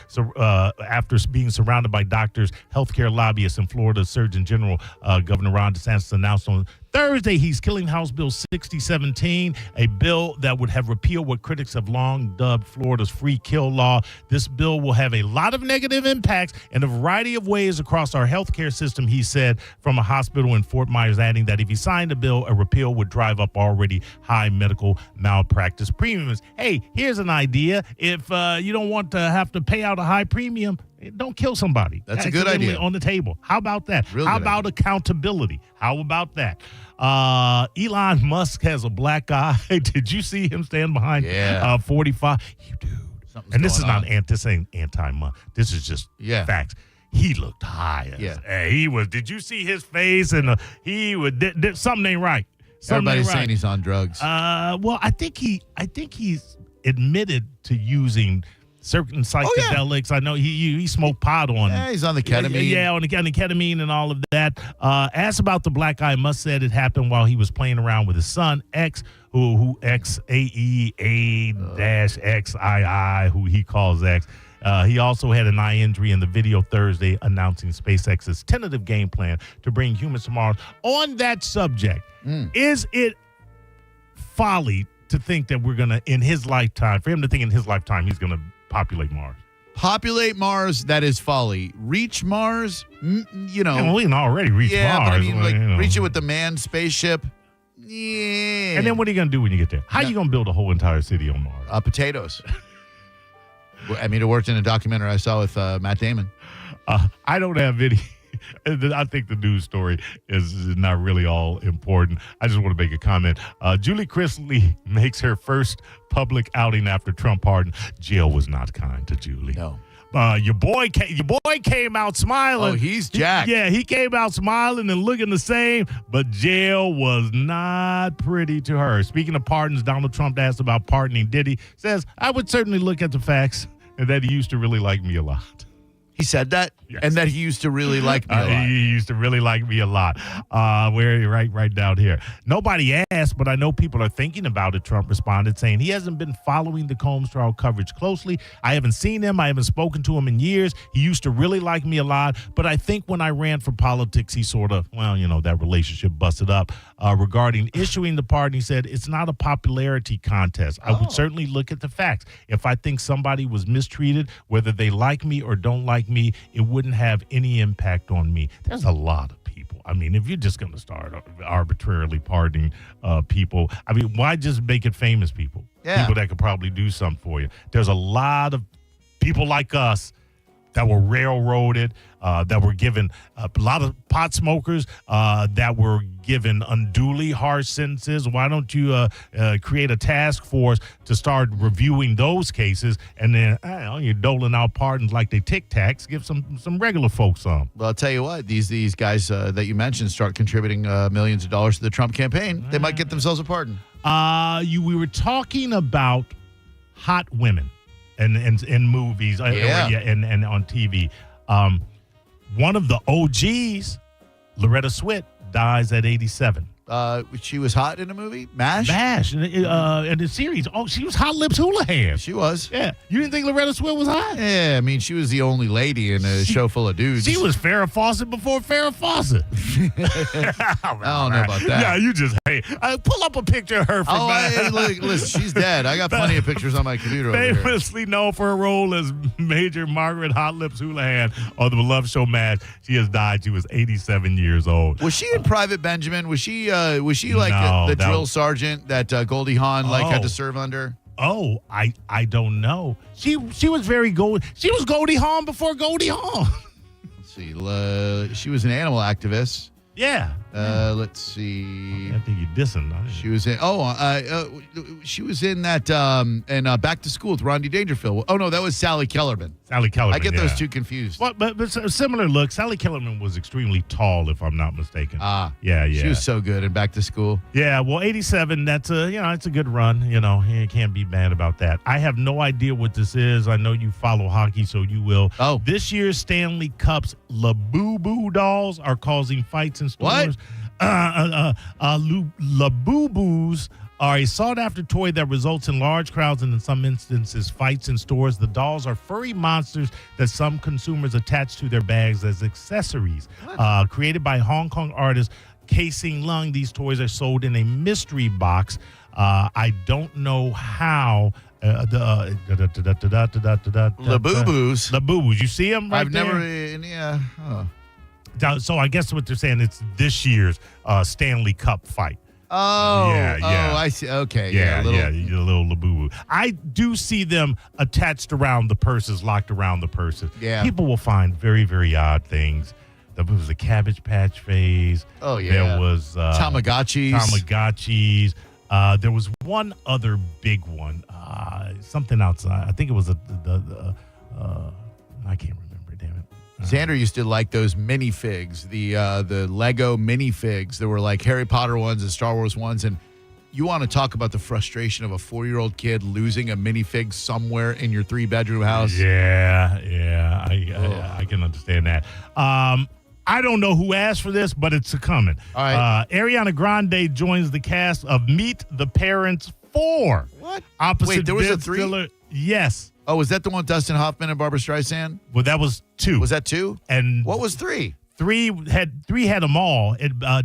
after being surrounded by doctors, healthcare lobbyists, and Florida Surgeon General, Governor Ron DeSantis announced on Thursday he's killing House Bill 6017, a bill that would have repealed what critics have long dubbed Florida's free kill law. This bill will have a lot of negative impacts in a variety of ways across our healthcare system, he said, from a hospital in Fort Myers, adding that if he signed a bill, a repeal would drive up already high medical malpractice premiums. Hey, here's an idea. If you don't want to have to pay out a high premium, don't kill somebody. That's a good idea. On the table. How about that? How about accountability? How about that? Elon Musk has a black eye. Did you see him stand behind 45? Dude. And this is not anti-money. This is just facts. He looked high. He was. Did you see his face? And he was. Something ain't right. Everybody's saying he's on drugs. Well, I think he's admitted to using certain psychedelics. I know he smoked pot on. Yeah, he's on the ketamine. Yeah, on the ketamine and all of that. Asked about the black eye, Musk said it happened while he was playing around with his son X, who XAEA-XII, who he calls X. He also had an eye injury in the video Thursday announcing SpaceX's tentative game plan to bring humans to Mars. On that subject, is it folly to think that we're going to, in his lifetime, for him to think in his lifetime he's going to populate Mars? Populate Mars, that is folly. Reach Mars, you know. Yeah, we can already reach Mars. Yeah, but I mean, reach it with the manned spaceship. Yeah. And then what are you going to do when you get there? How are you going to build a whole entire city on Mars? Potatoes. I mean, it worked in a documentary I saw with Matt Damon. I don't have any. I think the news story is not really all important. I just want to make a comment. Julie Chrisley makes her first public outing after Trump pardon. Jill was not kind to Julie. No. Your boy came out smiling. Oh, he's jacked. He came out smiling and looking the same, but Jill was not pretty to her. Speaking of pardons, Donald Trump asked about pardoning Diddy. Says, I would certainly look at the facts and that he used to really like me a lot. He said that? Yes. And that he used to really like me a lot. He used to really like me a lot. We're right down here. Nobody asked, but I know people are thinking about it, Trump responded, saying he hasn't been following the Combs trial coverage closely. I haven't seen him. I haven't spoken to him in years. He used to really like me a lot, but I think when I ran for politics, he sort of, that relationship busted up. Regarding issuing the pardon, he said, it's not a popularity contest. I would certainly look at the facts. If I think somebody was mistreated, whether they like me or don't like me, it wouldn't have any impact on me. There's a lot of people. I mean, if you're just going to start arbitrarily pardoning people, I mean, why just make it famous people? Yeah. People that could probably do something for you. There's a lot of people like us that were railroaded, that were given a lot of pot smokers that were given unduly harsh sentences. Why don't you create a task force to start reviewing those cases, and then you're doling out pardons like they Tic Tacs. Give some regular folks some. Well, I'll tell you what, these guys that you mentioned start contributing millions of dollars to the Trump campaign. They might get themselves a pardon. We were talking about hot women. And in movies and on TV. One of the OGs, Loretta Swit, dies at 87. She was hot in a movie? MASH? MASH. In the series. Oh, she was Hot Lips Houlihan. She was. Yeah. You didn't think Loretta Swit was hot? Yeah, I mean, she was the only lady in a show full of dudes. She was Farrah Fawcett before Farrah Fawcett. I don't know about that. Yeah, you just, pull up a picture of her from look, listen, she's dead. I got plenty of pictures on my computer over here. Famously known for her role as Major Margaret Hot Lips Houlihan on the beloved show MASH. She has died. She was 87 years old. Was she in Private Benjamin? Was she like the drill sergeant that Goldie Hawn had to serve under? Oh, I don't know. She was very Goldie. She was Goldie Hawn before Goldie Hawn. Let's see. She was an animal activist. Yeah. Let's see. I think you're dissing. She was in. She was in that Back to School with Rodney Dangerfield. Oh no, that was Sally Kellerman. Sally Kellerman. I get those two confused. Well, but a similar look. Sally Kellerman was extremely tall, if I'm not mistaken. Yeah. She was so good in Back to School. Yeah. Well, 87. That's it's a good run. You can't be mad about that. I have no idea what this is. I know you follow hockey, so you will. Oh, this year's Stanley Cup's Labubu dolls are causing fights in stores. What? Labubus are a sought-after toy that results in large crowds and, in some instances, fights in stores. The dolls are furry monsters that some consumers attach to their bags as accessories. Created by Hong Kong artist Casing Lung, these toys are sold in a mystery box. I don't know how. Labubus. You see them right I've there? never. So I guess what they're saying, it's this year's Stanley Cup fight. Oh, yeah. I see. Okay, a little Labubu. I do see them attached around the purses, locked around the purses. Yeah. People will find very, very odd things. There was a Cabbage Patch phase. Oh, yeah. There was Tamagotchis. There was one other big one. Something outside. I think it was I can't remember. Damn it. Xander used to like those minifigs, the Lego minifigs. There were like Harry Potter ones and Star Wars ones. And you want to talk about the frustration of a 4-year-old kid losing a minifig somewhere in your 3-bedroom house? Yeah. I can understand that. I don't know who asked for this, but it's coming. All right. Ariana Grande joins the cast of Meet the Parents 4. What? Wait, there was a Ben 3? Stiller. Yes. Oh, was that the one with Dustin Hoffman and Barbara Streisand? Well, that was 2. Was that 2? And what was 3? 3 had them all.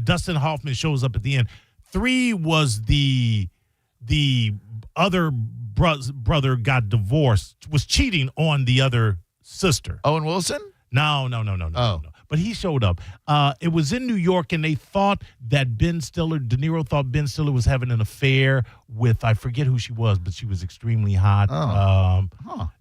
Dustin Hoffman shows up at the end. 3 was the other brother got divorced, was cheating on the other sister. Owen Wilson? No. But he showed up. It was in New York, and they thought that De Niro thought Ben Stiller was having an affair with, I forget who she was, but she was extremely hot.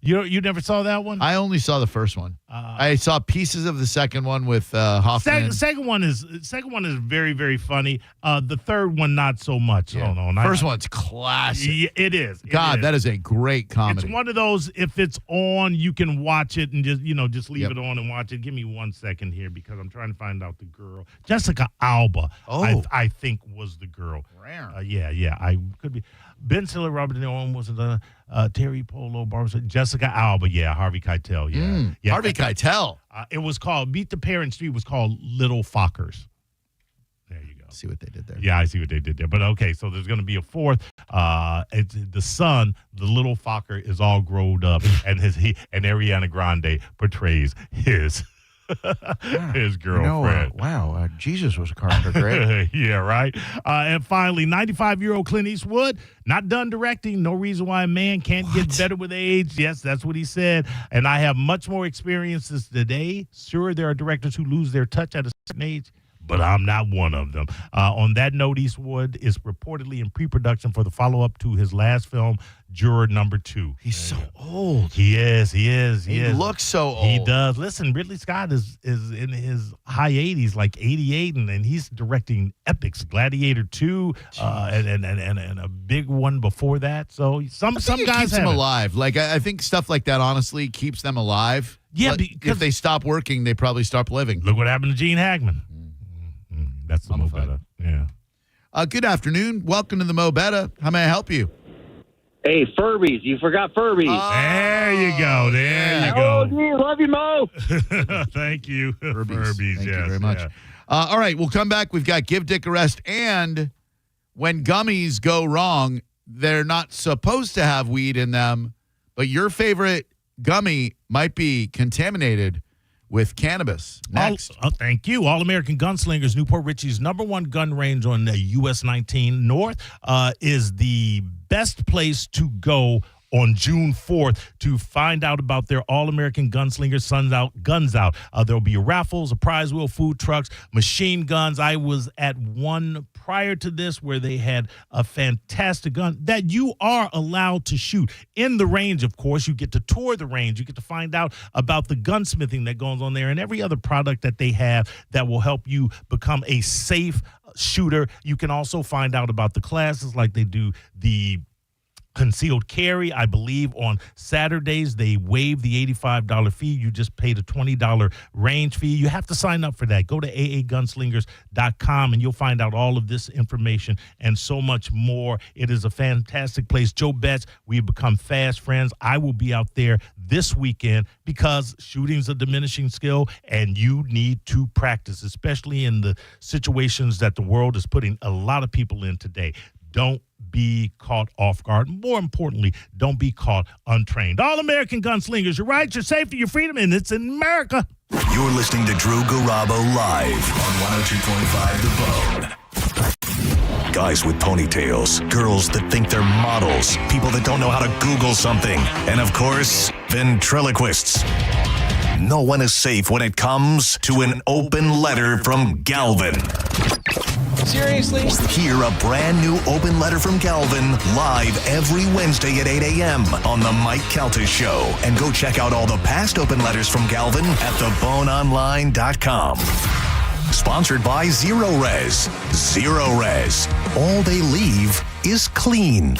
You never saw that one? I only saw the first one. I saw pieces of the second one with Hoffman. Second one is very, very funny. The third one, not so much. Yeah. First one's classic. Yeah, it is. That is a great comedy. It's one of those, if it's on, you can watch it and just leave it on and watch it. Give me 1 second here because I'm trying to find out the girl. Jessica Alba, I think, was the girl. Rare. I could be. Ben Stiller, Robert De Niro was Terry Polo, Barbara, Jessica Alba, Harvey Keitel, Harvey Keitel. It was called Meet the Parents 3. Was called Little Fockers. There you go. See what they did there. Yeah, I see what they did there. But okay, so there's going to be a 4th. It's the son, the little Focker, is all grown up, and Ariana Grande portrays his girlfriend. Jesus was a carpenter, great. Yeah, right. And finally, 95-year-old Clint Eastwood, not done directing. No reason why a man can't get better with age. Yes, that's what he said. And I have much more experiences today. Sure, there are directors who lose their touch at a certain age, but I'm not one of them. On that note, Eastwood is reportedly in pre-production for the follow-up to his last film, Juror Number 2. He's so old. He is. He looks so old. He does. Listen, Ridley Scott is in his high 80s, like 88, and he's directing epics, Gladiator 2, and a big one before that. So some guys keeps them alive. Like I think stuff like that honestly keeps them alive. Yeah, but because if they stop working, they probably stop living. Look what happened to Gene Hackman. That's the Mo Better. Yeah. Good afternoon. Welcome to the Mo Better. How may I help you? Hey, Furbies. You forgot Furbies. There you go. There you go. Oh, gee, love you, Mo. Thank you. Furbies. Thank you yes, very much. yeah. All right, we'll come back. We've got Give Dick a Rest, and when gummies go wrong, they're not supposed to have weed in them, but your favorite gummy might be contaminated with cannabis. Next. Thank you. All-American Gunslingers, Newport Richie's #1 gun range on the US 19 North is the best place to go on June 4th to find out about their All-American Gunslingers Guns Out. There'll be raffles, a prize wheel, food trucks, machine guns. I was at one prior to this where they had a fantastic gun that you are allowed to shoot in the range. Of course, you get to tour the range. You get to find out about the gunsmithing that goes on there and every other product that they have that will help you become a safe shooter. You can also find out about the classes like they do the concealed carry. I believe on Saturdays they waive the $85 fee. You just pay the $20 range fee. You have to sign up for that. Go to aagunslingers.com and you'll find out all of this information and so much more. It is a fantastic place. Joe Betts, we've become fast friends. I will be out there this weekend because shooting's a diminishing skill and you need to practice, especially in the situations that the world is putting a lot of people in today. Don't be caught off guard. More importantly, don't be caught untrained. All-American Gunslingers, your rights, your safety, your freedom, and it's in America. You're listening to Drew Garabo live on 102.5 The Bone. Guys with ponytails, girls that think they're models, people that don't know how to Google something, and of course, ventriloquists. No one is safe when it comes to an open letter from Galvin. Seriously? Hear a brand new open letter from Galvin live every Wednesday at 8 a.m. on The Mike Calta Show. And go check out all the past open letters from Galvin at theboneonline.com. Sponsored by Zero Res. Zero Res. All they leave is clean.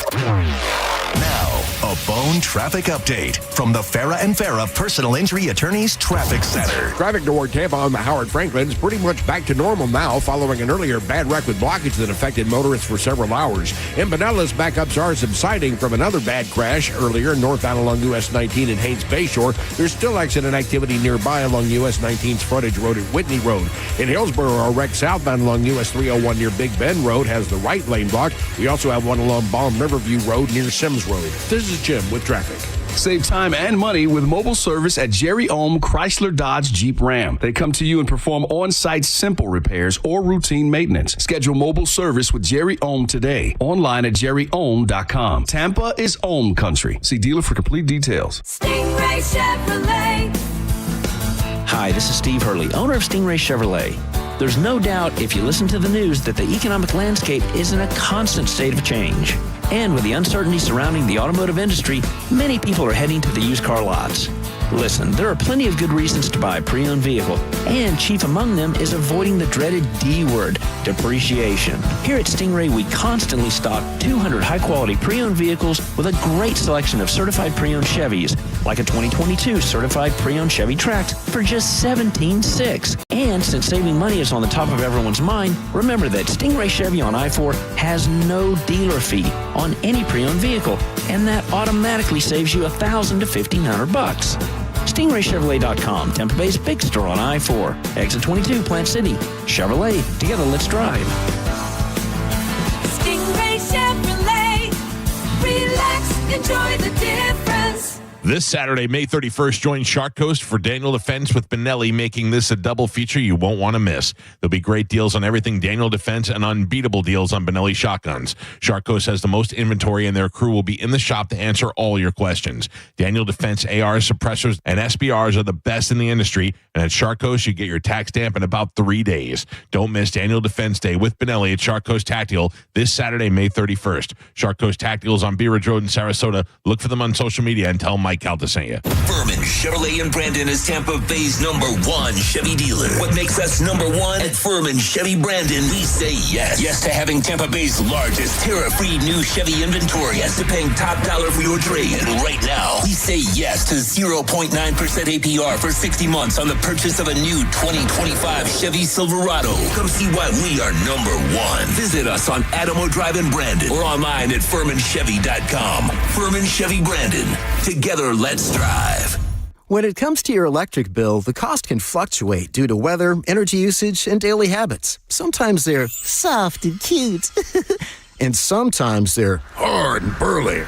Now, a Bone traffic update from the Farah and Farah Personal Injury Attorneys Traffic Center. Traffic toward Tampa on the Howard Franklin is pretty much back to normal now following an earlier bad wreck with blockage that affected motorists for several hours. In Pinellas, backups are subsiding from another bad crash earlier northbound along US 19 and Haynes Bayshore. There's still accident activity nearby along US 19's frontage road at Whitney Road. In Hillsborough, a wreck southbound along US 301 near Big Bend Road has the right lane blocked. We also have one along Balm Riverview Road near Sims Road. This is Jim with traffic. Save time and money with mobile service at Jerry Ohm Chrysler Dodge Jeep Ram. They come to you and perform on-site simple repairs or routine maintenance. Schedule mobile service with Jerry Ohm today. Online at jerryohm.com. Tampa is Ohm country. See dealer for complete details. Stingray Chevrolet. Hi, this is Steve Hurley, owner of Stingray Chevrolet. There's no doubt if you listen to the news that the economic landscape is in a constant state of change. And with the uncertainty surrounding the automotive industry, many people are heading to the used car lots. Listen, there are plenty of good reasons to buy a pre-owned vehicle, and chief among them is avoiding the dreaded D word, depreciation. Here at Stingray, we constantly stock 200 high-quality pre-owned vehicles with a great selection of certified pre-owned Chevys, like a 2022 certified pre-owned Chevy Trax for just $17,600. And since saving money is on the top of everyone's mind, remember that Stingray Chevy on I-4 has no dealer fee on any pre-owned vehicle, and that automatically saves you $1,000 to $1,500. StingrayChevrolet.com, Tampa Bay's big store on I-4, exit 22, Plant City. Chevrolet, together let's drive. Stingray Chevrolet. Relax, enjoy the difference. This Saturday, May 31st, join Shark Coast for Daniel Defense with Benelli, making this a double feature you won't want to miss. There'll be great deals on everything Daniel Defense and unbeatable deals on Benelli shotguns. Shark Coast has the most inventory, and their crew will be in the shop to answer all your questions. Daniel Defense AR suppressors and SBRs are the best in the industry, and at Shark Coast, you get your tax stamp in about 3 days. Don't miss Daniel Defense Day with Benelli at Shark Coast Tactical this Saturday, May 31st. Shark Coast Tactical is on Bee Ridge Road in Sarasota. Look for them on social media and tell them Mike Calta sent you. Furman Chevrolet in Brandon is Tampa Bay's #1 Chevy dealer. What makes us #1 at Furman Chevy Brandon? We say yes. Yes to having Tampa Bay's largest tariff-free new Chevy inventory. Yes to paying top dollar for your trade. And right now, we say yes to 0.9% APR for 60 months on the purchase of a new 2025 Chevy Silverado. Come see why we are #1. Visit us on Adamo Drive in Brandon or online at FurmanChevy.com. Furman Chevy Brandon. Together, let's drive. When it comes to your electric bill, the cost can fluctuate due to weather, energy usage, and daily habits. Sometimes they're soft and cute. And sometimes they're hard and burly.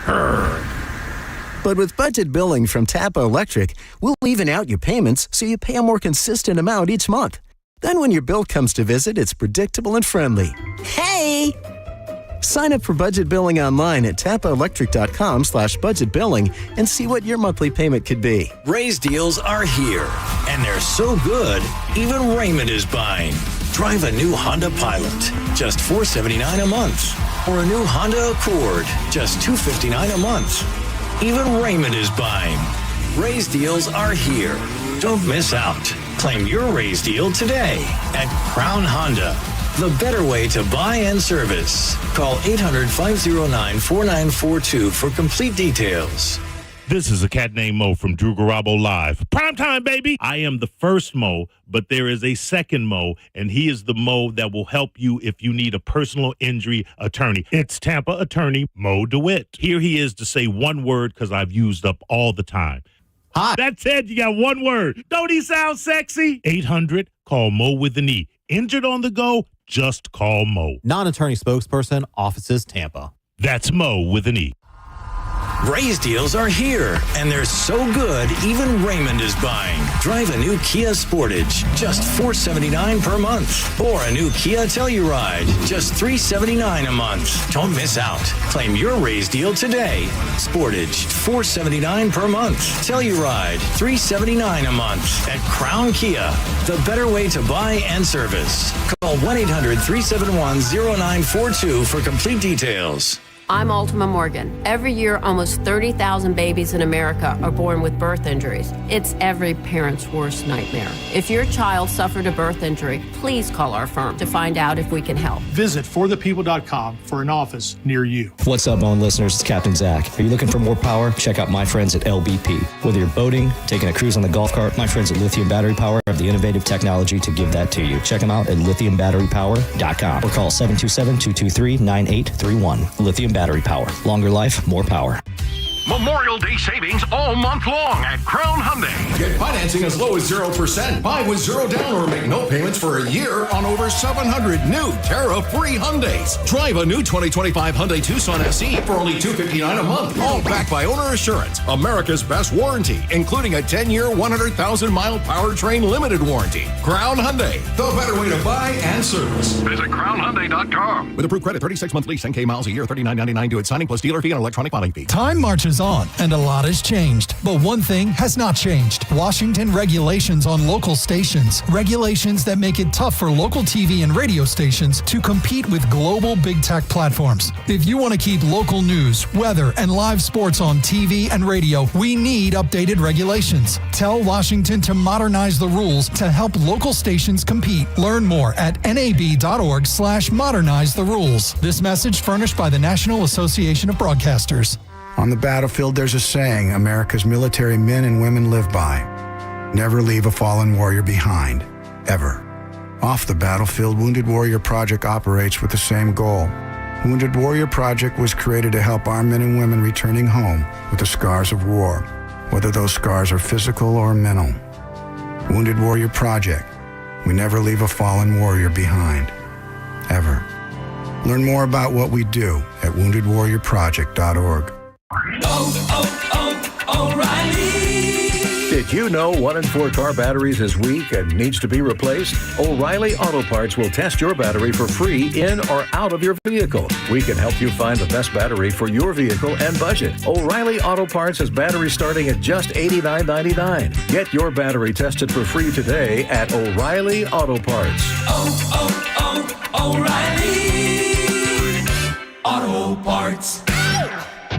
But with budget billing from Tampa Electric, we'll even out your payments so you pay a more consistent amount each month. Then when your bill comes to visit, it's predictable and friendly. Hey! Sign up for budget billing online at tampaelectric.com/budget billing and see what your monthly payment could be. Ray's deals are here, and they're so good, even Raymond is buying. Drive a new Honda Pilot, just $479 a month. Or a new Honda Accord, just $259 a month. Even Raymond is buying. Ray's deals are here. Don't miss out. Claim your Ray's deal today at Crown Honda. The better way to buy and service. Call 800-509-4942 for complete details. This is a cat named Mo from Drew Garabo Live. Prime time, baby! I am the first Mo, but there is a second Mo, and he is the Mo that will help you if you need a personal injury attorney. It's Tampa attorney Mo DeWitt. Here he is to say one word because I've used up all the time. Hi. That's it. You got one word. Don't he sound sexy? 800, call Mo with an E. Injured on the go? Just call Mo. Non-attorney spokesperson, offices Tampa. That's Mo with an E. Ray's deals are here, and they're so good, even Raymond is buying. Drive a new Kia Sportage, just $479 per month. Or a new Kia Telluride, just $379 a month. Don't miss out. Claim your Ray's deal today. Sportage, $479 per month. Telluride, $379 a month. At Crown Kia, the better way to buy and service. Call 1-800-371-0942 for complete details. I'm Ultima Morgan. Every year, almost 30,000 babies in America are born with birth injuries. It's every parent's worst nightmare. If your child suffered a birth injury, please call our firm to find out if we can help. Visit forthepeople.com for an office near you. What's up, Bone listeners? It's Captain Zach. Are you looking for more power? Check out my friends at LBP. Whether you're boating, taking a cruise on the golf cart, my friends at Lithium Battery Power have the innovative technology to give that to you. Check them out at lithiumbatterypower.com or call 727-223-9831. Lithium Battery Power. Longer life, more power. Memorial Day savings all month long at Crown Hyundai. Get financing as low as 0%. Buy with zero down or make no payments for a year on over 700 new tariff-free Hyundais. Drive a new 2025 Hyundai Tucson SE for only $259 a month. All backed by Owner Assurance, America's best warranty, including a 10-year, 100,000-mile powertrain limited warranty. Crown Hyundai, the better way to buy and service. Visit CrownHyundai.com. With approved credit, 36-month lease, 10K miles a year, $39.99 due at signing plus dealer fee and electronic filing fee. Time marches on, and a lot has changed. But one thing has not changed. Washington regulations on local stations. Regulations that make it tough for local TV and radio stations to compete with global big tech platforms. If you want to keep local news, weather, and live sports on TV and radio, we need updated regulations. Tell Washington to modernize the rules to help local stations compete. Learn more at nab.org/modernize the rules. This message furnished by the National Association of Broadcasters. On the battlefield, there's a saying America's military men and women live by. Never leave a fallen warrior behind, ever. Off the battlefield, Wounded Warrior Project operates with the same goal. Wounded Warrior Project was created to help our men and women returning home with the scars of war, whether those scars are physical or mental. Wounded Warrior Project. We never leave a fallen warrior behind, ever. Learn more about what we do at woundedwarriorproject.org. O'Reilly Did you know 1 in 4 car batteries is weak and needs to be replaced? O'Reilly Auto Parts will test your battery for free in or out of your vehicle. We can help you find the best battery for your vehicle and budget. O'Reilly Auto Parts has batteries starting at just $89.99. Get your battery tested for free today at O'Reilly Auto Parts. O'Reilly Auto Parts.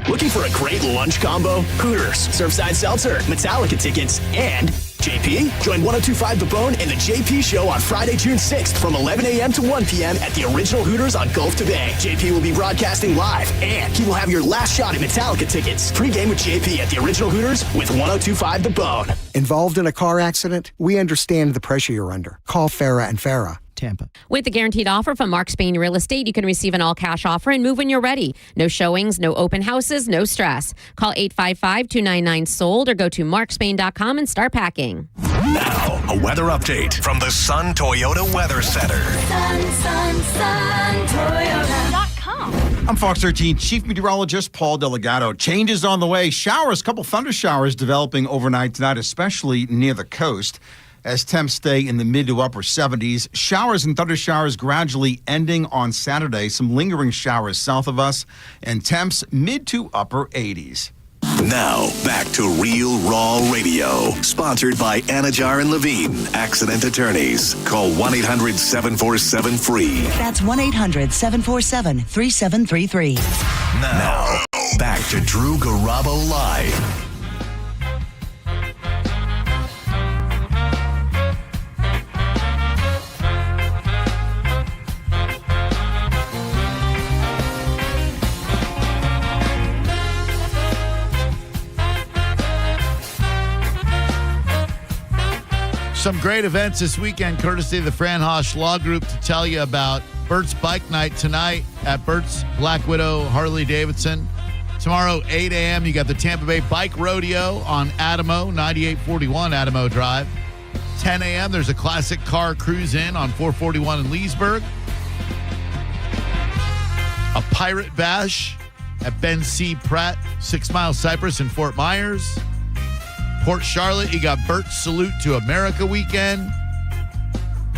Looking for a great lunch combo? Hooters, Surfside Seltzer, Metallica tickets, and JP? Join 1025 The Bone and the JP Show on Friday, June 6th from 11 a.m. to 1 p.m. at the original Hooters on Gulf to Bay. JP will be broadcasting live, and he will have your last shot at Metallica tickets. Pre-game with JP at the original Hooters with 1025 The Bone. Involved in a car accident? We understand the pressure you're under. Call Farah and Farah. Tampa. With the guaranteed offer from Mark Spain Real Estate, you can receive an all-cash offer and move when you're ready. No showings, no open houses, no stress. Call 855-299-SOLD or go to markspain.com and start packing. Now, a weather update from the Sun Toyota Weather Center. SunToyota.com. I'm Fox 13 Chief Meteorologist Paul Delgado. Changes on the way. Showers, couple thunder showers developing overnight tonight, especially near the coast, as temps stay in the mid to upper 70s. Showers and thunder showers gradually ending on Saturday. Some lingering showers south of us, and temps mid to upper 80s. Now, back to Real Raw Radio, sponsored by Anajar and Levine, Accident Attorneys. Call 1-800-747-FREE. That's 1-800-747-3733. Now, back to Drew Garabo Live. Some great events this weekend, courtesy of the Fran Hosch Law Group, to tell you about Bert's Bike Night tonight at Bert's Black Widow Harley Davidson. Tomorrow, 8 a.m., you got the Tampa Bay Bike Rodeo on Adamo, 9841 Adamo Drive. 10 a.m., there's a classic car cruise in on 441 in Leesburg. A Pirate Bash at Ben C. Pratt, 6 Mile Cypress in Fort Myers. Port Charlotte, you got Bert's Salute to America weekend.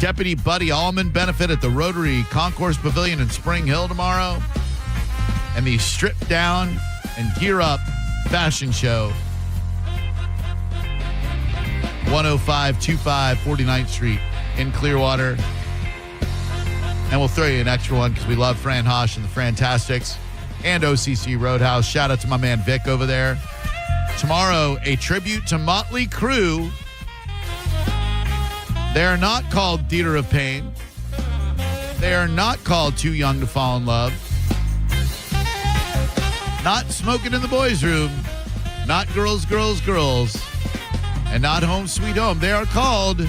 Deputy Buddy Allman benefit at the Rotary Concourse Pavilion in Spring Hill tomorrow. And the Strip Down and Gear Up fashion show. 10525 49th Street in Clearwater. And we'll throw you an extra one because we love Fran Hosch and the Frantastics and OCC Roadhouse. Shout out to my man Vic over there. Tomorrow, a tribute to Motley Crue. They are not called Theater of Pain. They are not called Too Young to Fall in Love. Not Smoking in the Boys' Room. Not Girls, Girls, Girls. And not Home Sweet Home. They are called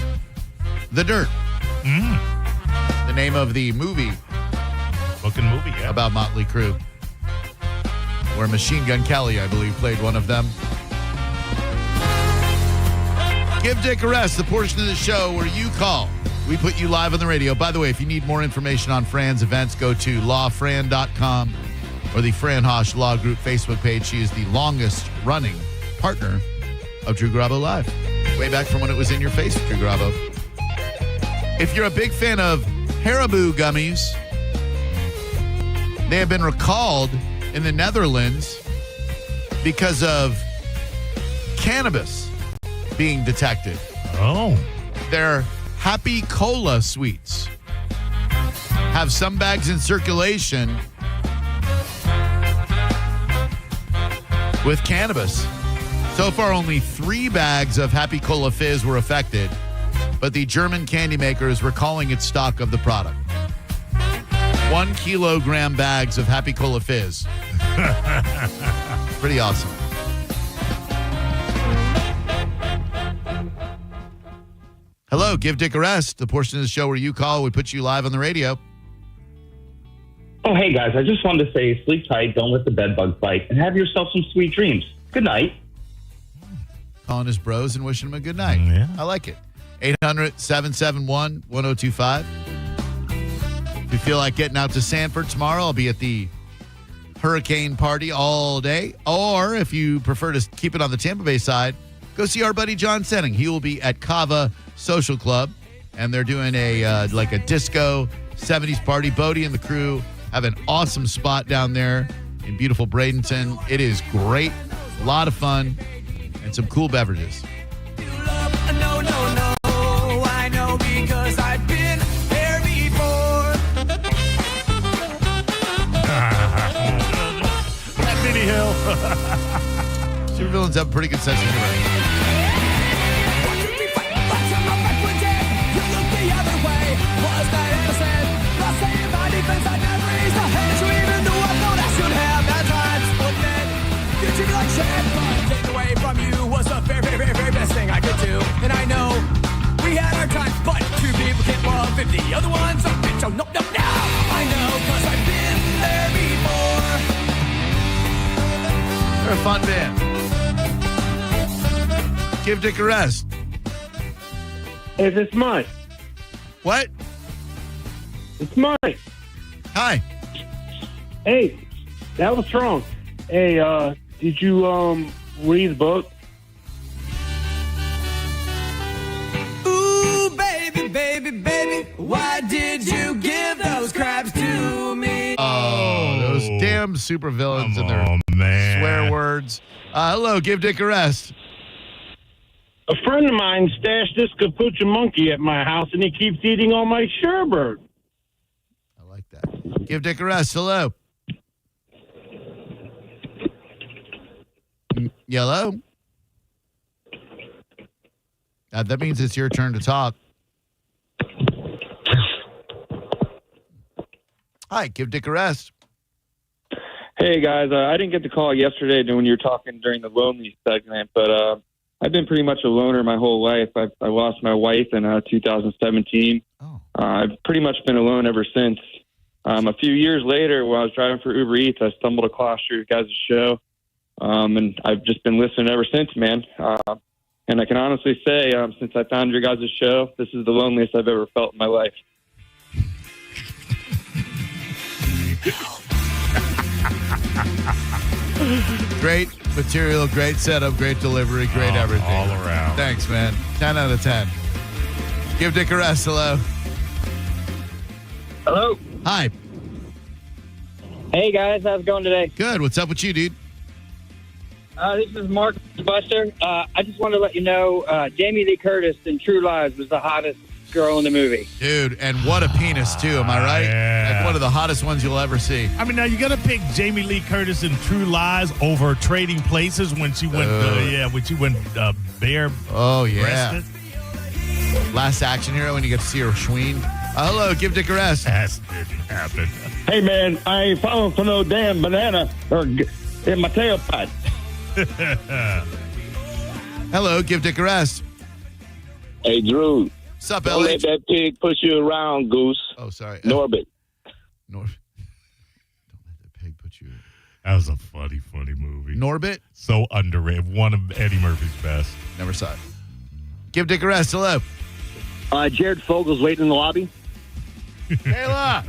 The Dirt. The name of the movie. Looking movie, yeah. About Motley Crue. Where Machine Gun Kelly, I believe, played one of them. Give Dick a Rest, the portion of the show where you call. We put you live on the radio. By the way, if you need more information on Fran's events, go to lawfran.com or the Fran Hosch Law Group Facebook page. She is the longest running partner of Drew Garabo Live. Way back from when it was in your face, Drew Garabo. If you're a big fan of Haribo gummies, they have been recalled in the Netherlands because of cannabis being detected. Oh. Their Happy Cola sweets have some bags in circulation with cannabis. So far, only 3 bags of Happy Cola Fizz were affected, but the German candy maker is recalling its stock of the product. 1 kilogram bags of Happy Cola Fizz. Pretty awesome. Hello, Give Dick a Rest, the portion of the show where you call. We put you live on the radio. Oh, hey, guys. I just wanted to say sleep tight, don't let the bed bugs bite, and have yourself some sweet dreams. Good night. Calling his bros and wishing him a good night. Yeah. I like it. 800-771-1025. If you feel like getting out to Sanford tomorrow, I'll be at the hurricane party all day. Or if you prefer to keep it on the Tampa Bay side, go see our buddy John Senning. He will be at Kava Social Club, and they're doing a disco 70s party. Bodie and the crew have an awesome spot down there in beautiful Bradenton. It is great, a lot of fun, and some cool beverages. No, I know because I've been there before. That Vinny Hill. Supervillains have a pretty good sense of humor. Taken away from you was the very, very, very, very best thing I could do. And I know we had our times, but two people can't love if the other one's a bitch. So no. I know, cause I've been there before. They're a fun band. Give Dick a rest. Hey, this is Mike. What? It's Mike. Hi. Hey, that was strong. Hey, did you read the book? Ooh, baby, why did you give those crabs to me? Oh, those damn supervillains and their swear words. Hello, give Dick a rest. A friend of mine stashed this capuchin monkey at my house, and he keeps eating all my sherbet. I like that. Give Dick a rest. Hello. Yellow? That means it's your turn to talk. Hi, give Dick a rest. Hey, guys. I didn't get the call yesterday when you were talking during the lonely segment, but I've been pretty much a loner my whole life. I lost my wife in 2017. I've pretty much been alone ever since. A few years later, while I was driving for Uber Eats, I stumbled across your guys' show. And I've just been listening ever since, man. And I can honestly say, since I found your guys' show, this is the loneliest I've ever felt in my life. Great material, great setup, great delivery, great everything. All around. Thanks, man. 10 out of 10. Give Dick a rest. Hello. Hello. Hi. Hey, guys. How's it going today? Good. What's up with you, dude? This is Mark Buster. I just want to let you know Jamie Lee Curtis in True Lies was the hottest girl in the movie. Dude, and what a penis, too. Am I right? Yeah. Like one of the hottest ones you'll ever see. I mean, now you got to pick Jamie Lee Curtis in True Lies over Trading Places when she went, bare. Oh, yeah. Last Action Hero when you get to see her schween. Hello, give Dick a rest. That didn't happen. Hey, man, I ain't falling for no damn banana in my tailpipe. Hello, give Dick a rest. Hey, Drew. What's up, Don't LH? let that pig push you around, Goose. Oh, sorry. Norbit. Don't let the pig put you. That was a funny movie. Norbit? So underrated. One of Eddie Murphy's best. Never saw it. Give Dick a rest. Hello. Jared Fogel's waiting in the lobby. Kayla.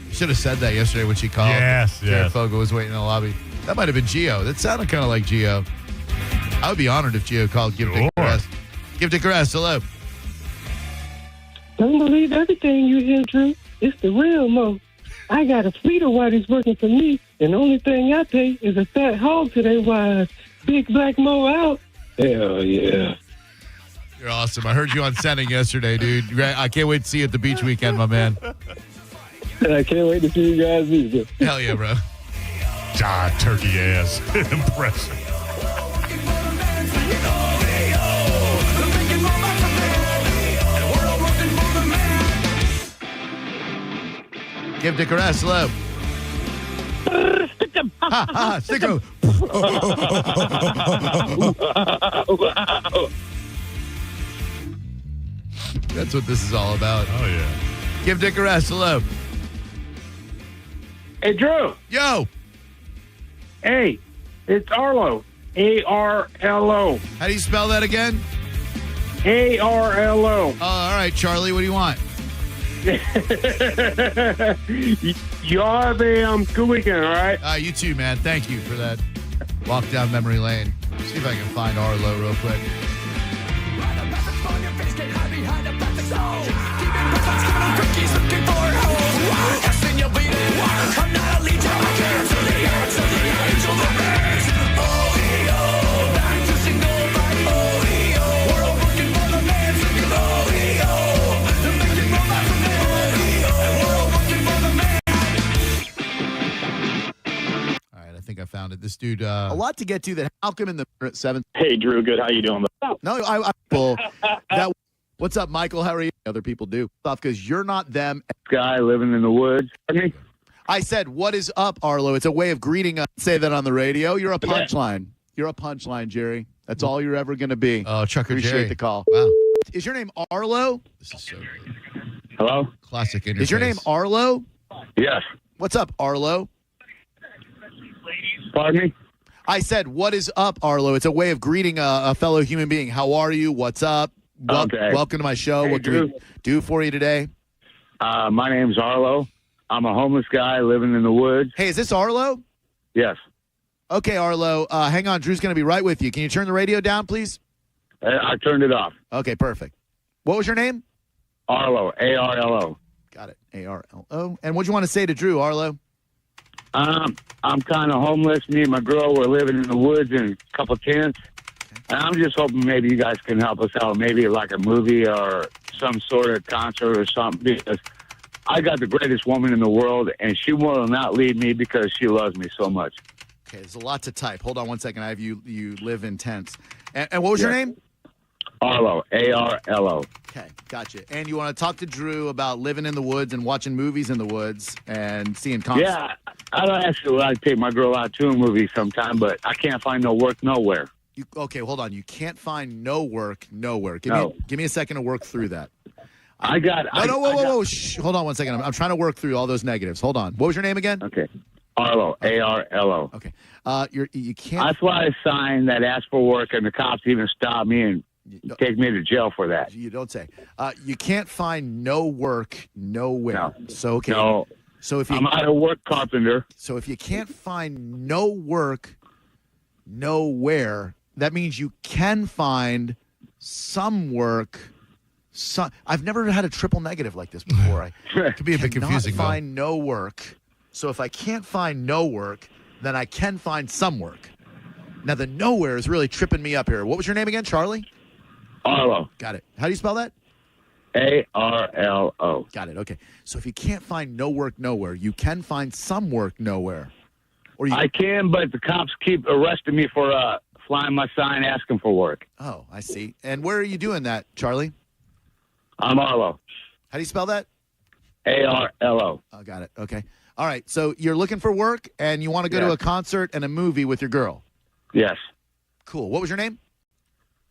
You should have said that yesterday when she called. Yes. Jared Fogle was waiting in the lobby. That might have been Gio. That sounded kind of like Gio. I would be honored if Gio called Give Dick a rest. Give Dick a rest. Hello. Don't believe everything you hear, Drew. It's the real Mo. I got a fleet of whiteys working for me, and the only thing I pay is a fat hog to their wives. Big Black Mo out. Hell yeah. You're awesome. I heard you on Senning yesterday, dude. I can't wait to see you at the beach weekend, my man. I can't wait to see you guys either. Hell yeah, bro. God, turkey ass impression. Give Dick a rest. Hello. Stick him. That's what this is all about. Oh, yeah. Give Dick a rest. Hello. Hey, Drew. Yo. Hey, it's Arlo. A-R-L-O. How do you spell that again? A-R-L-O. Oh, all right, Charlie. What do you want? You all have a good weekend, all right? You too, man. Thank you for that. walk down memory lane. See if I can find Arlo real quick. I think I found it. This dude, A lot to get to. That Malcolm in the at 7. Hey, Drew. Good. How you doing? No, I well, that. What's up, Michael? How are you? Other people do stuff because you're not them. Guy living in the woods. I said, "What is up, Arlo?" It's a way of greeting us. Say that on the radio. You're a punchline. You're a punchline, Jerry. That's all you're ever going to be. Oh, Chuck or Appreciate Jerry. the call. Wow. Is your name Arlo? This is so good. Hello? Classic interface. Is your name Arlo? Yes. What's up, Arlo? Pardon me? I said, "What is up, Arlo?" It's a way of greeting a fellow human being. How are you? What's up? Okay. Welcome to my show. Hey, What can Drew. we do for you today? My name's Arlo. I'm a homeless guy living in the woods. Hey, is this Arlo? Yes. Okay, Arlo. Hang on. Drew's going to be right with you. Can you turn the radio down, please? I turned it off. Okay, perfect. What was your name? Arlo. ARLO. Got it. ARLO. And what do you want to say to Drew, Arlo? I'm kind of homeless. Me and my girl were living in the woods in a couple tents. And I'm just hoping maybe you guys can help us out. Maybe like a movie or some sort of concert or something. Because I got the greatest woman in the world, and she will not leave me because she loves me so much. Okay, there's a lot to type. Hold on one second. I have you live in tents. And what was your name? Arlo. ARLO. Okay, gotcha. And you want to talk to Drew about living in the woods and watching movies in the woods and seeing concerts? Yeah, I'd actually like to take my girl out to a movie sometime, but I can't find no work nowhere. Okay, hold on. You can't find no work nowhere. Give me a second to work through that. Whoa. Shh, hold on one second. I'm trying to work through all those negatives. Hold on. What was your name again? Okay. Arlo. ARLO. Okay. You can't. That's why I signed that asked for work, and the cops even stopped me and take me to jail for that. You don't say. You can't find no work nowhere. No. So okay. No. So if you, I'm out of work, carpenter. So if you can't find no work nowhere, that means you can find some work. I've never had a triple negative like this before. It could be a bit confusing, though. Find no work. So if I can't find no work, then I can find some work. Now the nowhere is really tripping me up here. What was your name again, Charlie? Arlo. Got it. How do you spell that? ARLO. Got it. Okay. So if you can't find no work nowhere, you can find some work nowhere. Or I can, but the cops keep arresting me for flying my sign asking for work. Oh, I see. And where are you doing that, Charlie? I'm Arlo. How do you spell that? ARLO. Oh, got it. Okay. All right. So you're looking for work and you want to go to a concert and a movie with your girl. Yes. Cool. What was your name?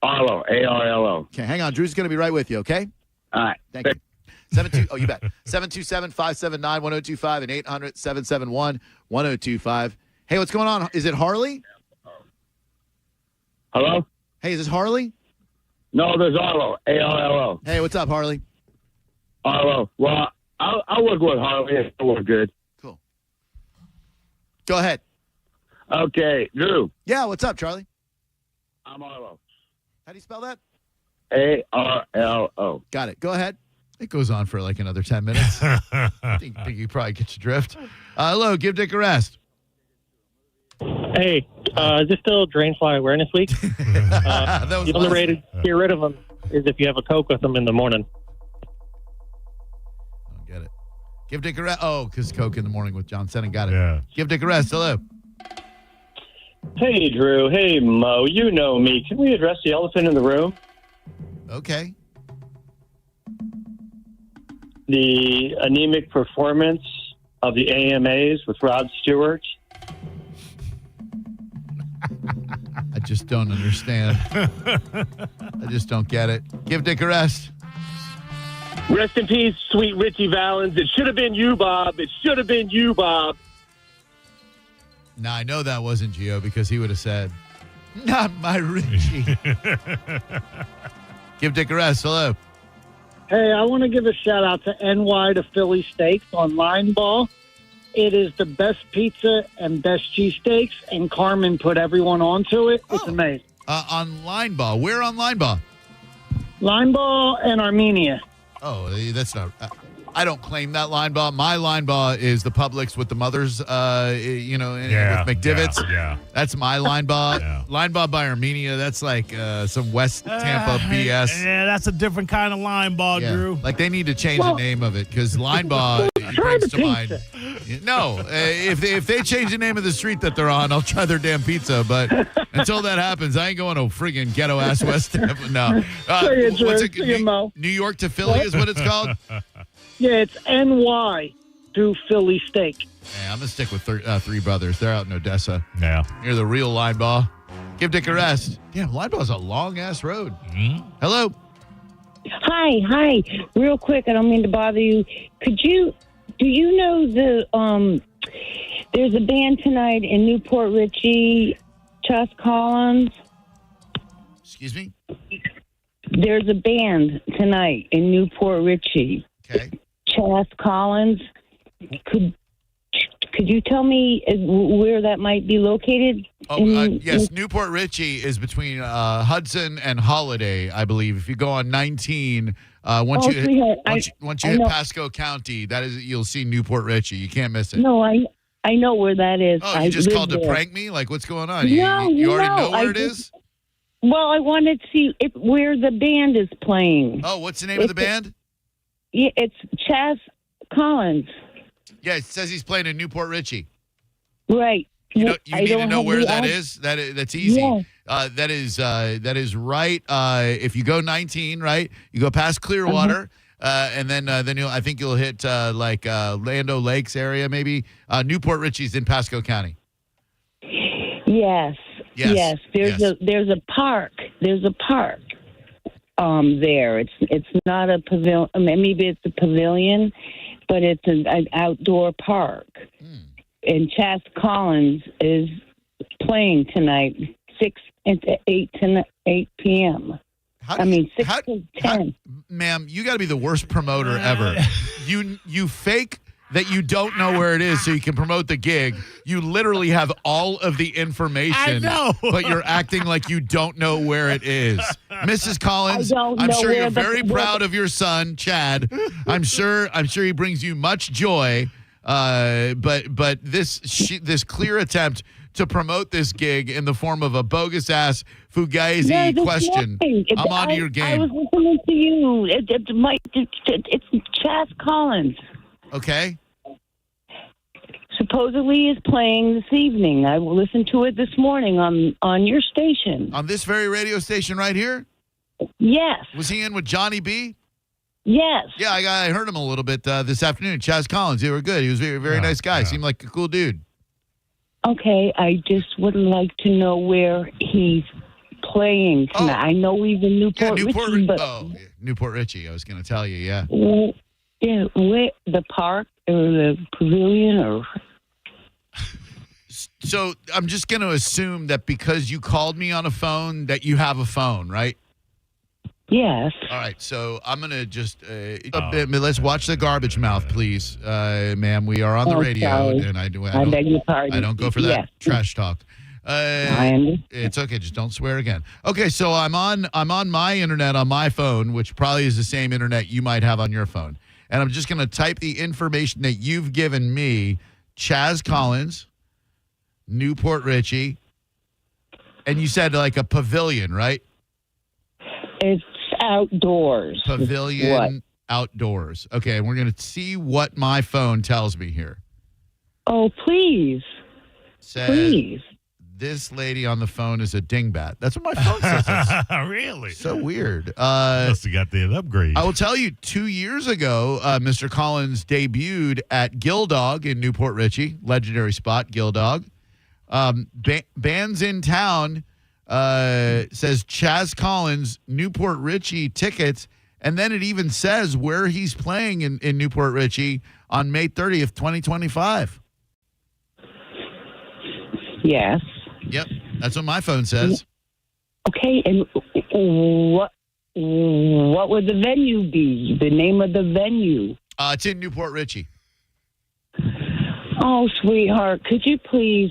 Arlo. ARLO. Okay. Hang on. Drew's going to be right with you. Okay. All right. Thank you. 72. Oh, you bet. 727-579-1025 and 800-771-1025. Hey, what's going on? Is it Harley? Hello? Hey, is this Harley? No, there's Arlo. ARLO. Hey, what's up, Harley? Arlo. Well, I'll work with Harley. I'll work good. Cool. Go ahead. Okay. Drew. Yeah, what's up, Charlie? I'm Arlo. How do you spell that? ARLO. Got it. Go ahead. It goes on for like another 10 minutes. I think you probably get your drift. Hello, give Dick a rest. Hey, is this still Drainfly Awareness Week? The only way to get rid of them is if you have a Coke with them in the morning. I don't get it. Give Dick a rest. Oh, because Coke in the morning with John Senna. Got it. Yeah. Give Dick a rest. Hello. Hey, Drew. Hey, Mo. You know me. Can we address the elephant in the room? Okay. The anemic performance of the AMAs with Rod Stewart. I just don't understand. I just don't get it. Give Dick a rest. Rest in peace, sweet Richie Valens. It should have been you, Bob. It should have been you, Bob. Now, I know that wasn't Gio because he would have said, not my Richie. Give Dick a rest. Hello. Hey, I want to give a shout out to NY to Philly Steaks on Line Ball. It is the best pizza and best cheesesteaks, and Carmen put everyone onto it. It's amazing. On Linebaugh. Where on Linebaugh? Linebaugh and Armenia. Oh, that's not. I don't claim that Linebaugh. My Linebaugh is the Publix with the mothers, with McDivots. Yeah. That's my Linebaugh. Linebaugh by Armenia. That's like some West Tampa BS. Yeah, that's a different kind of line ball, Drew. Like they need to change the name of it because Linebaugh brings to mind. No, if they change the name of the street that they're on, I'll try their damn pizza. But until that happens, I ain't going to friggin' ghetto ass West Tampa. No. What's it? New York to Philly is what it's called. Yeah, it's NY to Philly steak. Yeah, I'm gonna stick with Three Brothers. They're out in Odessa. Yeah, near the real Linebaugh. Give Dick a rest. Yeah, Linebaugh's a long ass road. Mm-hmm. Hello. Hi. Real quick, I don't mean to bother you. Do you know there's a band tonight in Newport Richey, Chas Collins? Excuse me? There's a band tonight in Newport Richey. Okay. Chas Collins. Could you tell me where that might be located? Yes, Newport Richey is between Hudson and Holiday, I believe. If you go on 19, once you hit Pasco County, that is you'll see Newport Richey. You can't miss it. No, I know where that is. Oh, you just called to prank me? Like, what's going on? No, you already know where it is? Well, I wanted to see where the band is playing. Oh, what's the name of the band? Yeah, it's Chas Collins. Yeah, it says he's playing in Newport Richey. Right. You need to know where that is. That's easy. Yeah. That is right. If you go 19, right, you go past Clearwater, and then I think you'll hit Lando Lakes area maybe. Newport Richey's in Pasco County. Yes. There's a park. There's a park. There. It's not a pavilion. Maybe it's a pavilion, but it's an outdoor park. And Chas Collins is playing tonight, 6 to 8 p.m. 6 to 10. Ma'am, you got to be the worst promoter ever. You fake that you don't know where it is so you can promote the gig. You literally have all of the information. I know. But you're acting like you don't know where it is. Mrs. Collins, I'm sure you're very proud of your son, Chad. I'm sure he brings you much joy. But this clear attempt to promote this gig in the form of a bogus ass fugazi question. I'm onto your game. I was listening to you. It's Chas Collins. Okay. Supposedly is playing this evening. I listened to it this morning on your station. On this very radio station right here? Yes. Was he in with Johnny B? Yes. Yeah, I heard him a little bit this afternoon. Chas Collins, they were good. He was a very nice guy. Seemed like a cool dude. Okay, I just would like to know where he's playing tonight. I know he's in Newport Richey, but... Newport Richey, I was going to tell you, yeah. Yeah, where, the park or the pavilion or... So I'm just going to assume that because you called me on a phone that you have a phone, right? Yes. All right, so I'm going to just let's watch the garbage mouth, please, ma'am. We are on the radio, sorry. and I beg your pardon. I don't go for that trash talk. It's okay, just don't swear again. Okay, so I'm on my internet on my phone, which probably is the same internet you might have on your phone, and I'm just going to type the information that you've given me: Chas Collins, Newport Richey, and you said like a pavilion, right? It's outdoors. Pavilion outdoors. Okay, we're going to see what my phone tells me here. Oh, please. Please. This lady on the phone is a dingbat. That's what my phone says. Really? So weird. Must have got the upgrade. I will tell you, 2 years ago, Mr. Collins debuted at Gill Dog in Newport Richey. Legendary spot, Gill Dog. Bands in Town says Chas Collins, Newport Richey tickets, and then it even says where he's playing in Newport Richey on May 30th, 2025. Yes. Yep, that's what my phone says. Okay, and what would the venue be? The name of the venue? It's in Newport Richey. Oh, sweetheart, could you please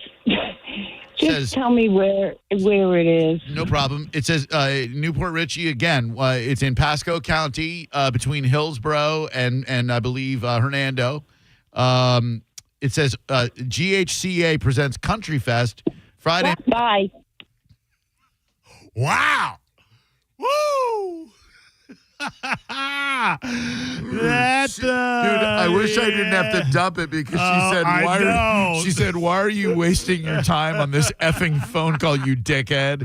just tell me where it is? No problem. It says Newport Richey again. It's in Pasco County between Hillsborough and I believe Hernando. It says GHCA presents Country Fest Friday. Bye. Wow. Woo! Dude, I wish I didn't have to dump it because she said, why are you wasting your time on this effing phone call, you dickhead?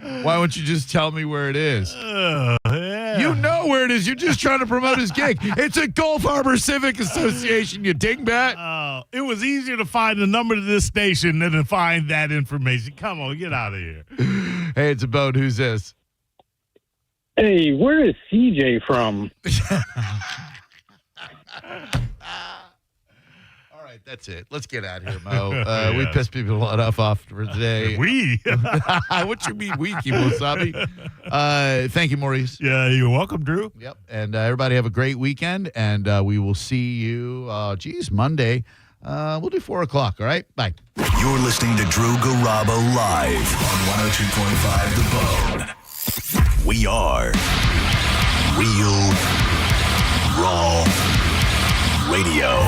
Why won't you just tell me where it is? Yeah. You know where it is. You're just trying to promote his gig. It's at Gulf Harbor Civic Association, you dingbat. It was easier to find the number to this station than to find that information. Come on, get out of here. Hey, it's a boat. Who's this? Hey, where is CJ from? All right, that's it. Let's get out of here, Mo. We pissed people a lot off for today. We? What you mean, we, Kimosabi? Thank you, Maurice. Yeah, you're welcome, Drew. Yep. And everybody have a great weekend, and we will see you, Monday. We'll do 4 o'clock, all right? Bye. You're listening to Drew Garabo live on 102.5 The Bone. We are Real Raw Radio.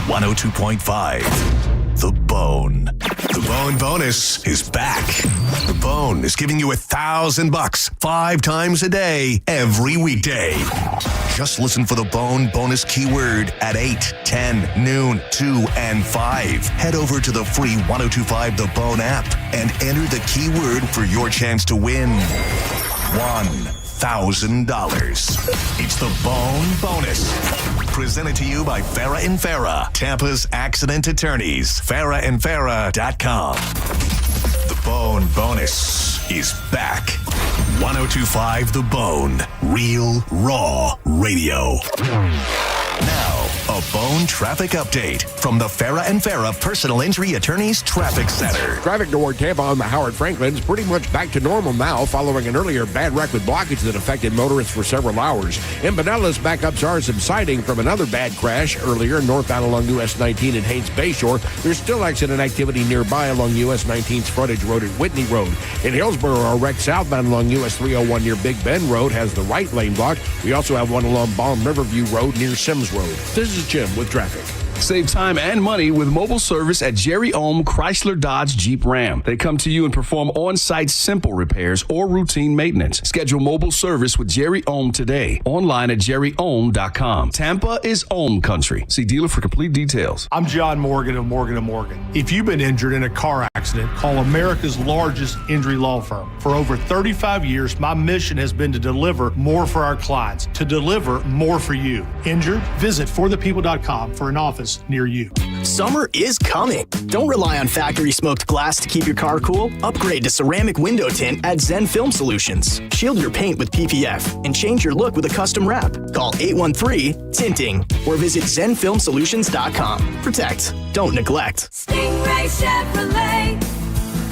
102.5 The Bone. The Bone Bonus is back. The Bone is giving you $1,000 5 times a day, every weekday. Just listen for the Bone Bonus keyword at 8, 10, noon, 2, and 5. Head over to the free 102.5 The Bone app and enter the keyword for your chance to win $1,000. It's the Bone Bonus. Presented to you by Farah and Farah, Tampa's accident attorneys. FarahandFarah.com. The Bone Bonus is back. 102.5 The Bone. Real Raw Radio. Now, a Bone traffic update from the Farah and Farah Personal Injury Attorneys Traffic Center. Traffic toward Tampa on the Howard Franklin is pretty much back to normal now following an earlier bad wreck with blockage that affected motorists for several hours. In Pinellas, backups are subsiding from another bad crash earlier northbound along US 19 at Haines Bayshore. There's still accident activity nearby along US 19's frontage road at Whitney Road. In Hillsborough, a wreck southbound along US 301 near Big Bend Road has the right lane blocked. We also have one along Balm Riverview Road near Sims Road. This is Jim with traffic. Save time and money with mobile service at Jerry Ohm Chrysler Dodge Jeep Ram. They come to you and perform on-site simple repairs or routine maintenance. Schedule mobile service with Jerry Ohm today. Online at jerryohm.com. Tampa is Ohm country. See dealer for complete details. I'm John Morgan of Morgan & Morgan. If you've been injured in a car accident, call America's largest injury law firm. For over 35 years, my mission has been to deliver more for our clients, to deliver more for you. Injured? Visit forthepeople.com for an office near you. Summer is coming. Don't rely on factory smoked glass to keep your car cool. Upgrade to ceramic window tint at Zen Film Solutions. Shield your paint with PPF and change your look with a custom wrap. Call 813-TINTING or visit zenfilmsolutions.com. Protect. Don't neglect. Stingray Chevrolet.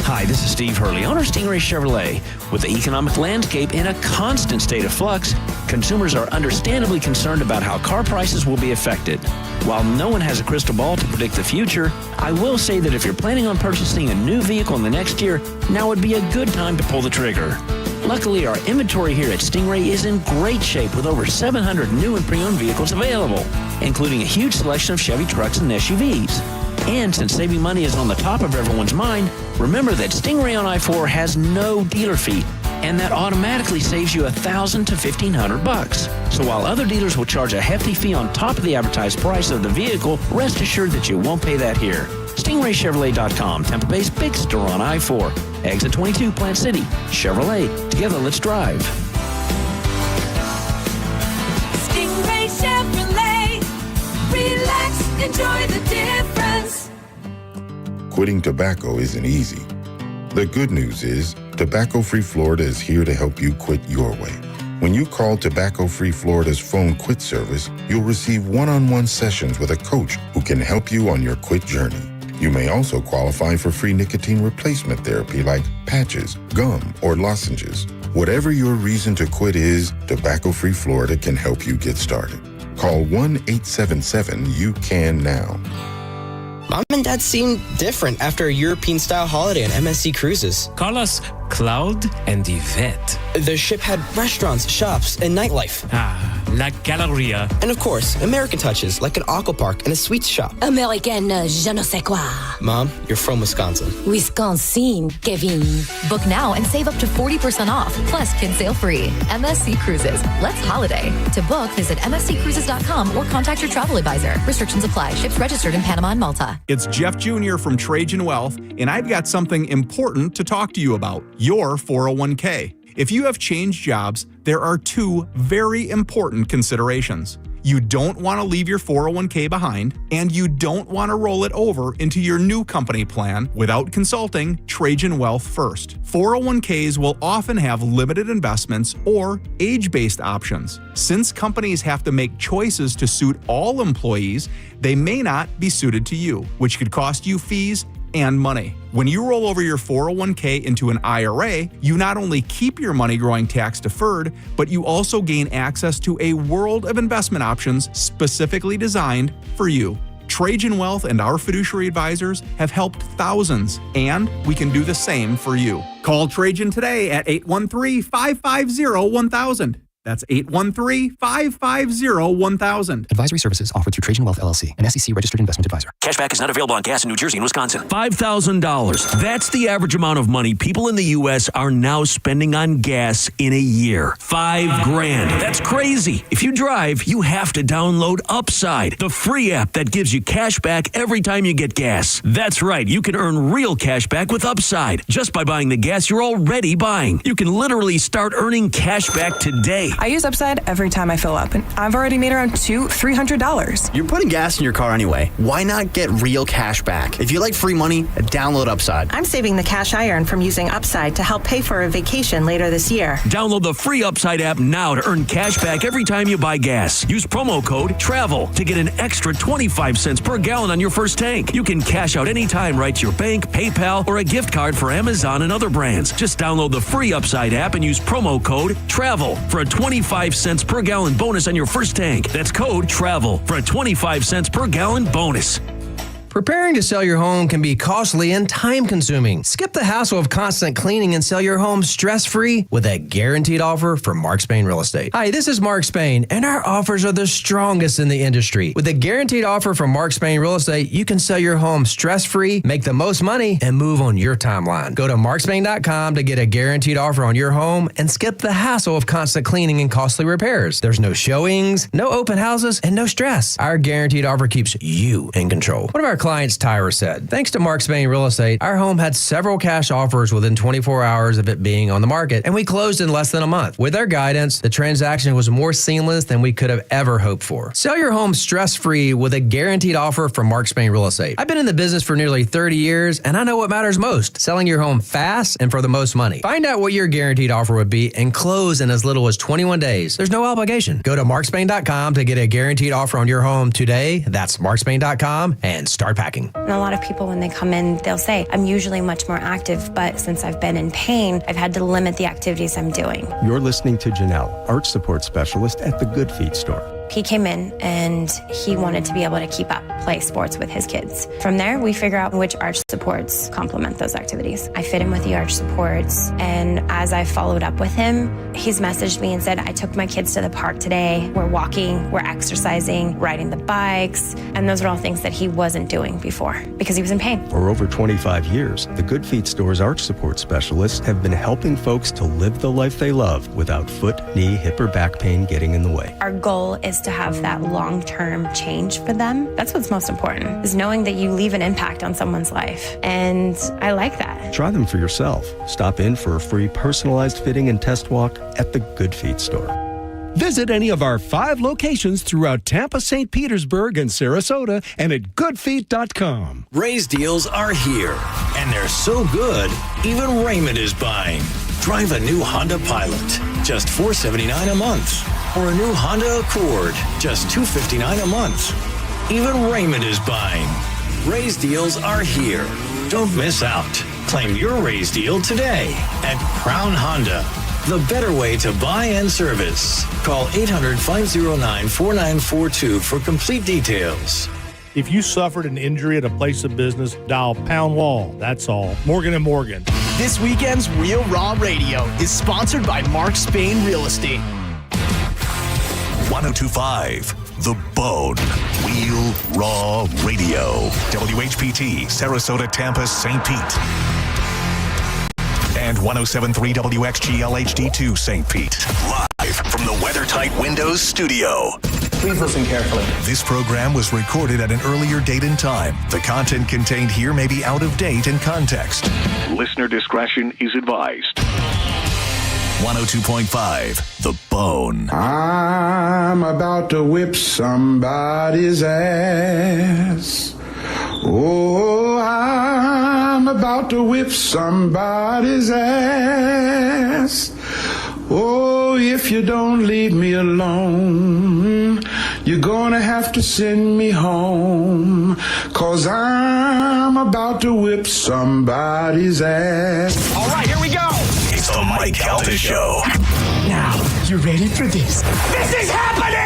Hi, this is Steve Hurley, owner of Stingray Chevrolet. With the economic landscape in a constant state of flux, consumers are understandably concerned about how car prices will be affected. While no one has a crystal ball to predict the future, I will say that if you're planning on purchasing a new vehicle in the next year, now would be a good time to pull the trigger. Luckily, our inventory here at Stingray is in great shape with over 700 new and pre-owned vehicles available, including a huge selection of Chevy trucks and SUVs. And since saving money is on the top of everyone's mind, remember that Stingray on I-4 has no dealer fee, and that automatically saves you $1,000 to $1,500. So while other dealers will charge a hefty fee on top of the advertised price of the vehicle, rest assured that you won't pay that here. StingrayChevrolet.com, Tampa Bay's big store on I-4. Exit 22, Plant City. Chevrolet. Together, let's drive. Stingray Chevrolet. Relax, enjoy the difference. Quitting tobacco isn't easy. The good news is, Tobacco-Free Florida is here to help you quit your way. When you call Tobacco-Free Florida's phone quit service, you'll receive one-on-one sessions with a coach who can help you on your quit journey. You may also qualify for free nicotine replacement therapy like patches, gum, or lozenges. Whatever your reason to quit is, Tobacco-Free Florida can help you get started. Call 1-877-YOU-CAN now. Mom and Dad seem different after a European-style holiday on MSC Cruises. Call us Cloud and Yvette. The ship had restaurants, shops, and nightlife. Ah, La Galleria. And of course, American touches like an aqua park and a sweets shop. American je ne sais quoi. Mom, you're from Wisconsin. Wisconsin, Kevin. Book now and save up to 40% off, plus kids sail free. MSC Cruises. Let's holiday. To book, visit msccruises.com or contact your travel advisor. Restrictions apply. Ships registered in Panama and Malta. It's Jeff Jr. from Trajan Wealth, and I've got something important to talk to you about, your 401k. If you have changed jobs, there are two very important considerations. You don't want to leave your 401k behind, and you don't want to roll it over into your new company plan without consulting Trajan Wealth first. 401ks will often have limited investments or age-based options. Since companies have to make choices to suit all employees, they may not be suited to you, which could cost you fees and money. When you roll over your 401k into an IRA, you not only keep your money growing tax deferred, but you also gain access to a world of investment options specifically designed for you. Trajan Wealth and our fiduciary advisors have helped thousands, and we can do the same for you. Call Trajan today at 813-550-1000. That's 813-550-1000. Advisory services offered through Trajan Wealth LLC, an SEC-registered investment advisor. Cashback is not available on gas in New Jersey and Wisconsin. $5,000. That's the average amount of money people in the U.S. are now spending on gas in a year. $5,000. That's crazy. If you drive, you have to download Upside, the free app that gives you cash back every time you get gas. That's right. You can earn real cash back with Upside just by buying the gas you're already buying. You can literally start earning cash back today. I use Upside every time I fill up, and I've already made around $300. You're putting gas in your car anyway. Why not get real cash back? If you like free money, download Upside. I'm saving the cash I earn from using Upside to help pay for a vacation later this year. Download the free Upside app now to earn cash back every time you buy gas. Use promo code TRAVEL to get an extra 25 cents per gallon on your first tank. You can cash out anytime right to your bank, PayPal, or a gift card for Amazon and other brands. Just download the free Upside app and use promo code TRAVEL for a 25 cents per gallon bonus on your first tank. That's code TRAVEL for a 25 cents per gallon bonus. Preparing to sell your home can be costly and time-consuming. Skip the hassle of constant cleaning and sell your home stress-free with a guaranteed offer from Mark Spain Real Estate. Hi, this is Mark Spain, and our offers are the strongest in the industry. With a guaranteed offer from Mark Spain Real Estate, you can sell your home stress-free, make the most money, and move on your timeline. Go to markspain.com to get a guaranteed offer on your home and skip the hassle of constant cleaning and costly repairs. There's no showings, no open houses, and no stress. Our guaranteed offer keeps you in control. One of our clients, Tyra, said, thanks to Mark Spain Real Estate, our home had several cash offers within 24 hours of it being on the market, and we closed in less than a month. With their guidance, the transaction was more seamless than we could have ever hoped for. Sell your home stress-free with a guaranteed offer from Mark Spain Real Estate. I've been in the business for nearly 30 years, and I know what matters most, selling your home fast and for the most money. Find out what your guaranteed offer would be and close in as little as 21 days. There's no obligation. Go to markspain.com to get a guaranteed offer on your home today. That's markspain.com and start packing. And a lot of people, when they come in, they'll say, I'm usually much more active, but since I've been in pain, I've had to limit the activities I'm doing. You're listening to Janelle, Arch Support Specialist at the Good Feet store. He came in and he wanted to be able to keep up, play sports with his kids. From there, we figure out which arch supports complement those activities. I fit him with the arch supports, and as I followed up with him, he's messaged me and said, I took my kids to the park today. We're walking, we're exercising, riding the bikes, and those are all things that he wasn't doing before because he was in pain. For over 25 years, the Good Feet store's arch support specialists have been helping folks to live the life they love without foot, knee, hip, or back pain getting in the way. Our goal is to have that long-term change for them. That's what's most important, is knowing that you leave an impact on someone's life. And I like that. Try them for yourself. Stop in for a free personalized fitting and test walk at the Good Feet store. Visit any of our 5 locations throughout Tampa, St. Petersburg, and Sarasota, and at goodfeet.com. Ray's deals are here, and they're so good, even Raymond is buying. Drive a new Honda Pilot, just $479 a month. Or a new Honda Accord, just $259 a month. Even Raymond is buying. Ray's deals are here. Don't miss out. Claim your Ray's deal today at Crown Honda. The better way to buy and service. Call 800-509-4942 for complete details. If you suffered an injury at a place of business, dial pound law. That's all. Morgan & Morgan. This weekend's Real Raw Radio is sponsored by Mark Spain Real Estate. 102.5 The Bone. Real Raw Radio. WHPT, Sarasota, Tampa, St. Pete. And 107.3 WXGL HD2 St. Pete. Live from the WeatherTight Windows studio. Please listen carefully. This program was recorded at an earlier date and time. The content contained here may be out of date in context. Listener discretion is advised. 102.5 The Bone. I'm about to whip somebody's ass. Oh, I'm about to whip somebody's ass. Oh, if you don't leave me alone, you're gonna have to send me home, 'cause I'm about to whip somebody's ass. All right, here we go. It's the Mike Calta Show. Now, you ready for this? This is happening!